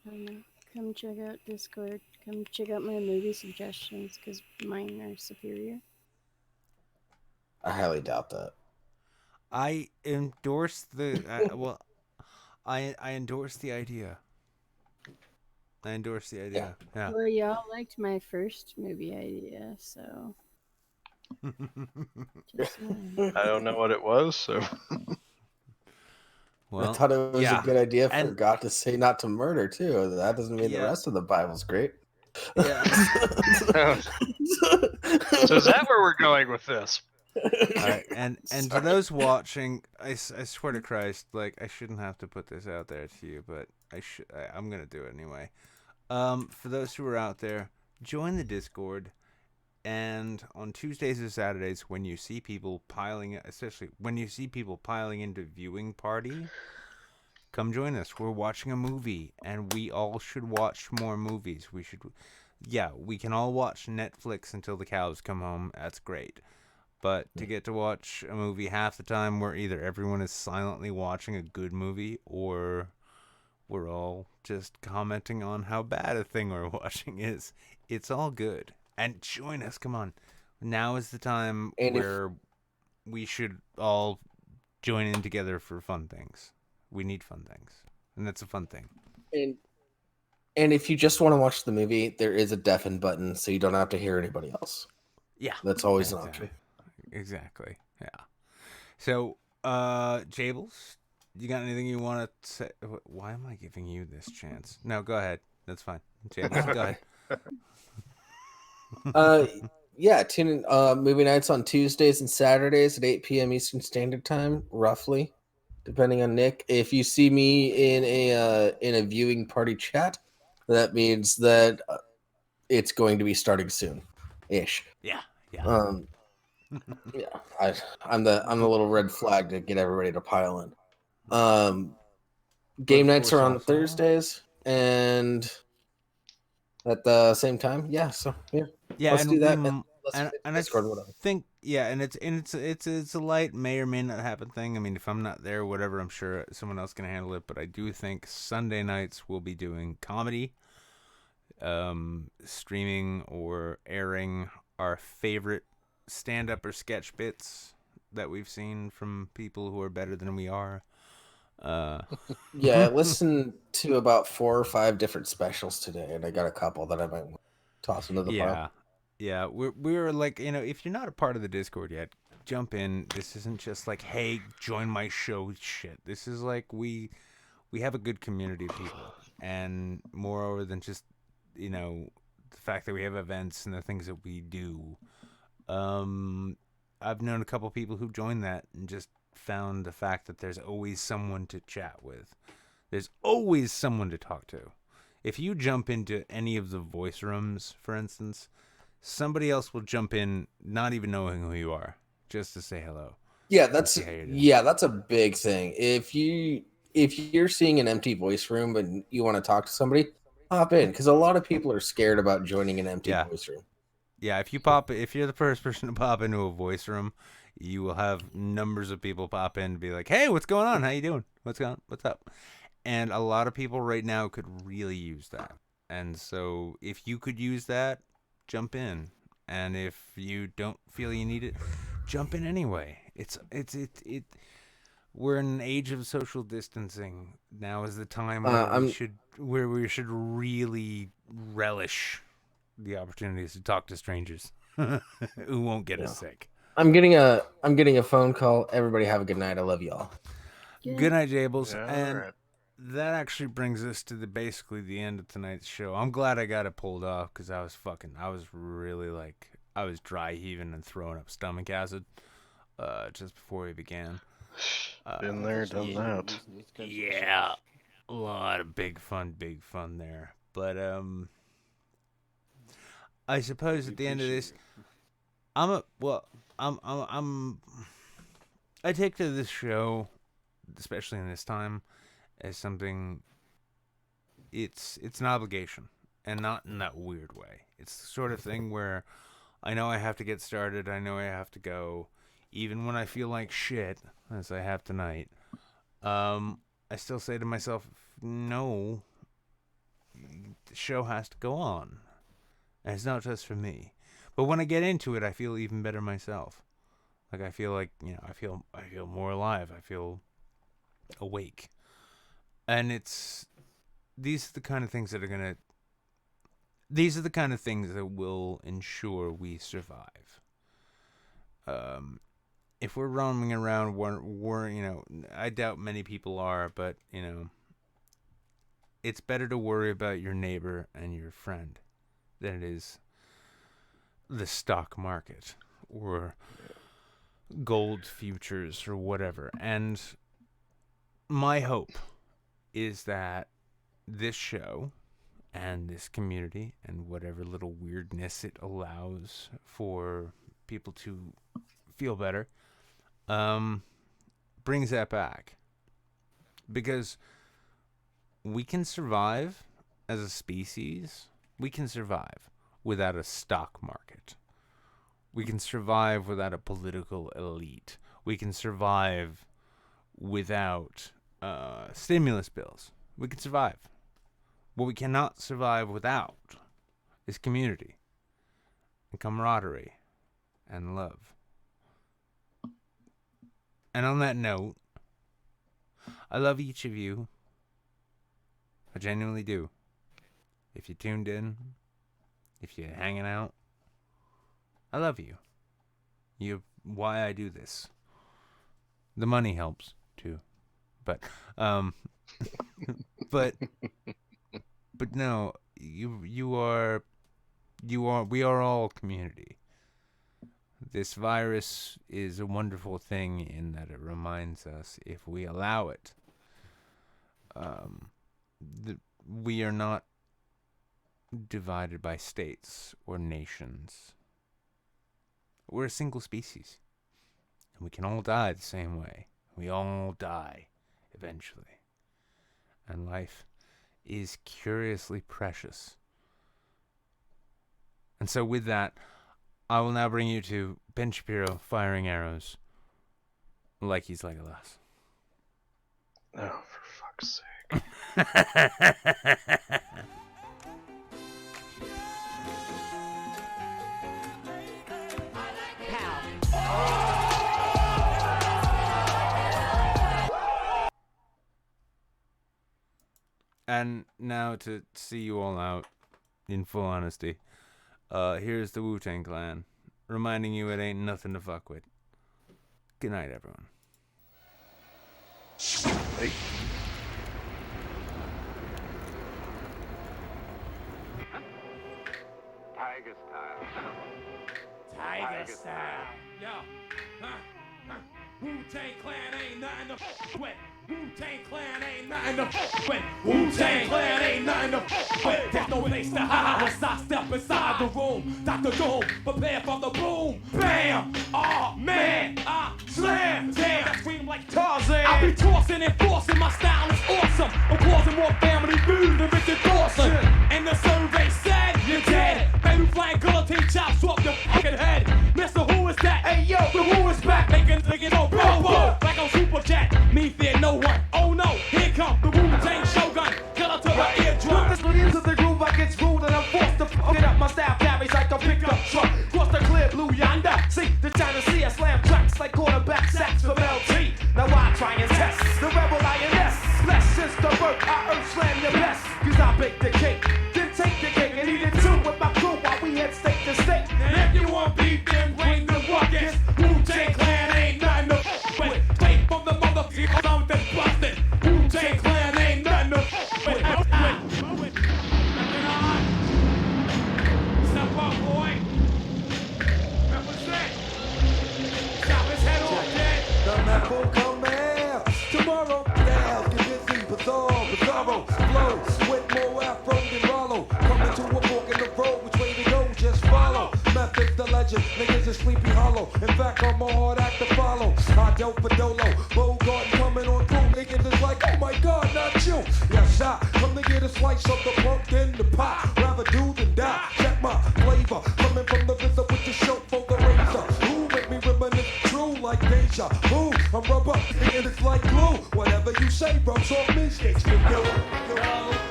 know. Come check out Discord. Come check out my movie suggestions because mine are superior. I highly doubt that. I endorse the I endorse the idea. I endorse the idea. Yeah. Well, y'all liked my first movie idea, so. Just saying. I don't know what it was, so. I thought it was a good idea for God to say not to murder too. That doesn't mean the rest of the Bible's great. Yeah. So is that where we're going with this? All right, and to those watching, I swear to Christ, like I shouldn't have to put this out there to you, but I'm gonna do it anyway. For those who are out there, join the Discord, and on Tuesdays and Saturdays, when you see people especially when you see people piling into viewing party, come join us. We're watching a movie, and we all should watch more movies. We can all watch Netflix until the cows come home. That's great. But to get to watch a movie half the time where either everyone is silently watching a good movie or we're all just commenting on how bad a thing we're watching is, it's all good. And join us, come on. Now is the time where we should all join in together for fun things. We need fun things. And that's a fun thing. And if you just want to watch the movie, there is a deafen button so you don't have to hear anybody else. Yeah. That's always an option. Exactly. Yeah. So, Jables, you got anything you want to say? Why am I giving you this chance? No, go ahead. That's fine. Jables, go ahead. Yeah, tune in movie nights on Tuesdays and Saturdays at 8 p.m. Eastern Standard Time, roughly, depending on Nick. If you see me in a viewing party chat, that means that it's going to be starting soon, ish. Yeah. Yeah, I'm the little red flag to get everybody to pile in. Game nights are on Thursdays and at the same time. Yeah, so let's do that. And I think and it's a light may or may not happen thing. I mean, if I'm not there, whatever, I'm sure someone else can handle it. But I do think Sunday nights we'll be doing comedy, streaming or airing our favorite stand-up or sketch bits that we've seen from people who are better than we are. Yeah, I listened to about 4 or 5 different specials today, and I got a couple that I might toss into the pile. Yeah, we're like, if you're not a part of the Discord yet, jump in. This isn't just like, hey, join my show shit. This is like we have a good community of people, and moreover than just the fact that we have events and the things that we do. I've known a couple people who joined that and just found the fact that there's always someone to chat with. There's always someone to talk to. If you jump into any of the voice rooms, for instance, somebody else will jump in not even knowing who you are, just to say hello. Yeah, that's a big thing. If you're seeing an empty voice room and you want to talk to somebody, hop in, because a lot of people are scared about joining an empty voice room. Yeah, if you're the first person to pop into a voice room, you will have numbers of people pop in and be like, "Hey, what's going on? How you doing? What's up?" And a lot of people right now could really use that. And so if you could use that, jump in. And if you don't feel you need it, jump in anyway. We're in an age of social distancing. Now is the time where we should really relish the opportunities to talk to strangers who won't get us sick. I'm getting a phone call. Everybody have a good night. I love y'all. Good night, Jables. Yeah, and right. that actually brings us to basically the end of tonight's show. I'm glad I got it pulled off because I was really I was dry heaving and throwing up stomach acid just before we began. Been there, done that. Yeah, a lot of big fun there. But I suppose at the end of this, I take to this show, especially in this time, as something. It's an obligation, and not in that weird way. It's the sort of thing where I know I have to get started. I know I have to go. even when I feel like shit, as I have tonight, I still say to myself, no, the show has to go on. And it's not just for me. But when I get into it, I feel even better myself. Like, I feel like, I feel more alive. I feel awake. And these are the kind of things that will ensure we survive. If we're roaming around, we're I doubt many people are, but, it's better to worry about your neighbor and your friend than it is the stock market or gold futures or whatever. And my hope is that this show and this community and whatever little weirdness it allows for people to feel better brings that back, because we can survive as a species. We can survive without a stock market. We can survive without a political elite. We can survive without stimulus bills. We can survive. What we cannot survive without is community and camaraderie and love. And on that note, I love each of you. I genuinely do. If you tuned in, if you're hanging out, I love you. You're why I do this. The money helps too, but no, we are all community. This virus is a wonderful thing in that it reminds us, if we allow it, we are not divided by states or nations. We're a single species, and we can all die the same way. We all die eventually, and life is curiously precious. And so with that, I will now bring you to Ben Shapiro firing arrows like he's Legolas. Oh, for fuck's sake. And now to see you all out in full honesty, here's the Wu-Tang Clan, reminding you it ain't nothing to fuck with. Good night, everyone. Hey. Tiger style. Tiger style. Yo. Wu-Tang Clan ain't nothing to fuck with. Wu-Tang Clan ain't nothing to fuck with. Wu-Tang Clan ain't nothing to fuck with. There's no place to hide once I step inside the room. Dr. Doom, prepare for the boom. Bam! Oh man, I slam. Damn, I scream like Tarzan. I be tossing and forcing, my style is awesome. I'm causing more family food than Richard Dawson. And the survey said you're dead. Baby flying guillotine chops off your fucking head. Mr. Who is that? Hey yo, the Who is back. Making no bro, like on Super Jet. Me fear no one. Oh no, here come the Wu-Tang Shogun. Killer to the eardrum. With the into the groove, I get screwed and I'm forced to fuck it up. My style carries like a pickup truck. Cross the clear blue yonder. See the China Sea, I slam tracks like quarterback sacks from LT. Now I try and test the rebel INS. Bless since the birth, I earth slam your best. Cause I bake the cake, then take the cake and eat it too with my crew while we head state to state. And if you want beef, then bring the ruckus. Wu-Tang Clan ain't nothing to fuck with. Straight from the motherfucker, something busted. Wu-Tang Clan ain't nothing to fuck with. Step up, boy. Represent. Chop his head off, dead. The map will come out tomorrow. The house get busy, bizarro, flows with more afro than Rollo. Coming to a fork in the road, which way to go? Just follow. Method's the legend, niggas is Sleepy Hollow. In fact, I'm a hard act to follow. I dope for Dolo, Bogart coming on through. Niggas is like, oh my God, not you. Yes, I come to get a slice of the pumpkin, the pie. Rather do than die. Check my flavor, coming from the visit with the show for the razor. Who make me reminisce true like ya. Boom, I'm rubber, and it's like glue. Whatever you say rubs off me, sticks to you.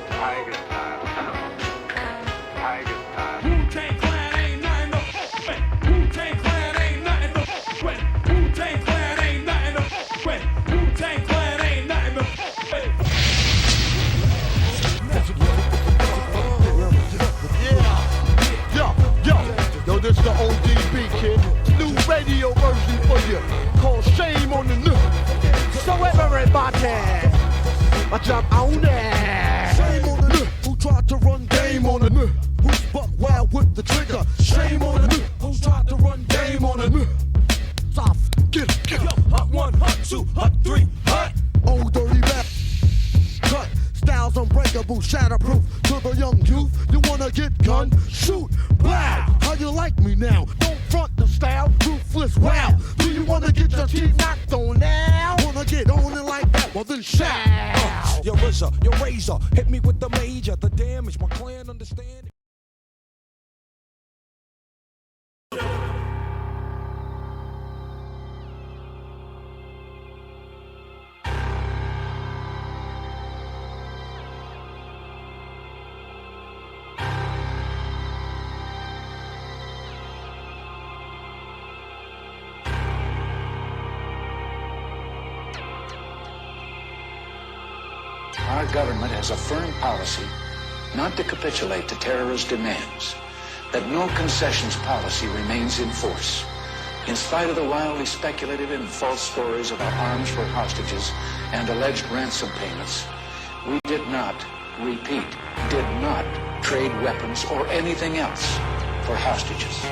Tiger style. Tiger style. Wu-Tang Clan ain't nothing to with. Wu-Tang Clan ain't nothing to with. Wu-Tang Clan ain't nothing to with. Wu-Tang Clan ain't nothing to with. Yo, this the ODB, kid. New radio version for you, called Shame on the New. So everybody, I jump on it. Shame on the new, who tried to run game on the new. Who's buck wild with the trigger. Shame on the new, who tried to run game on the new. Soft, get it. Yo, hot 1, hot 2, hot 3, hot. Old dirty back. Cut. Styles unbreakable, shatterproof. To the young youth, you wanna get gun? Shoot, blow. How you like me now? Don't front the style, ruthless, wow. Do you wanna get your teeth knocked on now? Wanna get on it like that? Well then shout. Your RZA, your razor, hit me with the major. The damage, my clan understand. Our government has a firm policy not to capitulate to terrorist demands, that no concessions policy remains in force. In spite of the wildly speculative and false stories about arms for hostages and alleged ransom payments, we did not, repeat, did not trade weapons or anything else for hostages.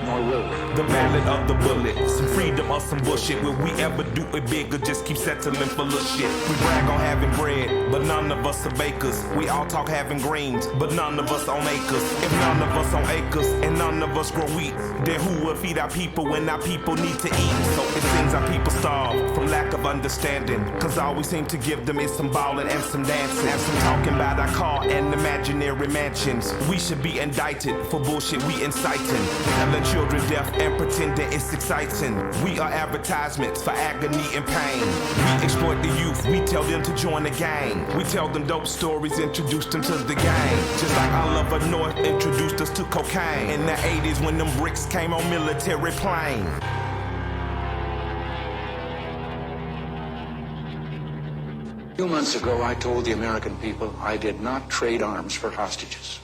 Nor will we. The ballad of the bullet, some freedom or some bullshit. Will we ever do it big or just keep settling for little shit? We brag on having bread, but none of us are bakers. We all talk having greens, but none of us own acres. If none of us own acres and none of us grow wheat, then who will feed our people when our people need to eat? So it seems our people starve from lack of understanding, cause all we seem to give them is some ballin' and some dancing and some talking about our car and imaginary mansions. We should be indicted for bullshit we inciting, telling children deaf and pretending it's exciting. We are advertisements for agony and pain. We exploit the youth, we tell them to join the gang. We tell them dope stories, introduce them to the game. Just like Oliver North introduced us to cocaine in the 80s when them bricks came on military plane. A few months ago, I told the American people I did not trade arms for hostages.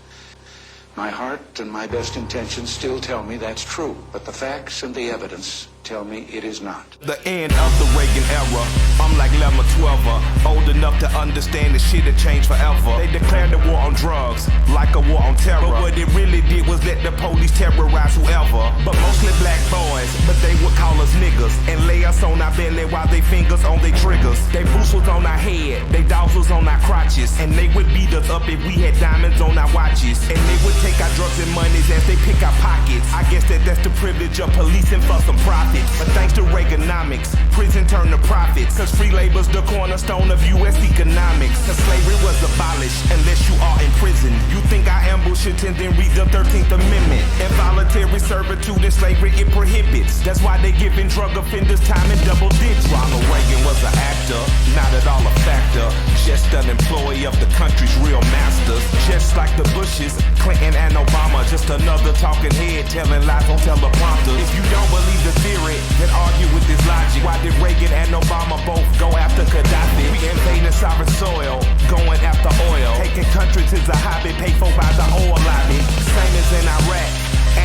My heart and my best intentions still tell me that's true, but the facts and the evidence tell me it is not. The end of the Reagan era, I'm like Lemma 12er, old enough to understand the shit had changed forever. They declared the war on drugs, like a war on terror, but what it really did was let the police terrorize whoever. But mostly black boys, but they would call us niggas, and lay us on our belly while they fingers on their triggers. They boots was on our head, they dogs was on our crotches, and they would beat us up if we had diamonds on our watches, and they would take our drugs and monies as they pick our pockets. I guess that's the privilege of policing for some profit. But thanks to Reaganomics, prison turned to profits, cause free labor's the cornerstone of U.S. economics. Cause slavery was abolished unless you are in prison. You think I ambush it and then read the 13th Amendment. Involuntary servitude and slavery it prohibits. That's why they giving drug offenders time in double digits. Ronald Reagan was an actor, not at all a factor, just an employee of the country's real masters. Just like the Bushes, Clinton and Obama, just another talking head telling lies on teleprompters. If you don't believe the theory, then argue with this logic. Why did Reagan and Obama both go after Gaddafi? We invading sovereign soil, going after oil. Taking countries is a hobby paid for by the oil lobby. Same as in Iraq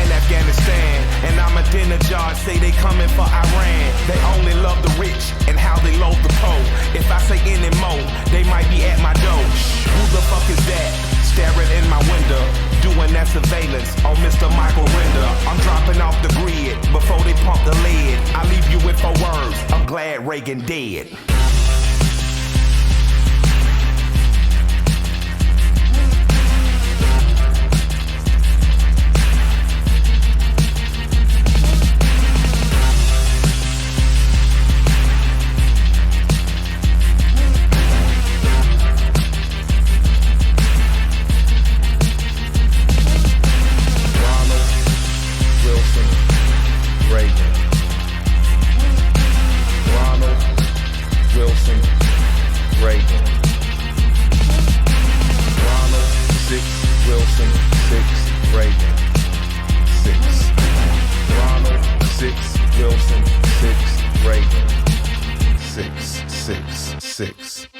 and Afghanistan. And Ahmadinejad say they coming for Iran. They only love the rich and how they load the poor. If I say any more, they might be at my door. Who the fuck is that? Staring in my window, doing that surveillance on Mr. Michael Render. I'm dropping off the grid before they pump the lead. I leave you with 4 words, I'm glad Reagan dead. 666.